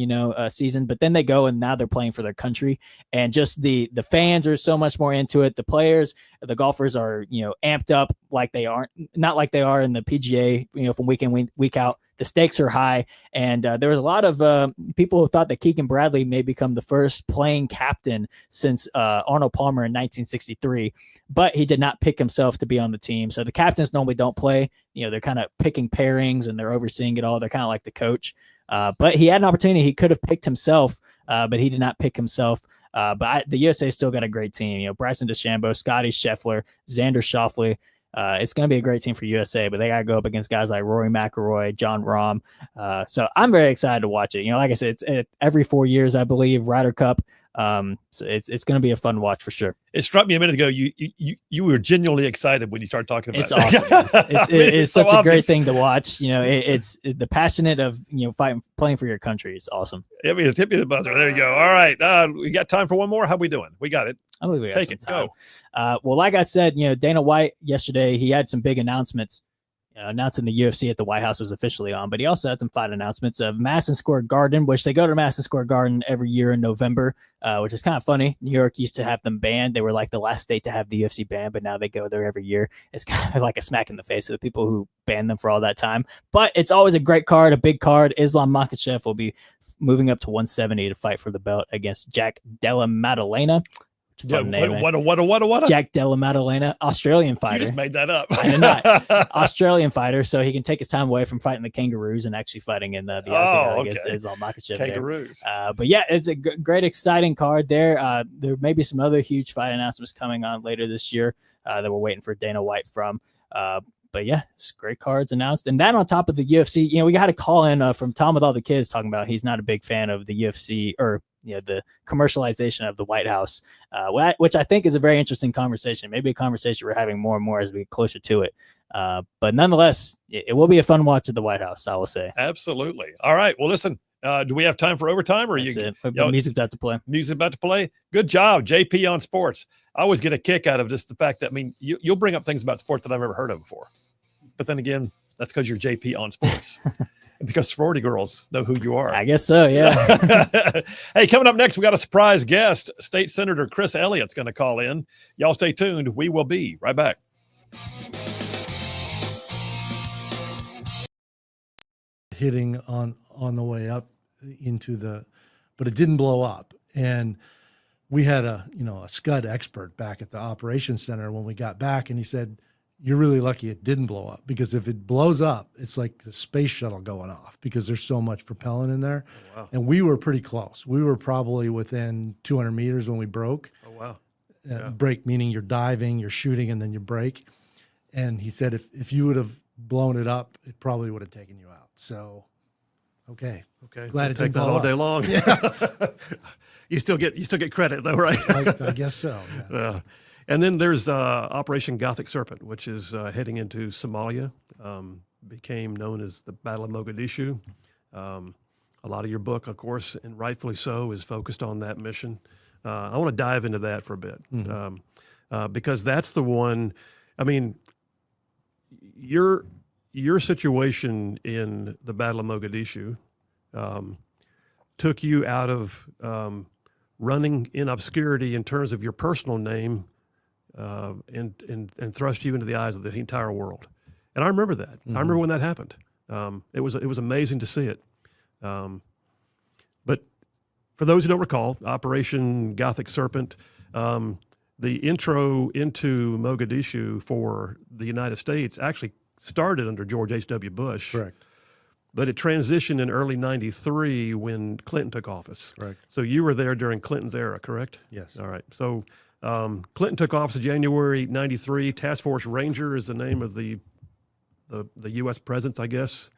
season, but then they go and now they're playing for their country, and just the fans are so much more into it. The players, the golfers are, amped up like they aren't, not like they are in the PGA, from week in, week out. The stakes are high, and there was a lot of people who thought that Keegan Bradley may become the first playing captain since Arnold Palmer in 1963, but he did not pick himself to be on the team. So the captains normally don't play. They're kind of picking pairings and they're overseeing it all. They're kind of like the coach. But he had an opportunity. He could have picked himself, but he did not pick himself. But the USA still got a great team. Bryson DeChambeau, Scotty Scheffler, Xander Schauffele. It's going to be a great team for USA, but they got to go up against guys like Rory McIlroy, John Rahm. So I'm very excited to watch it. Like I said, it's every 4 years, I believe, Ryder Cup. So it's going to be a fun watch for sure.
It struck me a minute ago. You were genuinely excited when you started talking about
it. It's awesome. It's
so
such a great
obvious.
thing to watch. It's the passionate of, playing for your country. It's awesome.
Hit me the buzzer. There you go. All right. We got time for one more. How we doing? We got it.
I believe we got
Take
some
it.
time. Well, like I said, Dana White yesterday, he had some big announcements. Announcing the UFC at the White House was officially on, but he also had some fight announcements of Madison Square Garden, which they go to Madison Square Garden every year in November, which is kind of funny. New York used to have them banned. They were like the last state to have the UFC banned, but now they go there every year. It's kind of like a smack in the face of the people who banned them for all that time. But it's always a great card, a big card. Islam Makhachev will be moving up to 170 to fight for the belt against Jack Della Maddalena. Fun name,
what?
Jack Della Maddalena, Australian fighter.
You just made that up.
I did not. Australian fighter, so he can take his time away from fighting the kangaroos and actually fighting in the other against Islam Makhachev.
Kangaroos.
But yeah, it's a great, exciting card there. There may be some other huge fight announcements coming on later this year that we're waiting for Dana White from. But yeah, it's great cards announced. And then on top of the UFC, we got a call in from Tom with all the kids talking about he's not a big fan of the UFC or the commercialization of the White House, which I think is a very interesting conversation. Maybe a conversation we're having more and more as we get closer to it. But nonetheless, it will be a fun watch at the White House, I will say.
Absolutely. All right. Well, listen, do we have time for overtime or
That's it. Music's about to play.
Music's about to play. Good job, JP on sports. I always get a kick out of just the fact that, you'll bring up things about sports that I've never heard of before. But then again, that's because you're JP on sports. Because sorority girls know who you are.
I guess so, yeah.
Hey, coming up next, we got a surprise guest. State Senator Chris Elliott's going to call in. Y'all stay tuned. We will be right back.
Hitting on the way up but it didn't blow up. And we had a Scud expert back at the operations center when we got back, and he said, you're really lucky it didn't blow up, because if it blows up, it's like the space shuttle going off because there's so much propellant in there.
Oh, wow.
And we were pretty close. We were probably within 200 meters when we broke.
Oh, wow.
Break meaning you're diving, you're shooting, and then you break. And he said if you would have blown it up, it probably would have taken you out. So, okay.
Glad to take that all day long. Yeah. You still get credit though, right?
I guess so. Yeah.
And then there's Operation Gothic Serpent, which is heading into Somalia. Became known as the Battle of Mogadishu. A lot of your book, of course, and rightfully so, is focused on that mission. I want to dive into that for a bit, because that's the one. Your situation in the Battle of Mogadishu took you out of running in obscurity in terms of your personal name, and thrust you into the eyes of the entire world. And I remember that. I remember when that happened. It was amazing to see it. But for those who don't recall, Operation Gothic Serpent, the intro into Mogadishu for the United States actually started under George H.W. Bush.
Correct.
but it transitioned in early '93 when Clinton took office.
Correct.
So you were there during Clinton's era, correct?
Yes.
All right. So Clinton took office in January '93. Task Force Ranger is the name of the U.S. presence, I guess,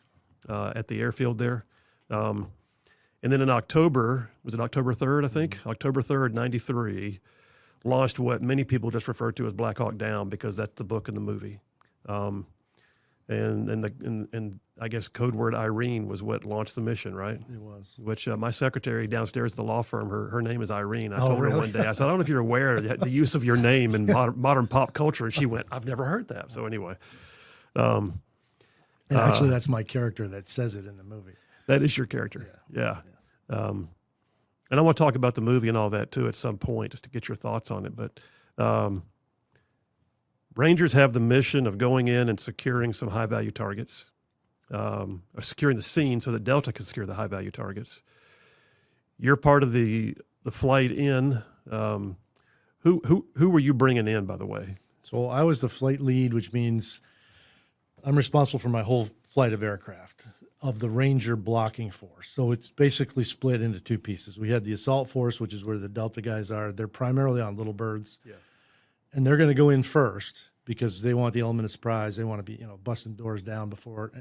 at the airfield there. And then in October, was it October 3rd, I think? October 3rd, '93, launched what many people just refer to as Black Hawk Down, because that's the book and the movie. And I guess code word Irene was what launched the mission, right?
It was.
Which my secretary downstairs at the law firm, her name is Irene. I
Oh,
told her
really?
one day, I said, I don't know if you're aware of the use of your name in modern pop culture. And she went, I've never heard that. So anyway.
And actually, that's my character that says it in the movie.
That is your character. Yeah. And I want to talk about the movie and all that too at some point, just to get your thoughts on it. But Rangers have the mission of going in and securing some high value targets, or securing the scene so that Delta can secure the high value targets. You're part of the flight in. Who were you bringing in, by the way?
So I was the flight lead, which means I'm responsible for my whole flight of aircraft of the Ranger blocking force. So it's basically split into two pieces. We had the assault force, which is where the Delta guys are. They're primarily on little birds. Yeah. And they're going to go in first because they want the element of surprise. They want to be, busting doors down before,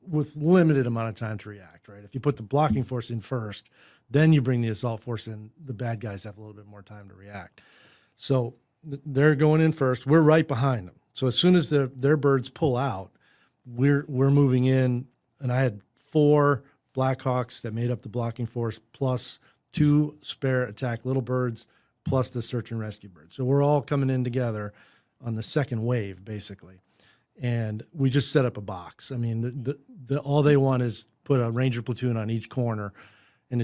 with limited amount of time to react, right? If you put the blocking force in first, then you bring the assault force in, the bad guys have a little bit more time to react. So they're going in first. We're right behind them. So as soon as their birds pull out, we're moving in, and I had 4 Blackhawks that made up the blocking force, plus 2 spare attack little birds, plus the search and rescue birds. So we're all coming in together on the second wave, basically. And we just set up a box. I mean, all they want is put a Ranger platoon on each corner, and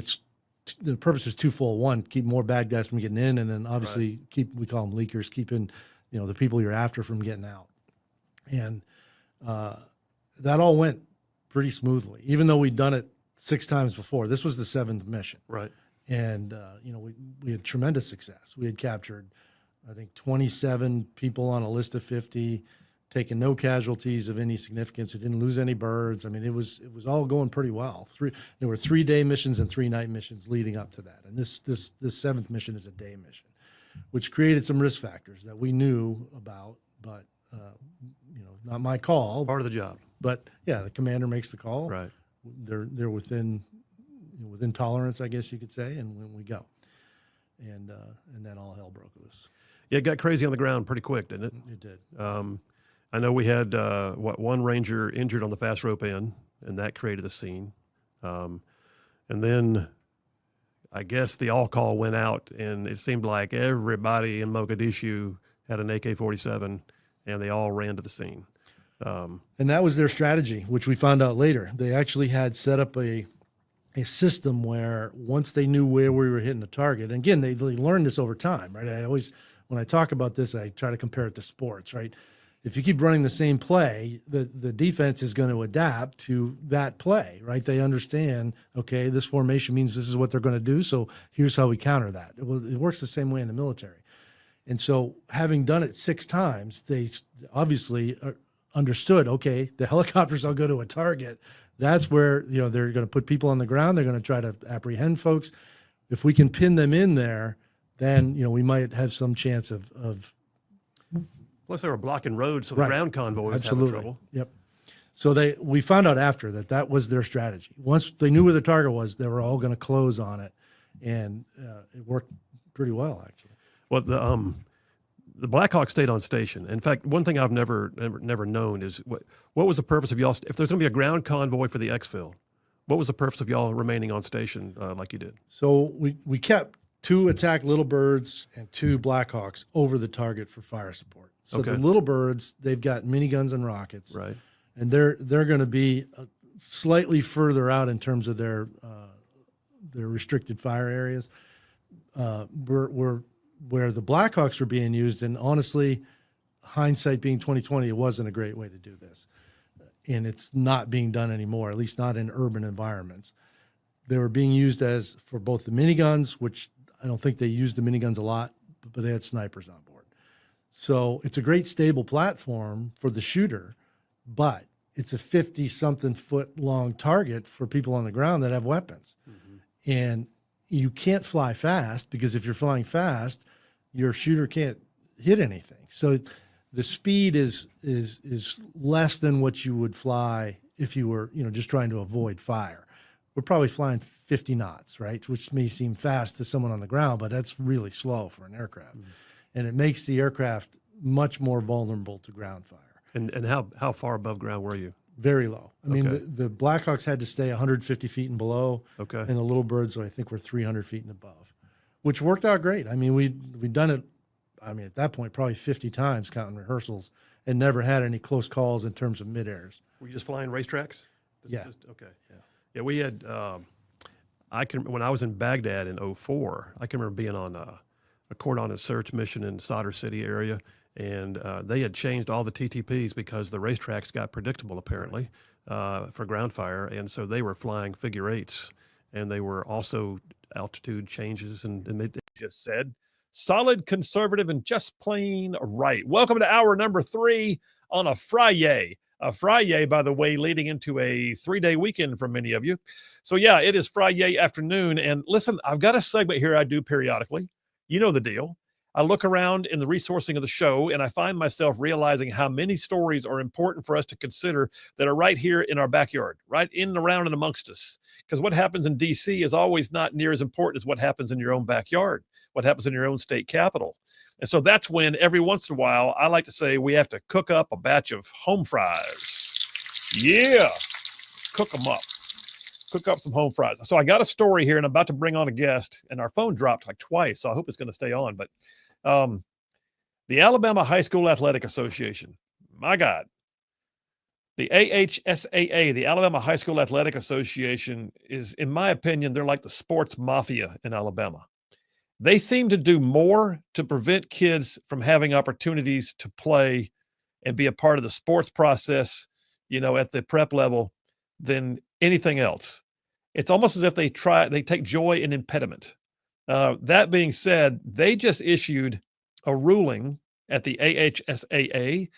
the purpose is twofold. One, keep more bad guys from getting in, and then obviously we call them leakers, keeping the people you're after from getting out. And that all went pretty smoothly, even though we'd done it 6 times before. This was the 7th mission.
Right.
And, we had tremendous success. We had captured, I think, 27 people on a list of 50, taken no casualties of any significance. We didn't lose any birds. I mean, it was all going pretty well. There were 3-day missions and 3-night missions leading up to that. And this 7th mission is a day mission, which created some risk factors that we knew about, but, not my call.
Part of the job.
But yeah, the commander makes the call.
Right.
They're within tolerance, I guess you could say, and when we go, and then all hell broke loose.
Yeah, it got crazy on the ground pretty quick, didn't it?
It did.
I know we had one Ranger injured on the fast rope end, and that created the scene. And then I guess the all call went out, and it seemed like everybody in Mogadishu had an AK-47, and they all ran to the scene.
And that was their strategy, which we found out later. They actually had set up a system where once they knew where we were hitting the target, and again, they learned this over time, right? When I talk about this, I try to compare it to sports, right? If you keep running the same play, the defense is going to adapt to that play, right? They understand, okay, this formation means this is what they're going to do, so here's how we counter that. It works the same way in the military. And so having done it 6 times, they obviously understood, okay, the helicopters all go to a target. That's where, they're going to put people on the ground. They're going to try to apprehend folks. If we can pin them in there, then, we might have some chance of
Plus, they were blocking roads, so the
Right.
ground convoy was
Absolutely.
having trouble.
Yep. So we found out after that was their strategy. Once they knew where the target was, they were all going to close on it, and it worked pretty well, actually.
Well, the Blackhawks stayed on station. In fact, one thing I've never known is what was the purpose of y'all? If there's going to be a ground convoy for the exfil, what was the purpose of y'all remaining on station like you did?
So we kept 2 attack little birds and 2 Blackhawks over the target for fire support. So
Okay.
the little birds, they've got miniguns and rockets,
Right.
and they're going to be slightly further out in terms of their restricted fire areas. Where the Blackhawks were being used, and honestly, hindsight being 2020, it wasn't a great way to do this, and it's not being done anymore, at least not in urban environments. They were being used for both the miniguns, which I don't think they used the miniguns a lot, but they had snipers on board. So it's a great stable platform for the shooter, but it's a 50-something foot long target for people on the ground that have weapons. And you can't fly fast, because if you're flying fast, your shooter can't hit anything. So the speed is less than what you would fly if you were, just trying to avoid fire. We're probably flying 50 knots, right? Which may seem fast to someone on the ground, but that's really slow for an aircraft. And it makes the aircraft much more vulnerable to ground fire.
And how far above ground were you?
Very low. I mean,
Okay.
the Blackhawks had to stay 150 feet and below.
Okay.
And the Little Birds, I think, were 300 feet and above, which worked out great. I mean, we'd done it, at that point, probably 50 times counting rehearsals, and never had any close calls in terms of mid-airs.
Were you just flying racetracks?
Yeah.
Okay. Yeah, we had, when I was in Baghdad in 2004, I can remember being on a coordinated search mission in Sadr City area, and they had changed all the TTPs because the racetracks got predictable, apparently, for ground fire, and so they were flying figure eights, and they were also altitude changes, and they just said, solid, conservative, and just plain right. Welcome to hour number 3 on a Friday. A Friday, by the way, leading into a 3-day weekend for many of you. So yeah, it is Friday afternoon, and listen, I've got a segment here I do periodically. You know the deal. I look around in the resourcing of the show, and I find myself realizing how many stories are important for us to consider that are right here in our backyard, right in and around and amongst us. Because what happens in D.C. is always not near as important as what happens in your own backyard, what happens in your own state capital. And so that's when every once in a while, I like to say we have to cook up a batch of home fries. Yeah, cook them up. Cook up some home fries. So I got a story here, and I'm about to bring on a guest, and our phone dropped like twice, so I hope it's going to stay on. But the Alabama High School Athletic Association, my God, the AHSAA, the Alabama High School Athletic Association, is, in my opinion, they're like the sports mafia in Alabama. They seem to do more to prevent kids from having opportunities to play and be a part of the sports process, at the prep level than anything else. It's almost as if they take joy in impediment. That being said, they just issued a ruling at the AHSAA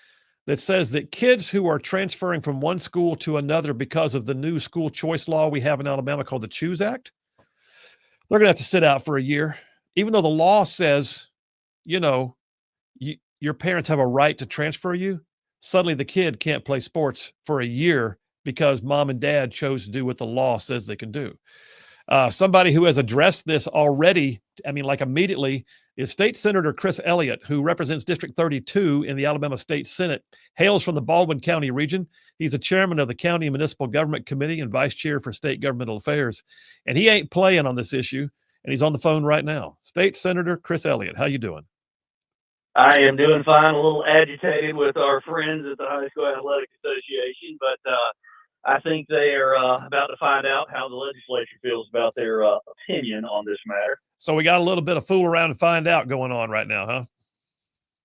that says that kids who are transferring from one school to another because of the new school choice law we have in Alabama called the Choose Act, they're going to have to sit out for a year, even though the law says, your parents have a right to transfer you. Suddenly the kid can't play sports for a year because mom and dad chose to do what the law says they can do. Somebody who has addressed this already, immediately, is State Senator Chris Elliott, who represents District 32 in the Alabama State Senate, hails from the Baldwin County region. He's the chairman of the County Municipal Government Committee and vice chair for State Governmental Affairs. And he ain't playing on this issue, and he's on the phone right now. State Senator Chris Elliott, how you doing?
I am doing fine, a little agitated with our friends at the High School Athletic Association, but I think they are about to find out how the legislature feels about their opinion on this matter.
So we got a little bit of fool around and find out going on right now, huh?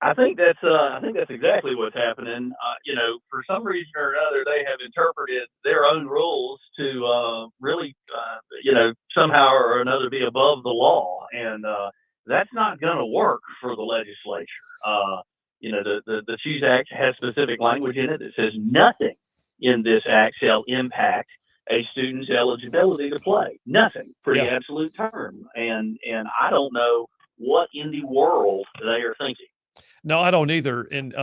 I think that's exactly what's happening. For some reason or another, they have interpreted their own rules to really, somehow or another be above the law, and that's not going to work for the legislature. The Choose Act has specific language in it that says nothing in this act shall impact a student's eligibility to play. Nothing. Pretty absolute term. And I don't know what in the world they are thinking.
No, I don't either. And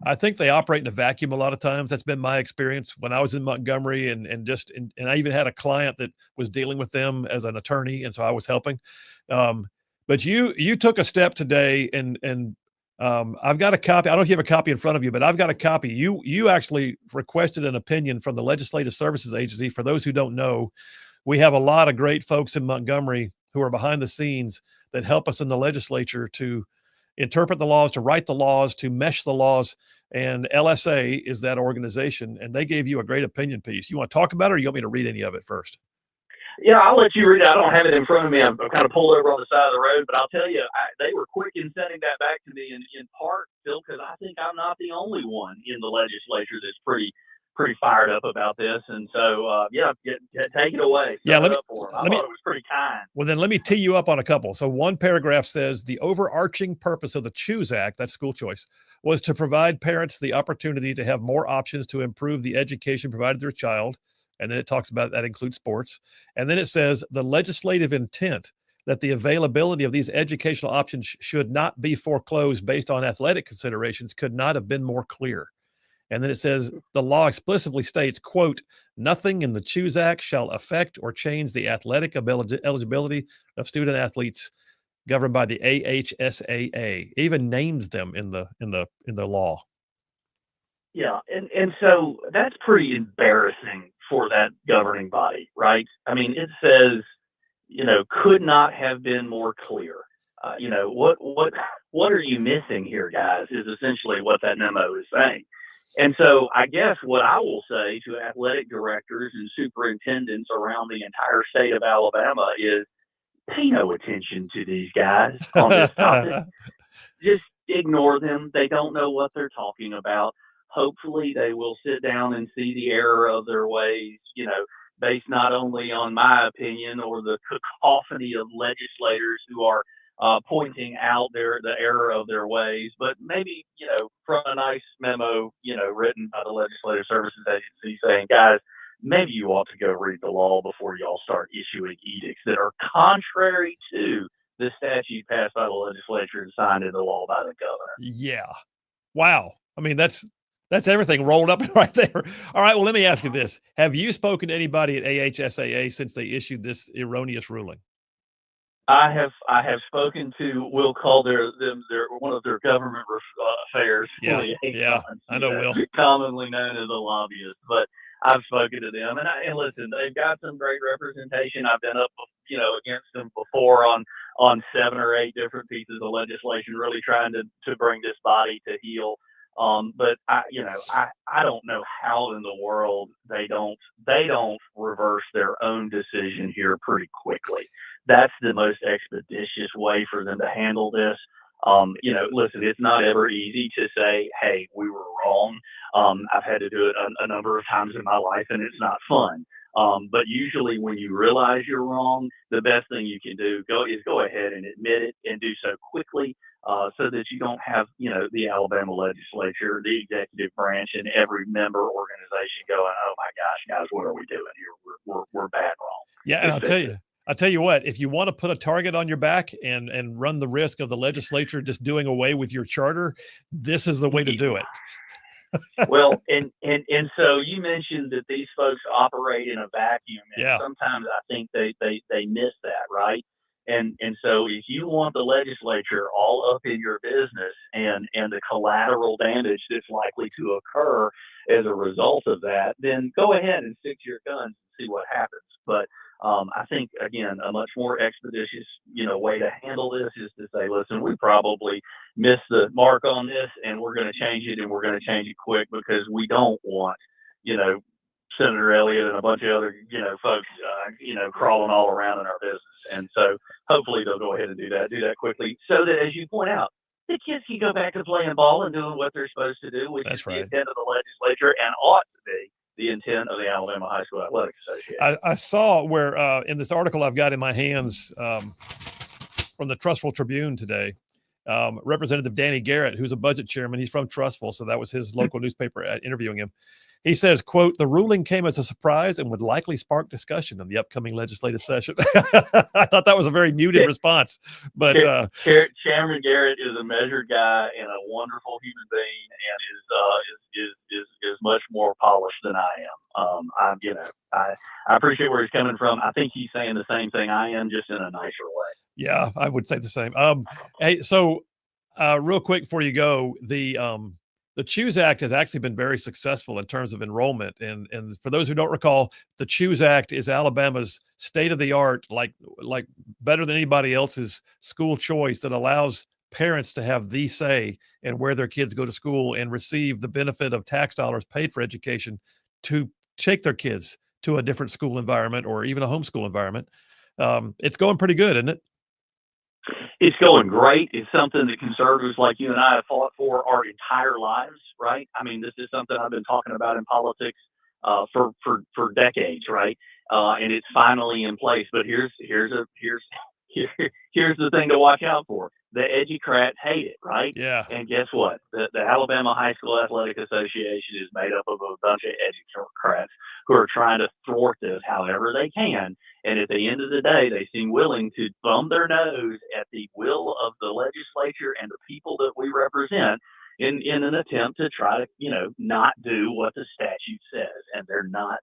I think they operate in a vacuum a lot of times. That's been my experience when I was in Montgomery, and I even had a client that was dealing with them as an attorney, and so I was helping. But you took a step today, and I've got a copy. I don't know if you have a copy in front of you, but I've got a copy. You actually requested an opinion from the Legislative Services Agency. For those who don't know, we have a lot of great folks in Montgomery who are behind the scenes that help us in the legislature to interpret the laws, to write the laws, to mesh the laws. And LSA is that organization, and they gave you a great opinion piece. You want to talk about it, or you want me to read any of it first?
Yeah, I'll let you read it. I don't have it in front of me. I'm kind of pulled over on the side of the road, but I'll tell you, they were quick in sending that back to me in part, Phil, because I think I'm not the only one in the legislature that's pretty pretty fired up about this. And so, take it away.
Yeah,
Set it up for 'em. I
let me
thought it was pretty kind.
well then let me tee you up on a couple. So one paragraph says the overarching purpose of the Choose Act, that's school choice, was to provide parents the opportunity to have more options to improve the education provided to their child. And then it talks about that includes sports. And then it says the legislative intent that the availability of these educational options should not be foreclosed based on athletic considerations could not have been more clear. And then it says the law explicitly states, quote, nothing in the Choose Act shall affect or change the athletic eligibility of student athletes governed by the AHSAA. It even names them in the law.
Yeah, and so that's pretty embarrassing for that governing body, right? I mean, it says, could not have been more clear. What are you missing here, guys? Is essentially what that memo is saying. And so I guess what I will say to athletic directors and superintendents around the entire state of Alabama is pay no attention to these guys on this topic. Just ignore them. They don't know what they're talking about. Hopefully they will sit down and see the error of their ways, based not only on my opinion or the cacophony of legislators who are pointing out the error of their ways, but maybe, from a nice memo, written by the Legislative Services Agency saying, guys, maybe you ought to go read the law before y'all start issuing edicts that are contrary to the statute passed by the legislature and signed into law by the governor.
Yeah. Wow. I mean, that's everything rolled up right there. All right. Well, let me ask you this. Have you spoken to anybody at AHSAA since they issued this erroneous ruling?
I have spoken to, we'll call their one of their government affairs.
Yeah,
liaisons,
I know Will.
Commonly known as a lobbyist, but I've spoken to them, and listen, they've got some great representation. I've been up, against them before on 7 or 8 different pieces of legislation, really trying to bring this body to heel. But I don't know how in the world they don't reverse their own decision here pretty quickly. That's the most expeditious way for them to handle this. Listen, it's not ever easy to say, hey, we were wrong. I've had to do it a number of times in my life, and it's not fun. But usually when you realize you're wrong, the best thing you can do is go ahead and admit it and do so quickly, so that you don't have, the Alabama legislature, the executive branch, and every member organization going, oh my gosh, guys, what are we doing here? We're bad wrong.
Yeah. And I'll tell you what, if you want to put a target on your back and run the risk of the legislature just doing away with your charter, this is the way to do it.
Well, and so you mentioned that these folks operate in a vacuum, and
Yeah.
sometimes I think they miss that, right? And so if you want the legislature all up in your business and the collateral damage that's likely to occur as a result of that, then go ahead and stick to your guns and see what happens. But I think, again, a much more expeditious, way to handle this is to say, listen, we probably missed the mark on this, and we're going to change it, and we're going to change it quick, because we don't want, Senator Elliott and a bunch of other, folks, crawling all around in our business. And so hopefully they'll go ahead and do that quickly, so that, as you point out, the kids can go back to playing ball and doing what they're supposed to do, which
That's
is
right.
the intent of the legislature and ought to be the intent of the Alabama High School Athletic Association.
I saw where in this article I've got in my hands from the Trussville Tribune today, Representative Danny Garrett, who's a budget chairman, he's from Trussville, so that was his local newspaper interviewing him. He says, quote, the ruling came as a surprise and would likely spark discussion in the upcoming legislative session. I thought that was a very muted response, but
Chairman Garrett is a measured guy and a wonderful human being, and is much more polished than I am. I appreciate where he's coming from. I think he's saying the same thing I am, just in a nicer way.
Yeah, I would say the same. Hey, so real quick before you go, the Choose Act has actually been very successful in terms of enrollment. And for those who don't recall, the Choose Act is Alabama's state-of-the-art, like better than anybody else's school choice that allows parents to have the say in where their kids go to school and receive the benefit of tax dollars paid for education to take their kids to a different school environment or even a homeschool environment. It's going pretty good, isn't it?
It's going great. It's something that conservatives like you and I have fought for our entire lives, right? I mean, this is something I've been talking about in politics for decades, right? And it's finally in place. But here's the thing to watch out for. The educrats hate it, right?
Yeah.
And guess what? The Alabama High School Athletic Association is made up of a bunch of educrats who are trying to thwart this however they can. And at the end of the day, they seem willing to thumb their nose at the will of the legislature and the people that we represent in an attempt to try to, not do what the statute says. And they're not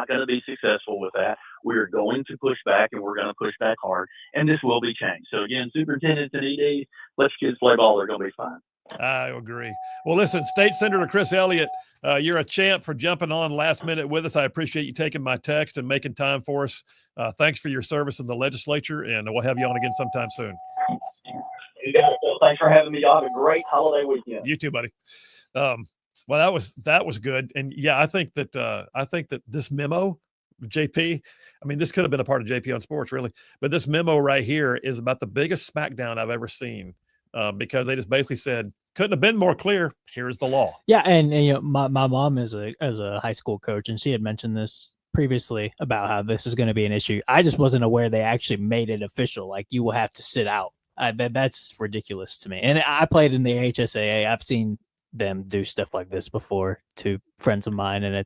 going to be successful with that. We're going to push back, and we're going to push back hard, and this will be changed. So again, superintendents and EDs, let your kids play ball. They're going to be fine.
I agree. Well, listen, State Senator Chris Elliott, you're a champ for jumping on last minute with us. I appreciate you taking my text and making time for us. Thanks for your service in the legislature, and we'll have you on again sometime soon.
You guys, thanks for having me. Y'all have a great holiday weekend.
You too, buddy. Well, that was good, and yeah, I think that this memo, JP. I mean, this could have been a part of JP on Sports, really, but this memo right here is about the biggest smackdown I've ever seen. Because they just basically said, couldn't have been more clear. Here's the law.
Yeah, and my mom is a high school coach, and she had mentioned this previously about how this is going to be an issue. I just wasn't aware they actually made it official. Like, you will have to sit out. That's ridiculous to me. And I played in the HSAA. I've seen them do stuff like this before to friends of mine, and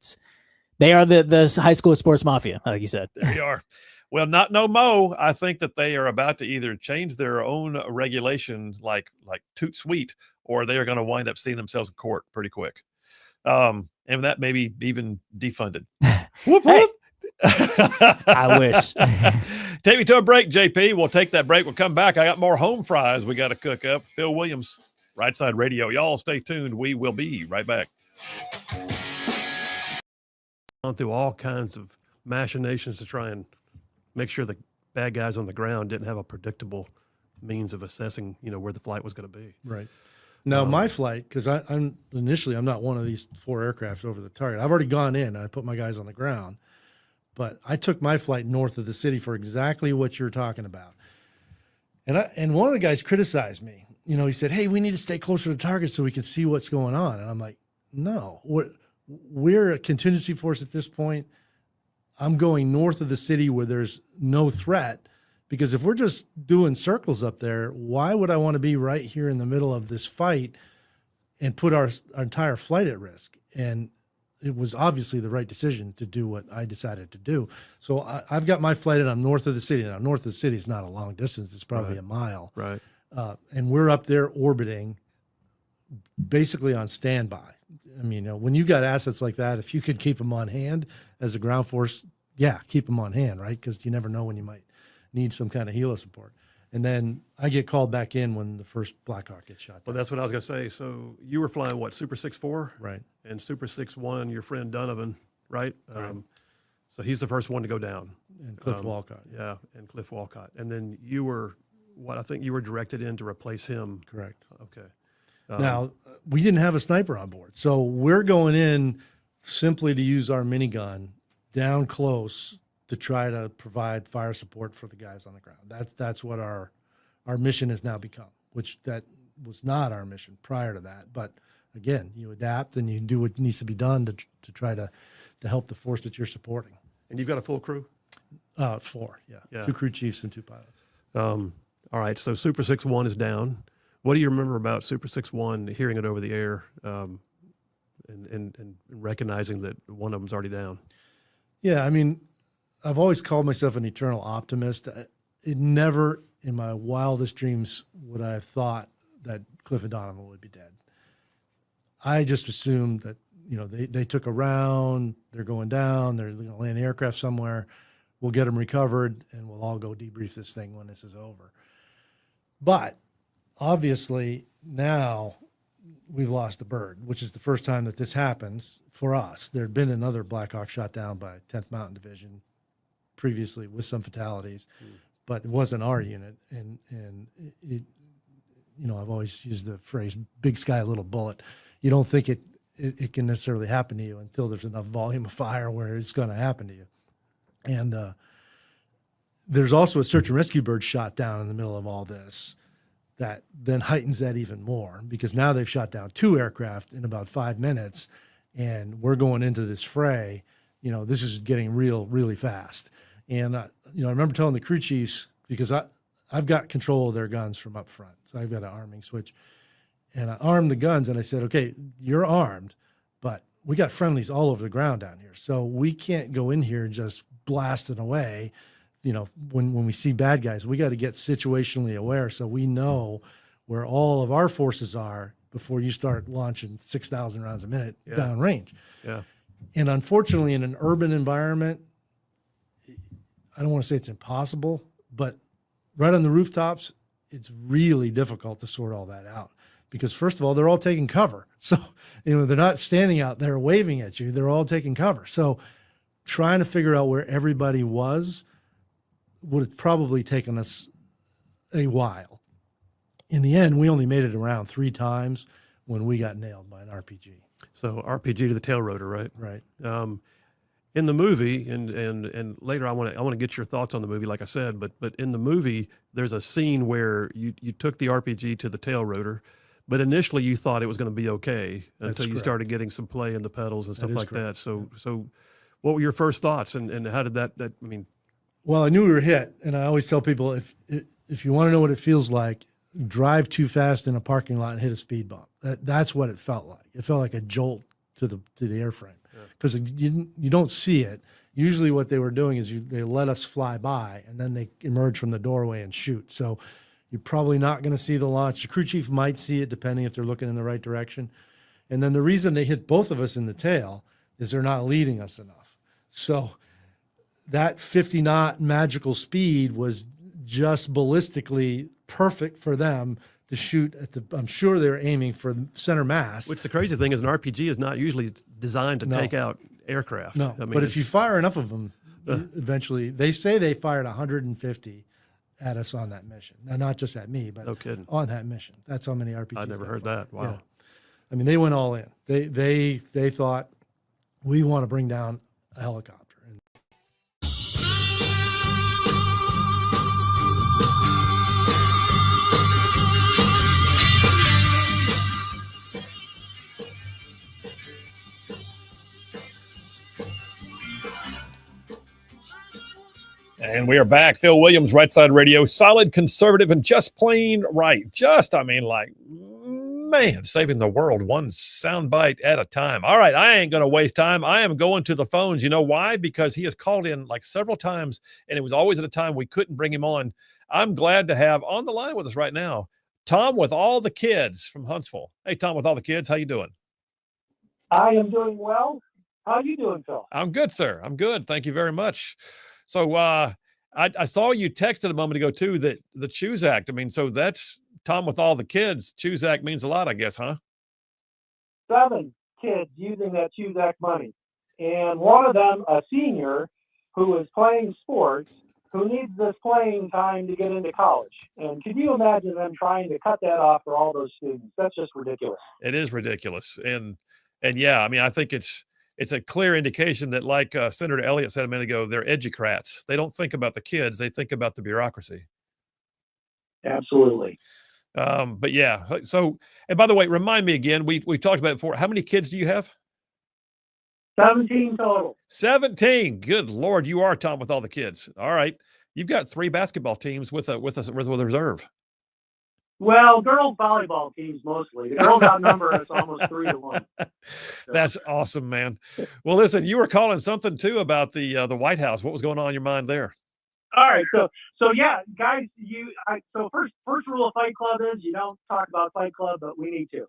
they are the high school sports mafia, like you said.
There you are. Well, not no mo. I think that they are about to either change their own regulation, like toot sweet, or they are going to wind up seeing themselves in court pretty quick. And that may be even defunded. Whoop, whoop.
I wish.
Take me to a break, JP. We'll take that break. We'll come back. I got more home fries we got to cook up. Phil Williams, Rightside Radio. Y'all stay tuned. We will be right back. Gone through all kinds of machinations to try and make sure the bad guys on the ground didn't have a predictable means of assessing, where the flight was going to be.
Right. Now, my flight, because I'm not one of these 4 aircrafts over the target. I've already gone in and I put my guys on the ground, but I took my flight north of the city for exactly what you're talking about. And one of the guys criticized me. He said, "Hey, we need to stay closer to target so we can see what's going on." And I'm like, "No, we're a contingency force at this point. I'm going north of the city where there's no threat, because if we're just doing circles up there, why would I want to be right here in the middle of this fight and put our entire flight at risk?" And it was obviously the right decision to do what I decided to do. So I've got my flight and I'm north of the city. Now, north of the city is not a long distance. It's probably a mile.
Right.
And we're up there orbiting basically on standby. I mean, when you got assets like that, if you could keep them on hand as a ground force, keep them on hand, right? Because you never know when you might need some kind of helo support. And then I get called back in when the first Blackhawk gets shot down.
Well, that's what I was going to say. So you were flying what, Super 6-4?
Right.
And Super 6-1, your friend Donovan, right?
Right.
So he's the first one to go down.
And Cliff Walcott.
Yeah, and Cliff Walcott. And then you were, I think you were directed in to replace him.
Correct.
Okay.
Now, we didn't have a sniper on board. So we're going in simply to use our minigun down close to try to provide fire support for the guys on the ground. That's what our mission has now become, which that was not our mission prior to that. But again, you adapt and you do what needs to be done to try to help the force that you're supporting.
And you've got a full crew?
4, yeah. 2 crew chiefs and 2 pilots.
All right, so Super 6-1 is down. What do you remember about Super 6-1, hearing it over the air, and recognizing that one of them's already down? Yeah,
I mean, I've always called myself an eternal optimist. It never in my wildest dreams would I have thought that Cliff and Donovan would be dead. I just assumed that, they took a round, they're going down, they're going to land the aircraft somewhere, we'll get them recovered, and we'll all go debrief this thing when this is over. But obviously now we've lost a bird, which is the first time that this happens for us. There had been another Black Hawk shot down by 10th Mountain Division previously with some fatalities, but it wasn't our unit. And it, I've always used the phrase "big sky, little bullet." You don't think it can necessarily happen to you until there's enough volume of fire where it's going to happen to you. And there's also a search and rescue bird shot down in the middle of all this that then heightens that even more, because now they've shot down 2 aircraft in about 5 minutes, and we're going into this fray. You know, this is getting real really fast. And I remember telling the crew chiefs, because I've got control of their guns from up front, so I've got an arming switch, and I armed the guns, and I said, okay, you're armed, but we got friendlies all over the ground down here, so we can't go in here and just blasting away. You know, when we see bad guys, we got to get situationally aware so we know where all of our forces are before you start launching 6,000 rounds a minute downrange.
Yeah.
And unfortunately, in an urban environment, I don't want to say it's impossible, but right on the rooftops, it's really difficult to sort all that out, because first of all, they're all taking cover. So, they're not standing out there waving at you. They're all taking cover. So trying to figure out where everybody was would have probably taken us a while. In the end, we only made it around 3 times when we got nailed by an RPG.
So RPG to the tail rotor, right?
Right.
In the movie, and later I want to get your thoughts on the movie, like I said, but in the movie there's a scene where you took the RPG to the tail rotor, but initially you thought it was going to be okay until you started getting some play in the pedals and stuff like that. So what were your first thoughts, and how did that I mean?
Well, I knew we were hit, and I always tell people, if you want to know what it feels like, drive too fast in a parking lot and hit a speed bump. That's what it felt like. It felt like a jolt to the airframe, because you don't see it. Usually what they were doing is they let us fly by, and then they emerge from the doorway and shoot. So you're probably not going to see the launch. The crew chief might see it, depending if they're looking in the right direction. And then the reason they hit both of us in the tail is they're not leading us enough. So that 50-knot magical speed was just ballistically perfect for them to shoot at I'm sure they were aiming for center mass.
Which the crazy thing is, an RPG is not usually designed to take out aircraft.
No,
I mean,
but if you fire enough of them, eventually, they say they fired 150 at us on that mission. Now, not just at me, but
no kidding.
on that mission. That's how many RPGs.
I never heard
fired.
that. Wow.
Yeah. I mean, they went all in. They thought, we want to bring down a helicopter.
And we are back. Phil Williams, Rightside Radio, solid, conservative, and just plain right. Man, saving the world one soundbite at a time. All right, I ain't going to waste time. I am going to the phones. You know why? Because he has called in like several times, and it was always at a time we couldn't bring him on. I'm glad to have on the line with us right now, Tom with all the kids from Huntsville. Hey, Tom with all the kids, how you doing?
I am doing well. How are you doing, Phil?
I'm good, sir. I'm good. Thank you very much. So I saw you texted a moment ago, too, that the Choose Act. I mean, so that's Tom with all the kids. Choose Act means a lot, I guess, huh?
7 kids using that Choose Act money. And one of them, a senior who is playing sports, who needs this playing time to get into college. And can you imagine them trying to cut that off for all those students? That's just ridiculous.
It is ridiculous. And yeah, I mean, I think it's a clear indication that, like Senator Elliott said a minute ago, they're educrats. They don't think about the kids. They think about the bureaucracy.
Absolutely.
But yeah, so, and by the way, remind me again, we talked about it before. How many kids do you have?
17 total.
17. Good Lord. You are Tom with all the kids. All right. You've got 3 basketball teams with a reserve.
Well, girls volleyball teams mostly. The girls outnumber us almost 3-1. So.
That's awesome, man. Well, listen, you were calling something too about the White House. What was going on in your mind there?
All right, so yeah, guys, so first rule of Fight Club is you don't talk about Fight Club, but we need to.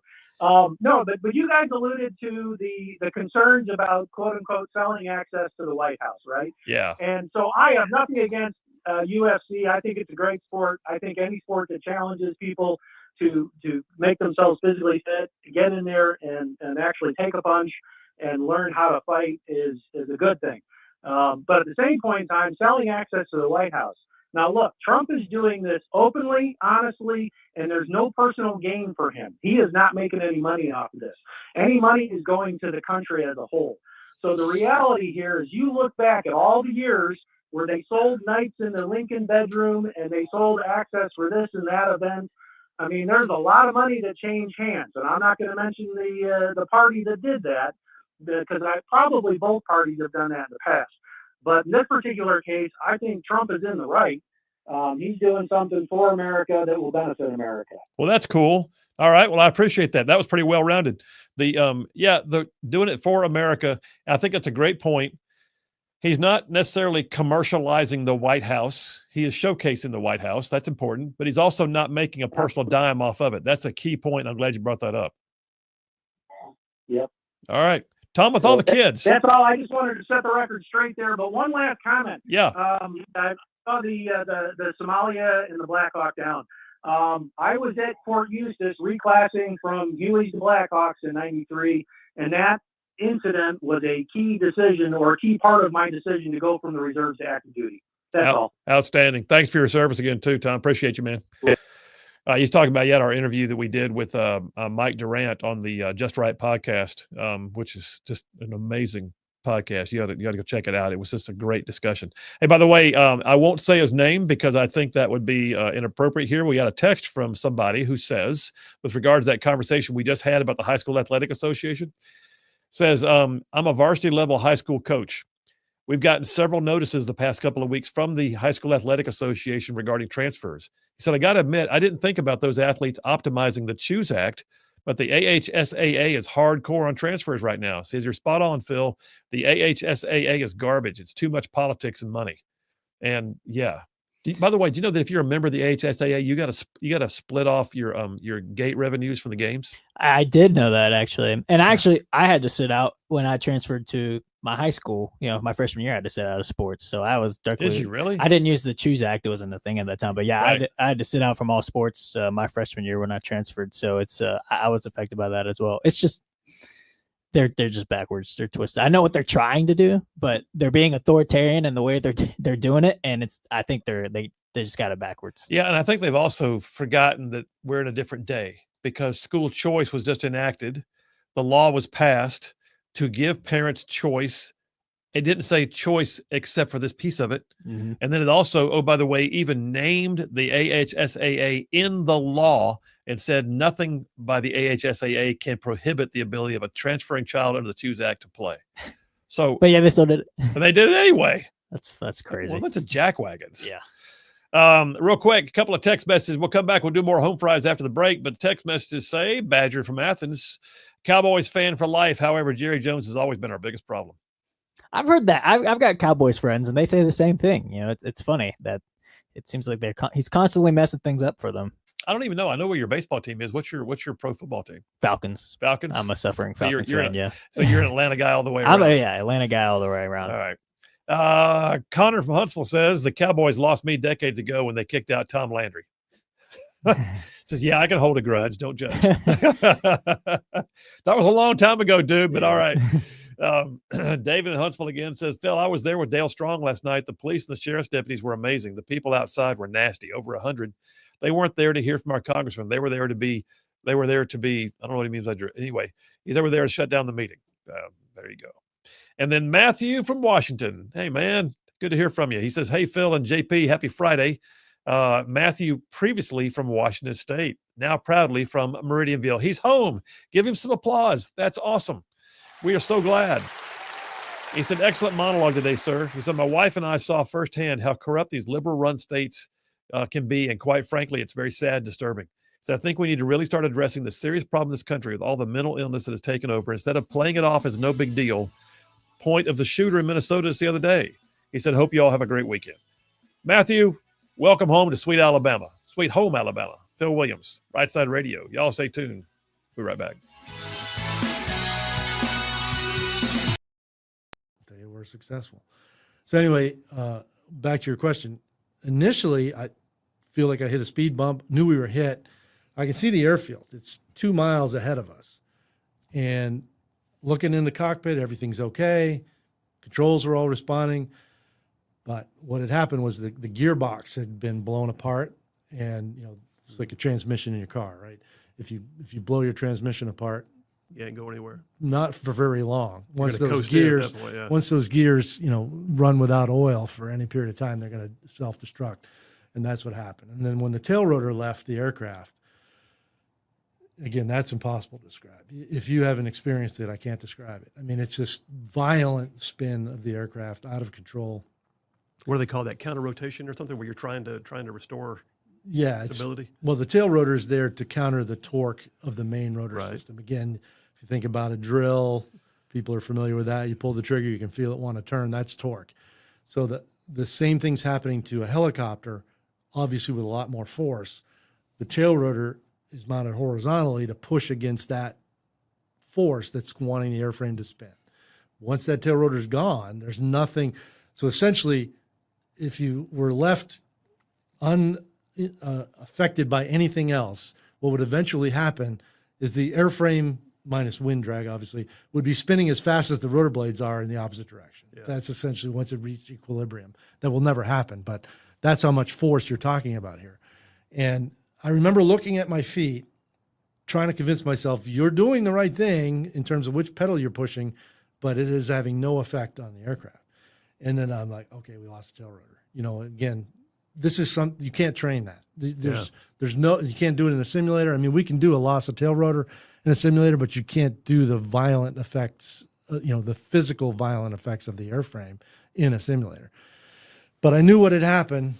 No, but you guys alluded to the concerns about quote unquote selling access to the White House, right?
Yeah.
And so I have nothing against UFC. I think it's a great sport. I think any sport that challenges people to make themselves physically fit, to get in there and actually take a punch and learn how to fight is a good thing. But at the same point in time, selling access to the White House. Now, look, Trump is doing this openly, honestly, and there's no personal gain for him. He is not making any money off of this. Any money is going to the country as a whole. So the reality here is you look back at all the years where they sold nights in the Lincoln bedroom and they sold access for this and that event. I mean, there's a lot of money that changed hands, and I'm not going to mention the party that did that, because probably both parties have done that in the past. But in this particular case, I think Trump is in the right. He's doing something for America that will benefit America.
Well, that's cool. All right. Well, I appreciate that. That was pretty well rounded. The doing it for America. I think that's a great point. He's not necessarily commercializing the White House. He is showcasing the White House. That's important, but he's also not making a personal dime off of it. That's a key point. I'm glad you brought that up.
Yep.
All right. Tom, with all the kids.
That's all. I just wanted to set the record straight there. But one last comment.
Yeah.
I saw the Somalia and the Black Hawk Down. I was at Fort Eustis reclassing from Huey's to Blackhawks in '93, and that incident was a key decision or a key part of my decision to go from the reserves to active duty. That's all.
Outstanding. Thanks for your service again, too, Tom. Appreciate you, man.
Yeah.
He's talking about our interview that we did with Mike Durant on the Just Right podcast, which is just an amazing podcast. You got to go check it out. It was just a great discussion. Hey, by the way, I won't say his name because I think that would be inappropriate here. We got a text from somebody who says, with regards to that conversation we just had about the High School Athletic Association, says, I'm a varsity level high school coach. We've gotten several notices the past couple of weeks from the High School Athletic Association regarding transfers. He said, I got to admit, I didn't think about those athletes optimizing the Choose Act, but the AHSAA is hardcore on transfers right now. Says, you're spot on, Phil. The AHSAA is garbage. It's too much politics and money. And yeah. By the way, do you know that if you're a member of the AHSAA, you got to split off your gate revenues from the games?
I did know that, actually. And actually, I had to sit out when I transferred to my high school. My freshman year, I had to sit out of sports. So I was directly.
Did you really?
I didn't use the Choose Act. It wasn't a thing at that time. But yeah,
right.
I had to sit out from all sports my freshman year when I transferred. So it's I was affected by that as well. It's just they're just backwards. They're twisted. I know what they're trying to do, but they're being authoritarian in the way they're doing it, and I think they just got it backwards.
Yeah, and I think they've also forgotten that we're in a different day because school choice was just enacted. The law was passed to give parents choice. It didn't say choice except for this piece of it.
Mm-hmm.
And then it also, oh, by the way, even named the AHSAA in the law and said nothing by the AHSAA can prohibit the ability of a transferring child under the Choose Act to play. So,
but yeah, they still did it.
And they did it anyway.
That's crazy.
Well, a bunch of jackwagons.
Yeah.
Real quick, a couple of text messages. We'll come back. We'll do more home fries after the break. But the text messages say, Badger from Athens, Cowboys fan for life. However, Jerry Jones has always been our biggest problem.
I've heard that. I've got Cowboys friends, and they say the same thing. It's funny that it seems like he's constantly messing things up for them.
I don't even know. I know where your baseball team is. What's your pro football team?
Falcons.
Falcons.
I'm a suffering Falcons fan. Yeah.
So you're an Atlanta guy all the way around.
Atlanta guy all the way around.
All right. Connor from Huntsville says the Cowboys lost me decades ago when they kicked out Tom Landry. Says, yeah, I can hold a grudge. Don't judge. That was a long time ago, dude, but all right. David in Huntsville again says, Phil, I was there with Dale Strong last night. The police and the sheriff's deputies were amazing. The people outside were nasty, over 100. They weren't there to hear from our congressman. They were there to be, I don't know what he means. Anyway, they were there to shut down the meeting. There you go. And then Matthew from Washington. Hey, man, good to hear from you. He says, hey, Phil and JP, happy Friday. Matthew, previously from Washington State, now proudly from Meridianville. He's home. Give him some applause. That's awesome. We are so glad. He said, excellent monologue today, sir. He said, my wife and I saw firsthand how corrupt these liberal-run states can be, and quite frankly, it's very sad and disturbing. So I think we need to really start addressing the serious problem in this country with all the mental illness that has taken over instead of playing it off as no big deal. Point of the shooter in Minnesota just the other day. He said, hope you all have a great weekend. Matthew, welcome home to Sweet Alabama. Sweet home Alabama. Phil Williams, Rightside Radio. Y'all stay tuned. We'll be right back.
They were successful. So anyway, back to your question. Initially, I feel like I hit a speed bump, knew we were hit. I can see the airfield. It's 2 miles ahead of us. And looking in the cockpit, everything's okay. Controls are all responding. But what had happened was the gearbox had been blown apart, and it's like a transmission in your car, right? If you blow your transmission apart,
You ain't going anywhere.
not for very long.
You're
Once
gonna
those
coast in at
gears,
that point, yeah.
once those gears, run without oil for any period of time, they're going to self-destruct, and that's what happened. And then when the tail rotor left the aircraft, again, that's impossible to describe. If you haven't experienced it, I can't describe it. I mean, it's just violent spin of the aircraft, out of control.
What do they call that? Counter rotation or something, where you're trying to restore
Yeah, it's
stability?
well, the tail rotor is there to counter the torque of the main rotor
Right.
system. Again, if you think about a drill, people are familiar with that. You pull the trigger, you can feel it want to turn. That's torque. So the same thing's happening to a helicopter, obviously with a lot more force. The tail rotor is mounted horizontally to push against that force that's wanting the airframe to spin. Once that tail rotor is gone, there's nothing. So essentially, if you were left unaffected by anything else, what would eventually happen is the airframe, minus wind drag, obviously, would be spinning as fast as the rotor blades are in the opposite direction.
Yeah.
That's essentially once it reached equilibrium. That will never happen, but that's how much force you're talking about here. And I remember looking at my feet, trying to convince myself, you're doing the right thing in terms of which pedal you're pushing, but it is having no effect on the aircraft. And then I'm like, okay, we lost the tail rotor. Again, this is you can't train that. There's no, you can't do it in a simulator. I mean, we can do a loss of tail rotor in a simulator, but you can't do the violent effects, the physical violent effects of the airframe in a simulator. But I knew what had happened,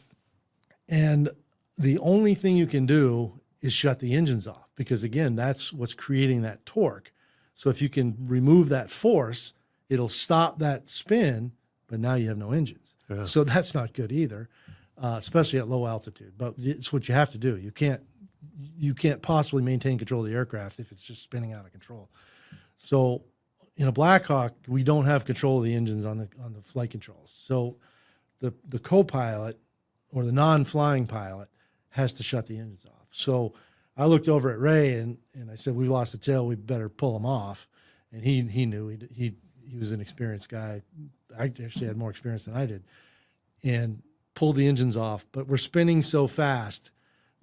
and the only thing you can do is shut the engines off, because again, that's what's creating that torque. So if you can remove that force, it'll stop that spin, but now you have no engines.
Yeah.
So that's not good either, especially at low altitude. But it's what you have to do. You can't possibly maintain control of the aircraft if it's just spinning out of control. So in a Black Hawk, we don't have control of the engines on the flight controls. So the co-pilot or the non-flying pilot has to shut the engines off. So I looked over at Ray and I said, "We lost the tail. We better pull them off." And he knew. He was an experienced guy. I actually had more experience than I did, and pulled the engines off. But we're spinning so fast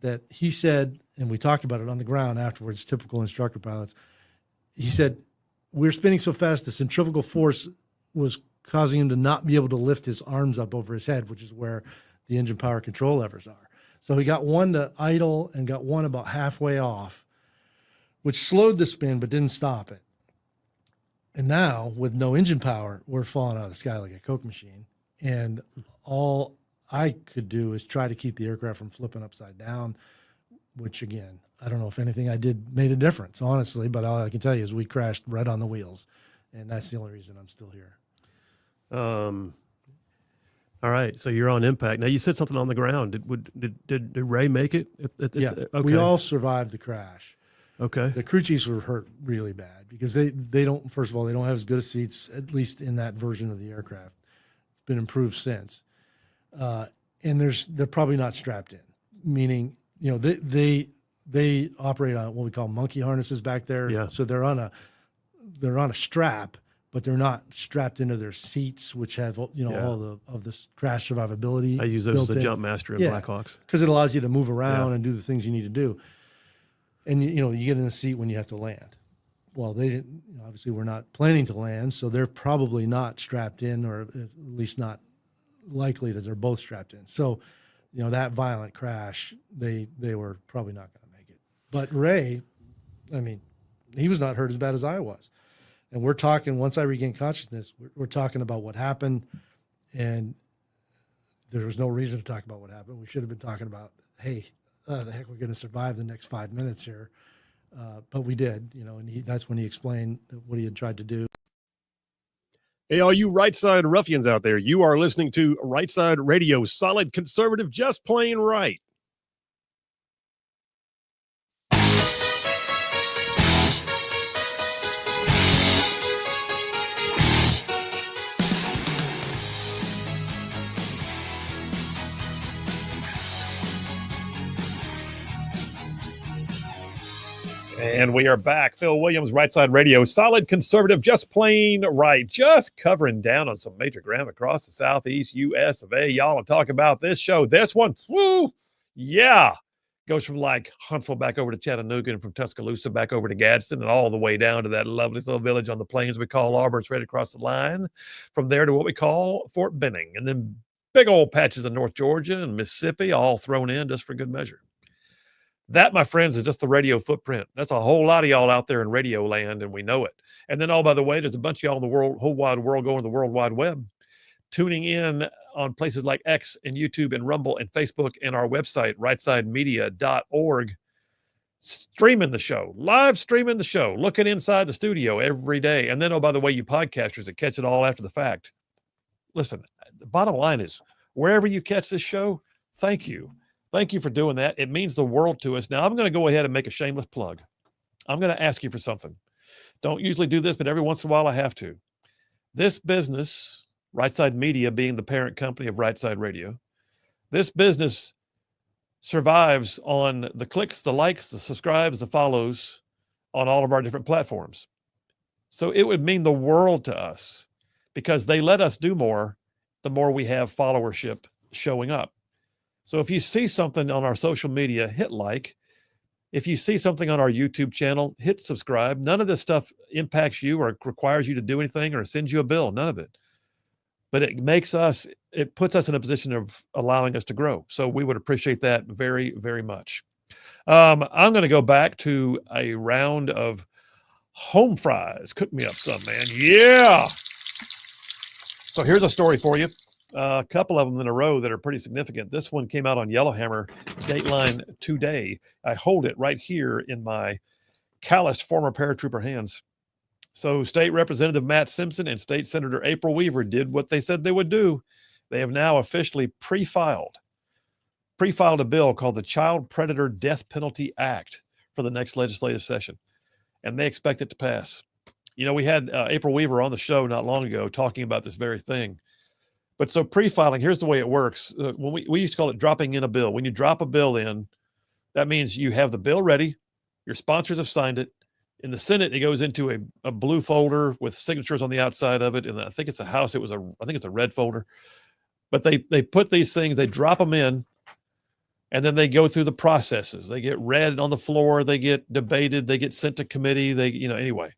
that he said, and we talked about it on the ground afterwards, typical instructor pilots. He said, we're spinning so fast, the centrifugal force was causing him to not be able to lift his arms up over his head, which is where the engine power control levers are. So he got one to idle and got one about halfway off, which slowed the spin but didn't stop it. And now, with no engine power, we're falling out of the sky like a Coke machine. And all I could do is try to keep the aircraft from flipping upside down, which, again, I don't know if anything I did made a difference, honestly, but all I can tell you is we crashed right on the wheels. And that's the only reason I'm still here.
All right, so you're on impact. Now, you said something on the ground. Did Ray make it?
Yeah,
Okay.
we all survived the crash.
Okay.
The crew chiefs were hurt really bad because they don't, first of all, they don't have as good as seats, at least in that version of the aircraft. It's been improved since. And they're probably not strapped in, meaning, they operate on what we call monkey harnesses back there.
Yeah.
So they're on a strap, but they're not strapped into their seats, which have, all of this crash survivability.
I use those as
built
a
in.
jump master in
Yeah.
Blackhawks.
Because it allows you to move around and do the things you need to do. And, you get in the seat when you have to land. Well, they didn't, obviously we're not planning to land, so they're probably not strapped in, or at least not likely that they're both strapped in. So, that violent crash, they were probably not going to make it. But Ray, he was not hurt as bad as I was. And we're talking, once I regained consciousness, we're talking about what happened, and there was no reason to talk about what happened. We should have been talking about, hey, the heck, we're going to survive the next 5 minutes here. But we did, and that's when he explained what he had tried to do.
Hey, all you Rightside ruffians out there, you are listening to Rightside Radio, solid conservative, just plain right. And we are back. Phil Williams, Rightside Radio, solid conservative, just plain right. Just covering down on some major ground across the southeast U.S. of A. Y'all are talking about this show. This one, woo, yeah. Goes from like Huntsville back over to Chattanooga, and from Tuscaloosa back over to Gadsden, and all the way down to that lovely little village on the plains we call Auburn, straight across the line. From there to what we call Fort Benning, and then big old patches of North Georgia and Mississippi, all thrown in just for good measure. That, my friends, is just the radio footprint. That's a whole lot of y'all out there in radio land, and we know it. And then, oh, by the way, there's a bunch of y'all in the world, whole wide world, going to the World Wide Web, tuning in on places like X and YouTube and Rumble and Facebook and our website, rightsidemedia.org, streaming the show, live streaming the show, looking inside the studio every day. And then, oh, by the way, you podcasters that catch it all after the fact. Listen, the bottom line is, wherever you catch this show, thank you. Thank you for doing that. It means the world to us. Now, I'm going to go ahead and make a shameless plug. I'm going to ask you for something. Don't usually do this, but every once in a while I have to. This business, Rightside Media being the parent company of Rightside Radio, this business survives on the clicks, the likes, the subscribes, the follows on all of our different platforms. So it would mean the world to us, because they let us do more the more we have followership showing up. So if you see something on our social media, hit like. If you see something on our YouTube channel, hit subscribe. None of this stuff impacts you or requires you to do anything or sends you a bill. None of it. But it puts us in a position of allowing us to grow. So we would appreciate that very, very much. I'm going to go back to a round of home fries. Cook me up some, man. Yeah. So here's a story for you. A couple of them in a row that are pretty significant. This one came out on Yellowhammer, Dateline today. I hold it right here in my calloused former paratrooper hands. So State Representative Matt Simpson and State Senator April Weaver did what they said they would do. They have now officially pre-filed a bill called the Child Predator Death Penalty Act for the next legislative session, and they expect it to pass. You know, we had April Weaver on the show not long ago talking about this very thing. But so pre-filing, here's the way it works. When we used to call it dropping in a bill. When you drop a bill in, that means you have the bill ready, your sponsors have signed it. In the Senate, it goes into a blue folder with signatures on the outside of it. And I think it's the House, I think it's a red folder. But they put these things, they drop them in, and then they go through the processes. They get read on the floor, they get debated, they get sent to committee, anyway.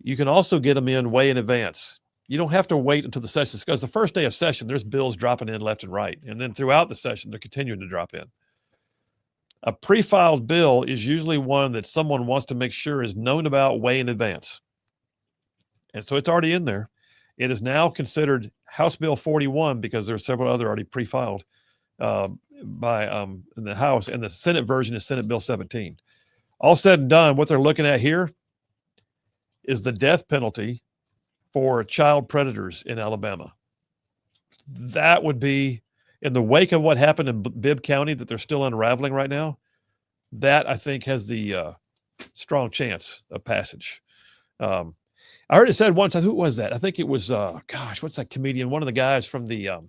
You can also get them in way in advance. You don't have to wait until the session, because the first day of session, there's bills dropping in left and right. And then throughout the session, they're continuing to drop in. A pre-filed bill is usually one that someone wants to make sure is known about way in advance. And so it's already in there. It is now considered House Bill 41 because there are several other already pre-filed in the House, and the Senate version is Senate Bill 17. All said and done, what they're looking at here is the death penalty for child predators in Alabama. That would be, in the wake of what happened in Bibb County that they're still unraveling right now, that I think has the strong chance of passage. I heard it said once, who was that? I think it was, what's that comedian? One of the guys from the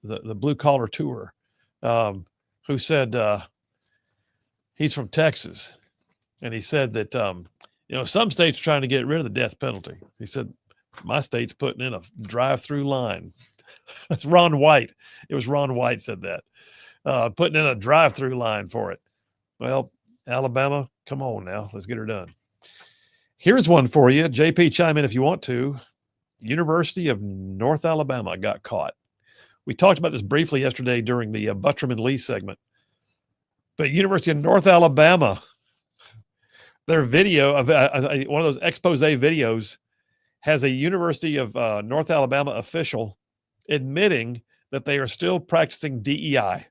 Blue Collar Tour, who said he's from Texas. And he said that, some states are trying to get rid of the death penalty. He said, my state's putting in a drive-through line. That's Ron White. It was Ron White said that. Putting in a drive-through line for it. Well, Alabama, come on now. Let's get her done. Here's one for you. JP, chime in if you want to. University of North Alabama got caught. We talked about this briefly yesterday during the Buttram and Lee segment. But University of North Alabama, their video of one of those expose videos has a University of North Alabama official admitting that they are still practicing DEI,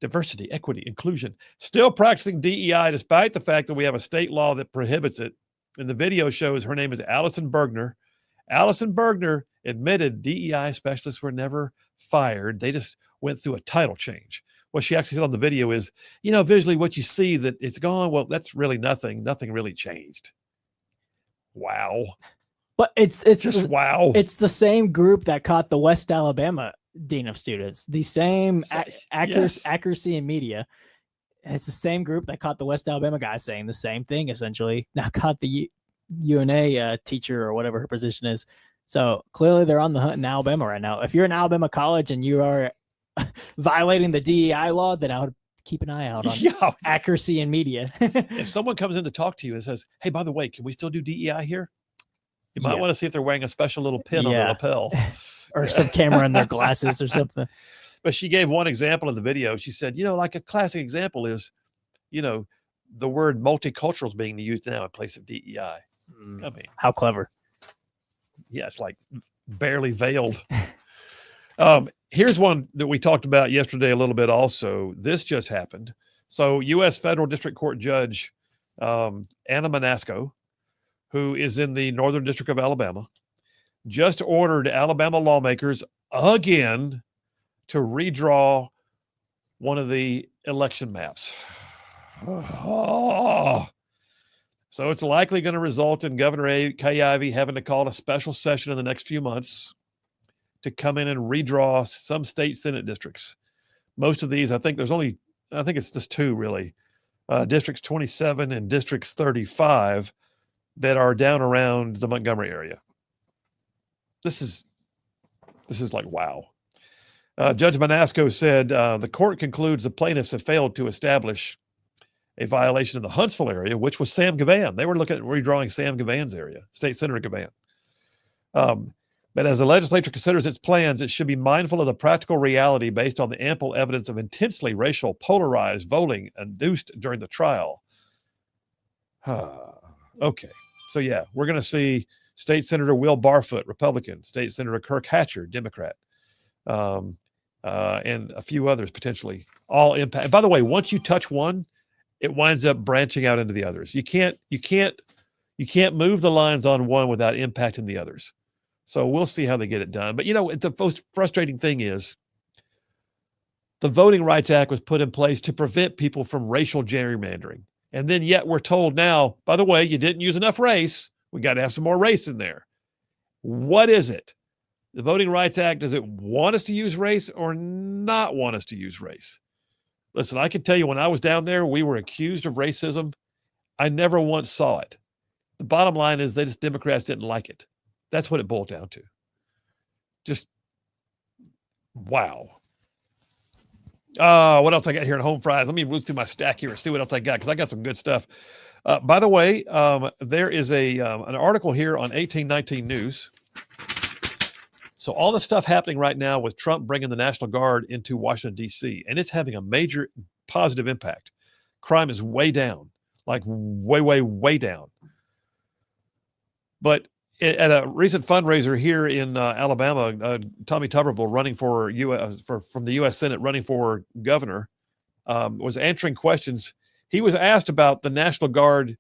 diversity, equity, inclusion, still practicing DEI despite the fact that we have a state law that prohibits it. And the video shows her name is Allison Bergner. Allison Bergner admitted DEI specialists were never fired. They just went through a title change. What she actually said on the video is, visually what you see that it's gone, well, that's really nothing. Nothing really changed. Wow.
But it's
just wow.
It's the same group that caught the West Alabama dean of students. The same accuracy in media. It's the same group that caught the West Alabama guy saying the same thing, essentially. Now caught the UNA teacher or whatever her position is. So clearly they're on the hunt in Alabama right now. If you're in Alabama college and you are violating the DEI law, then I would keep an eye out on
Yeah.
accuracy in media.
If someone comes in to talk to you and says, "Hey, by the way, can we still do DEI here?" You might
Yeah.
want to see if they're wearing a special little pin on their
Yeah.
lapel.
Or some camera in their glasses or something.
But she gave one example in the video. She said, like a classic example is, the word multicultural is being used now in place of DEI. I mean,
How clever.
yeah, it's like barely veiled. Here's one that we talked about yesterday a little bit also. This just happened. So U.S. Federal District Court Judge Anna Manasco, who is in the Northern District of Alabama, just ordered Alabama lawmakers again to redraw one of the election maps. So it's likely going to result in Governor Kay Ivey having to call a special session in the next few months to come in and redraw some state Senate districts. Most of these, I think it's just two really, districts 27 and districts 35 that are down around the Montgomery area. This is like, wow. Judge Manasco said the court concludes the plaintiffs have failed to establish a violation of the Huntsville area, which was Sam Gavan. They were looking at redrawing Sam Gavan's area, State Senator Gavan. But as the legislature considers its plans, it should be mindful of the practical reality based on the ample evidence of intensely racial polarized voting induced during the trial. Okay. So yeah, we're going to see State Senator Will Barfoot, Republican, State Senator Kirk Hatcher, Democrat, and a few others potentially all impact. By the way, once you touch one, it winds up branching out into the others. You can't move the lines on one without impacting the others. So we'll see how they get it done. But the most frustrating thing is the Voting Rights Act was put in place to prevent people from racial gerrymandering. And then yet we're told now, by the way, you didn't use enough race. We got to have some more race in there. What is it? The Voting Rights Act, does it want us to use race or not want us to use race? Listen, I can tell you when I was down there, we were accused of racism. I never once saw it. The bottom line is Democrats didn't like it. That's what it boiled down to. Just, wow. What else I got here in home fries? Let me move through my stack here and see what else I got, because I got some good stuff. By the way, there is an article here on 1819 News. So all the stuff happening right now with Trump bringing the National Guard into Washington, D.C., and it's having a major positive impact. Crime is way down, like way, way, way down. But at a recent fundraiser here in Alabama, Tommy Tuberville, running for from the U.S. Senate, running for governor, was answering questions. He was asked about the National Guard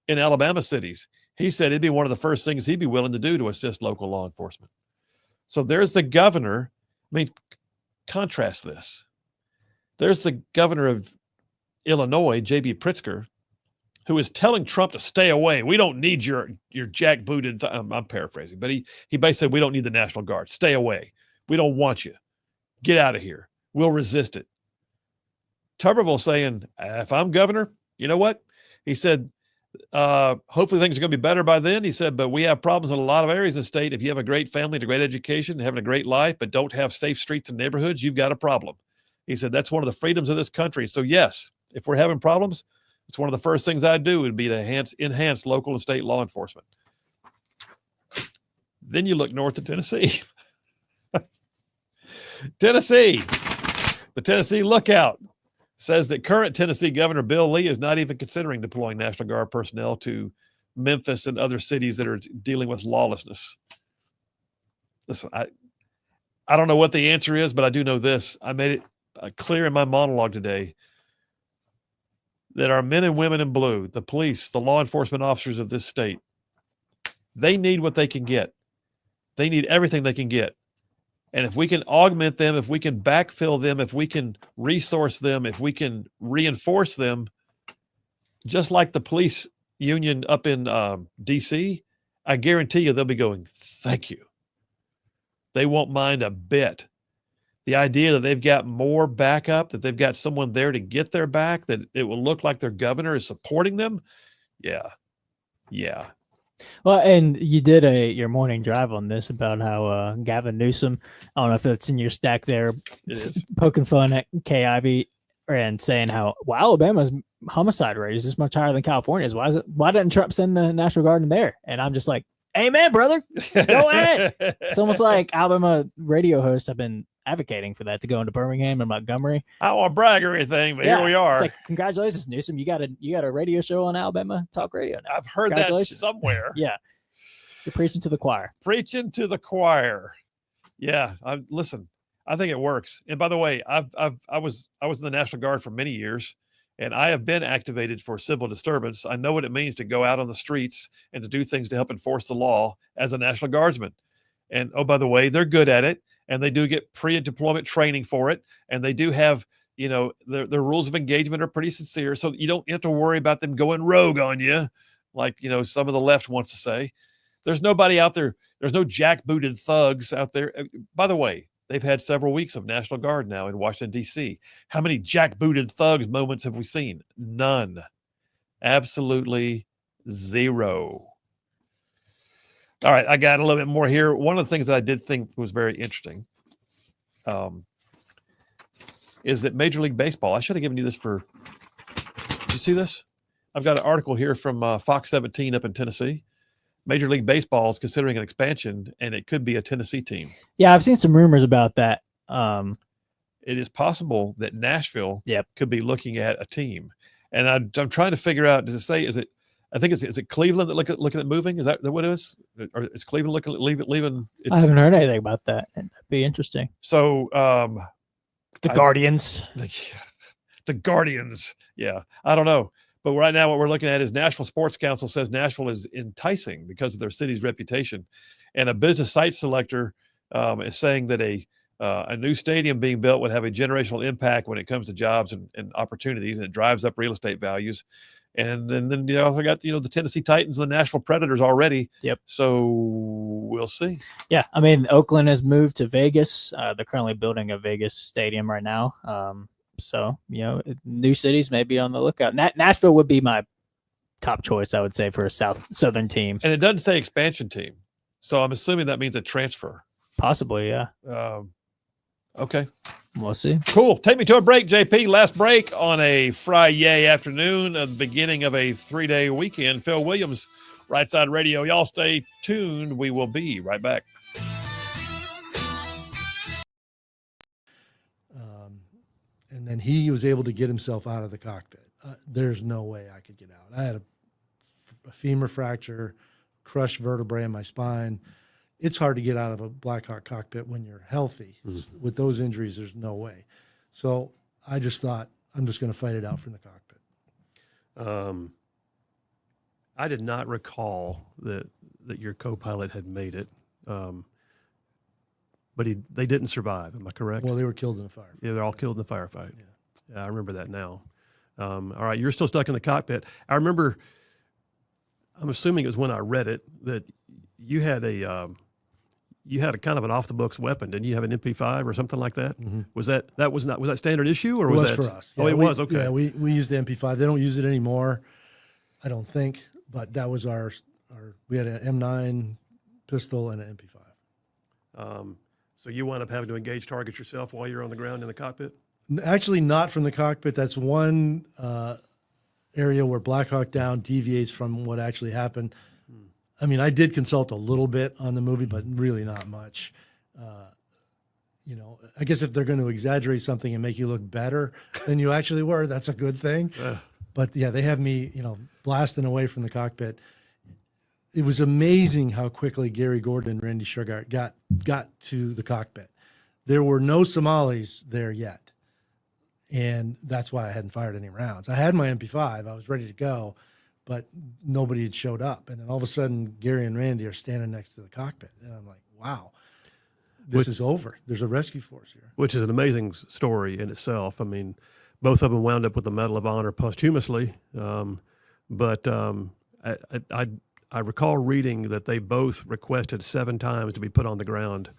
in Alabama cities. He said it'd be one of the first things he'd be willing to do to assist local law enforcement. So there's the governor. I mean, contrast this. There's the governor of Illinois, J.B. Pritzker, who is telling Trump to stay away. We don't need your jackbooted. I'm paraphrasing, but he basically said, we don't need the National Guard. Stay away. We don't want you. Get out of here. We'll resist it. Tuberville saying, if I'm governor, you know what? He said, hopefully things are going to be better by then. He said, but we have problems in a lot of areas of the state. If you have a great family and a great education, having a great life, but don't have safe streets and neighborhoods, you've got a problem. He said, that's one of the freedoms of this country. So yes, if we're having problems, it's one of the first things I'd do would be to enhance local and state law enforcement. Then you look north to Tennessee. Tennessee, the Tennessee Lookout says that current Tennessee Governor Bill Lee is not even considering deploying National Guard personnel to Memphis and other cities that are dealing with lawlessness. Listen, I don't know what the answer is, but I do know this. I made it clear in my monologue today that our men and women in blue, the police, the law enforcement officers of this state, they need what they can get. They need everything they can get. And if we can augment them, if we can backfill them, if we can resource them, if we can reinforce them, just like the police union up in D.C., I guarantee you they'll be going, thank you. They won't mind a bit. The idea that they've got more backup, that they've got someone there to get their back, that it will look like their governor is supporting them. Yeah.
Well, and you did your morning drive on this about how Gavin Newsom, I don't know if it's in your stack there,
It is.
poking fun at Kay Ivey and saying how, well, Alabama's homicide rate is this much higher than California's. Why didn't Trump send the National Guard in there? And I'm just like, amen, brother. Go ahead. It's almost like Alabama radio hosts have been advocating for that to go into Birmingham and Montgomery.
I don't want to brag or anything, but here we are.
It's like, congratulations, Newsom. You got a radio show on Alabama Talk Radio now.
I've heard that somewhere.
Yeah. You're preaching to the choir.
Preaching to the choir. Yeah. Listen, I think it works. And by the way, I was in the National Guard for many years, and I have been activated for civil disturbance. I know what it means to go out on the streets and to do things to help enforce the law as a National Guardsman. And oh, by the way, they're good at it, and they do get pre-deployment training for it, and they do have, their rules of engagement are pretty sincere, so you don't have to worry about them going rogue on you, like some of the left wants to say. There's nobody out there. There's no jackbooted thugs out there. By the way, they've had several weeks of National Guard now in Washington, D.C. How many jackbooted thugs moments have we seen? None. Absolutely zero. All right, I got a little bit more here. One of the things that I did think was very interesting is that Major League Baseball, I should have given you this did you see this? I've got an article here from Fox 17 up in Tennessee. Major League Baseball is considering an expansion, and it could be a Tennessee team.
Yeah, I've seen some rumors about that.
It is possible that Nashville could be looking at a team. And I'm trying to figure out, does it say, is it Cleveland that looking at moving? Is that what it is? Or is Cleveland looking at leaving?
I haven't heard anything about that. That'd be interesting.
So
the Guardians.
The Guardians. Yeah, I don't know. But right now what we're looking at is Nashville Sports Council says Nashville is enticing because of their city's reputation. And a business site selector is saying that a new stadium being built would have a generational impact when it comes to jobs and opportunities, and it drives up real estate values. And then you also got the Tennessee Titans and the Nashville Predators already.
Yep.
So we'll see.
Yeah, I mean, Oakland has moved to Vegas. They're currently building a Vegas stadium right now. So new cities may be on the lookout. Nashville would be my top choice, I would say, for a southern team.
And it doesn't say expansion team, so I'm assuming that means a transfer.
Possibly, yeah.
Okay.
We'll see.
Cool. Take me to a break, JP. Last break on a Friday afternoon at the beginning of a 3-day weekend. Phil Williams, Rightside Radio. Y'all stay tuned. We will be right back.
And then he was able to get himself out of the cockpit. There's no way I could get out. I had a femur fracture, crushed vertebrae in my spine. It's hard to get out of a Blackhawk cockpit when you're healthy. Mm-hmm. With those injuries, there's no way. So I just thought, I'm just going to fight it out from the cockpit.
I did not recall that your co-pilot had made it, but they didn't survive. Am I correct?
Well, they were killed in a firefight.
Yeah, they're all killed in the firefight. Yeah, I remember that now. All right, you're still stuck in the cockpit. I remember, I'm assuming it was when I read it, that you had a kind of an off the books weapon. Didn't you have an MP5 or something like that? Mm-hmm. Was that standard issue, or
was
that
for us?
Yeah, was okay.
Yeah, we used the MP5. They don't use it anymore, I don't think. But that was our we had an M9 pistol and an MP5.
So you wound up having to engage targets yourself while you're on the ground in the cockpit?
Actually, not from the cockpit. That's one area where Black Hawk Down deviates from what actually happened. I mean, I did consult a little bit on the movie, but really not much. I guess if they're going to exaggerate something and make you look better than you actually were, that's a good thing. But yeah, they have me, blasting away from the cockpit. It was amazing how quickly Gary Gordon and Randy Sugart got to the cockpit. There were no Somalis there yet, and that's why I hadn't fired any rounds. I had my MP5. I was ready to go, but nobody had showed up. And then all of a sudden, Gary and Randy are standing next to the cockpit, and I'm like, wow, this is over. There's a rescue force here.
Which is an amazing story in itself. I mean, both of them wound up with the Medal of Honor posthumously, but I recall reading that they both requested 7 times to be put on the ground,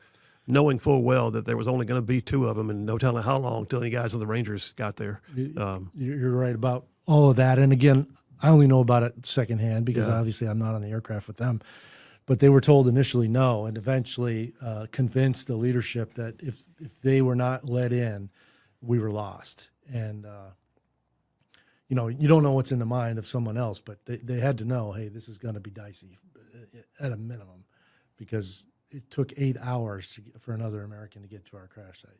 knowing full well that there was only going to be 2 of them and no telling how long till the guys of the Rangers got there.
You're right about all of that. And again, I only know about it secondhand because obviously I'm not on the aircraft with them. But they were told initially no, and eventually convinced the leadership that if they were not let in, we were lost. And you know, you don't know what's in the mind of someone else, but they had to know, hey, this is going to be dicey at a minimum, because it took 8 hours for another American to get to our crash site.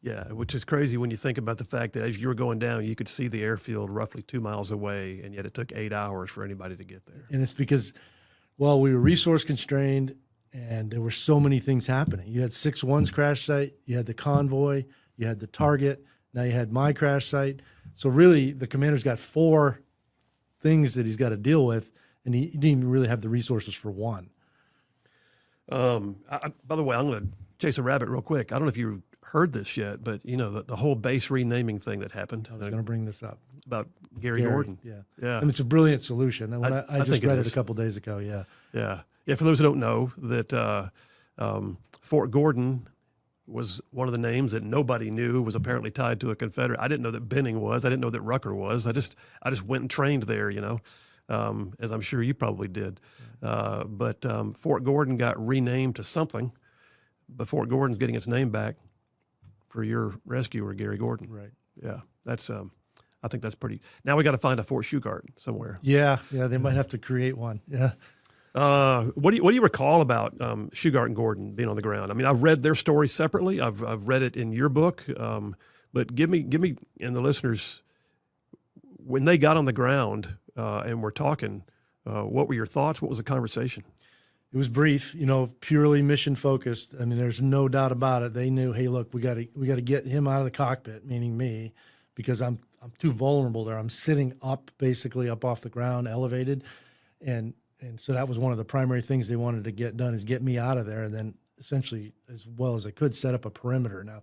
Yeah, which is crazy when you think about the fact that as you were going down, you could see the airfield roughly 2 miles away, and yet it took 8 hours for anybody to get there.
And it's because, well, we were resource constrained, and there were so many things happening. You had 6-1's crash site, you had the convoy, you had the target, now you had my crash site. So really, the commander's got 4 things that he's got to deal with, and he didn't even really have the resources for one.
By the way, I'm going to chase a rabbit real quick. I don't know if you heard this yet, but you know the whole base renaming thing that happened.
I was going to bring this up
about Gary Gordon.
Yeah. And it's a brilliant solution. And I just read it a couple days ago.
Yeah. For those who don't know, that Fort Gordon was one of the names that nobody knew was apparently tied to a Confederate. I didn't know that Benning was. I didn't know that Rucker was. I just went and trained there, you know, as I'm sure you probably did. But Fort Gordon got renamed to something, but Fort Gordon's getting its name back for your rescuer, Gary Gordon.
Right.
Yeah. That's I think that's pretty. Now we got to find a Fort Shugart somewhere.
Yeah. They might have to create one. Yeah.
What do you recall about Shugart and Gordon being on the ground? I mean, I've read their story separately. I've read it in your book, but give me and the listeners, when they got on the ground and were talking, what were your thoughts? What was the conversation?
It was brief, you know, purely mission focused. I mean, there's no doubt about it. They knew, hey, look, we got to get him out of the cockpit, meaning me, because I'm too vulnerable there. I'm sitting up, basically up off the ground, elevated, and so that was one of the primary things they wanted to get done, is get me out of there, and then essentially, as well as I could, set up a perimeter. Now,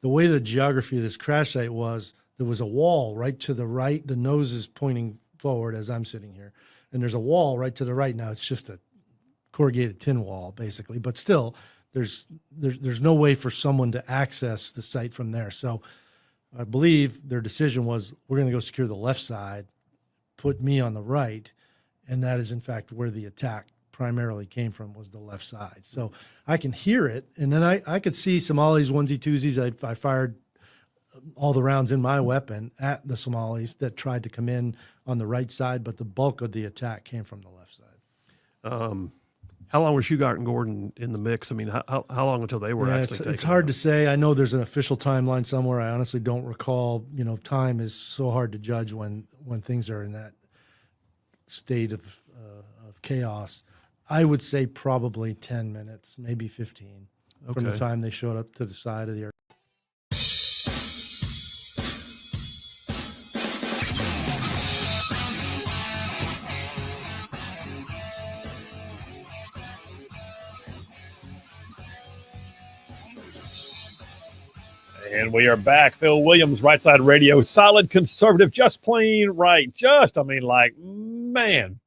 the way the geography of this crash site was, there was a wall right to the right. The nose is pointing forward as I'm sitting here, and there's a wall right to the right. Now, it's just a corrugated tin wall, basically, but still, there's no way for someone to access the site from there. So I believe their decision was, we're going to go secure the left side, put me on the right, and that is in fact where the attack primarily came from, was the left side. So I can hear it, and then I could see Somalis, onesie twosies. I fired all the rounds in my weapon at the Somalis that tried to come in on the right side, but the bulk of the attack came from the left side.
How long were Shugart and Gordon in the mix? I mean, how long until they were actually taken?
It's hard to say. I know there's an official timeline somewhere. I honestly don't recall. You know, time is so hard to judge when things are in that state of chaos. I would say probably 10 minutes, maybe 15, from the time they showed up to the side of the air.
And we are back. Phil Williams, Rightside Radio, solid conservative, just plain right.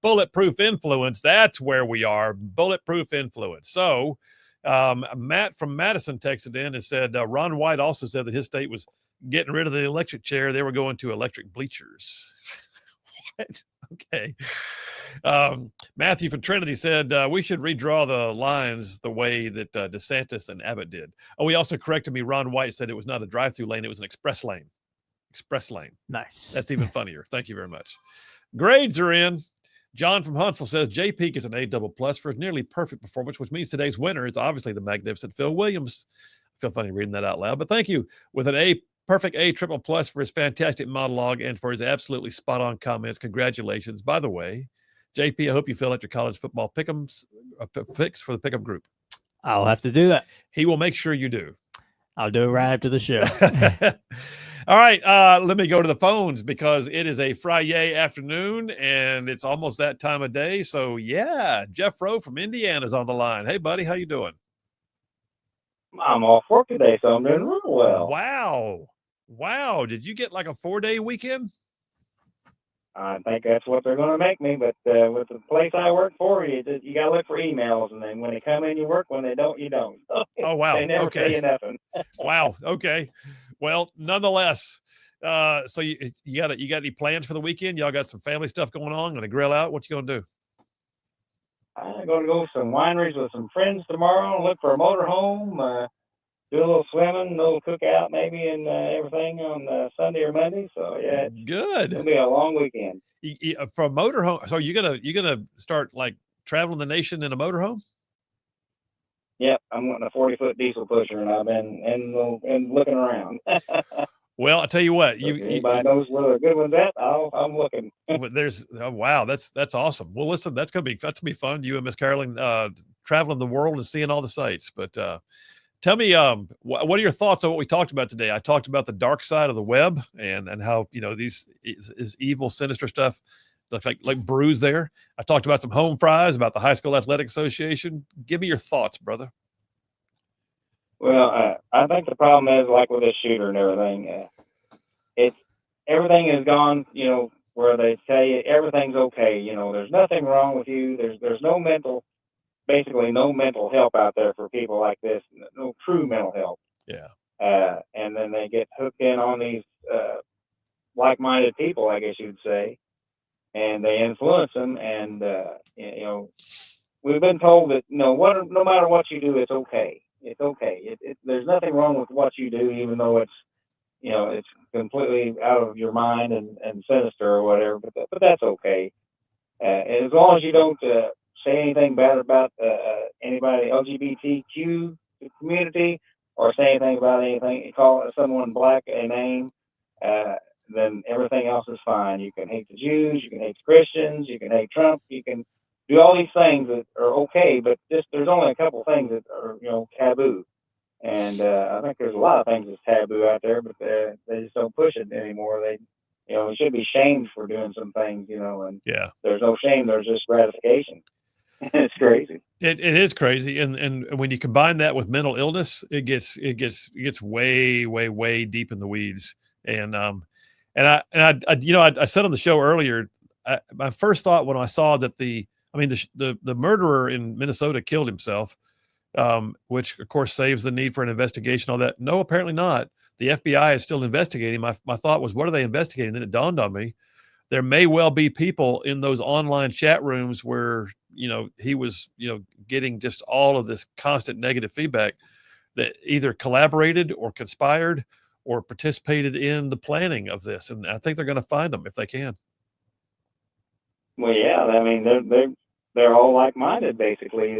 Bulletproof influence. That's where we are. Bulletproof influence. So Matt from Madison texted in and said, Ron White also said that his state was getting rid of the electric chair. They were going to electric bleachers. What? Okay. Matthew from Trinity said, we should redraw the lines the way that DeSantis and Abbott did. Oh, he also corrected me. Ron White said it was not a drive-through lane. It was an express lane. Express lane.
Nice.
That's even funnier. Thank you very much. Grades are in. John from Huntsville says, J. Peak is an A+ for his nearly perfect performance, which means today's winner is obviously the magnificent Phil Williams. I feel funny reading that out loud, but thank you. With an perfect A+ for his fantastic monologue and for his absolutely spot-on comments. Congratulations. By the way, JP, I hope you fill out your college football picks for the pick'em group.
I'll have to do that.
He will make sure you do.
I'll do it right after the show.
All right, let me go to the phones because it is a Friday afternoon and it's almost that time of day. So yeah, Jeff Rowe from Indiana is on the line. Hey, buddy, how you doing?
I'm off work today, so I'm doing real well.
Wow. Did you get like a 4-day weekend?
I think that's what they're going to make me, but with the place I work for, you got to look for emails, and then when they come in, you work. When they don't, you don't.
Oh, wow.
They never
Okay.
say nothing.
Wow. Okay. Well, nonetheless, So you got any plans for the weekend? Y'all got some family stuff going on? Gonna grill out? What you gonna do?
I'm going to go to some wineries with some friends tomorrow, look for a motorhome, do a little swimming, a little cookout maybe, and everything on Sunday or Monday. So yeah, it's
Good.
gonna be a long weekend.
For a motorhome, so you gonna start like traveling the nation in a motorhome?
Yep, I'm wanting a 40-foot diesel pusher, and I've been and looking around.
Well, I tell you what,
If anybody knows where a good one's at, I'm looking.
there's wow, that's awesome. Well, listen, that's gonna be fun. You and Miss Carolyn traveling the world and seeing all the sights. But tell me, what are your thoughts on what we talked about today? I talked about the dark side of the web and how these is evil, sinister stuff that's like brews there. I talked about some home fries, about the High School Athletic Association. Give me your thoughts, brother.
Well, I think the problem is like with this shooter and everything. It's everything is gone. Where they tell you everything's okay. There's nothing wrong with you. There's basically no mental help out there for people like this. No true mental help.
Yeah.
And then they get hooked in on these like-minded people, I guess you'd say, and they influence them. And we've been told that no matter what you do, it's okay. It's okay. There's nothing wrong with what you do, even though it's completely out of your mind and sinister or whatever. But that's okay. And as long as you don't say anything bad about anybody LGBTQ community or say anything about anything, call someone black a name, then everything else is fine. You can hate the Jews, you can hate the Christians, you can hate Trump, you can do all these things that are okay, but there's only a couple things that are taboo. And I think there's a lot of things that's taboo out there, but they just don't push it anymore. We should be shamed for doing some things, and
Yeah.
there's no shame. There's just gratification. It's crazy.
It is crazy, and when you combine that with mental illness, it gets way, way, way deep in the weeds. And I said on the show earlier, my first thought when I saw that the murderer in Minnesota killed himself, which of course saves the need for an investigation. All that, no, apparently not. The FBI is still investigating. My thought was, what are they investigating? Then it dawned on me, there may well be people in those online chat rooms where he was getting just all of this constant negative feedback that either collaborated or conspired or participated in the planning of this. And I think they're going to find them if they can.
Well, yeah, I mean they're all like-minded basically.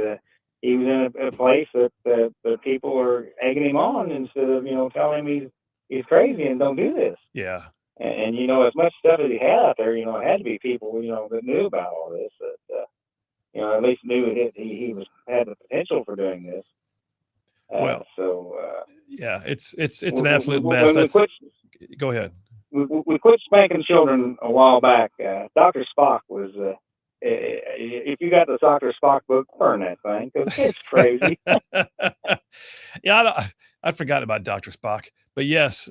He was in a place that people are egging him on instead of telling him he's crazy and don't do this.
Yeah.
And as much stuff as he had out there, it had to be people that knew about all this that at least knew he had the potential for doing this.
Yeah, it's an absolute mess. Go ahead.
We quit spanking children a while back. Dr. Spock was. If you got the Dr. Spock book, burn that thing because it's crazy.
Yeah, I'd forgotten about Dr. Spock, but yes,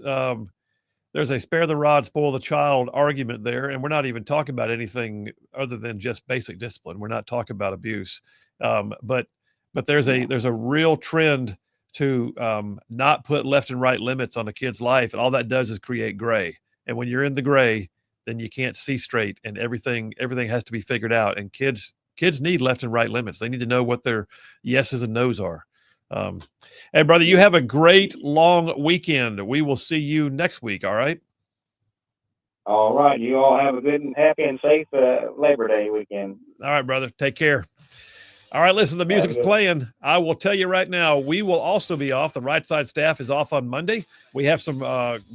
there's a spare the rod, spoil the child argument there, and we're not even talking about anything other than just basic discipline. We're not talking about abuse, but there's a real trend to not put left and right limits on a kid's life, and all that does is create gray. And when you're in the gray, then you can't see straight, and everything has to be figured out. And kids need left and right limits. They need to know what their yeses and nos are. Hey, brother, you have a great long weekend. We will see you next week. All right.
All right. You all have a good and happy and safe Labor Day weekend.
All right, brother. Take care. All right, listen, the music's playing. I will tell you right now, we will also be off. The Rightside staff is off on Monday. We have some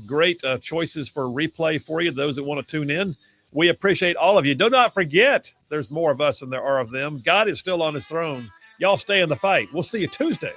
great choices for replay for you, those that want to tune in. We appreciate all of you. Do not forget, there's more of us than there are of them. God is still on his throne. Y'all stay in the fight. We'll see you Tuesday.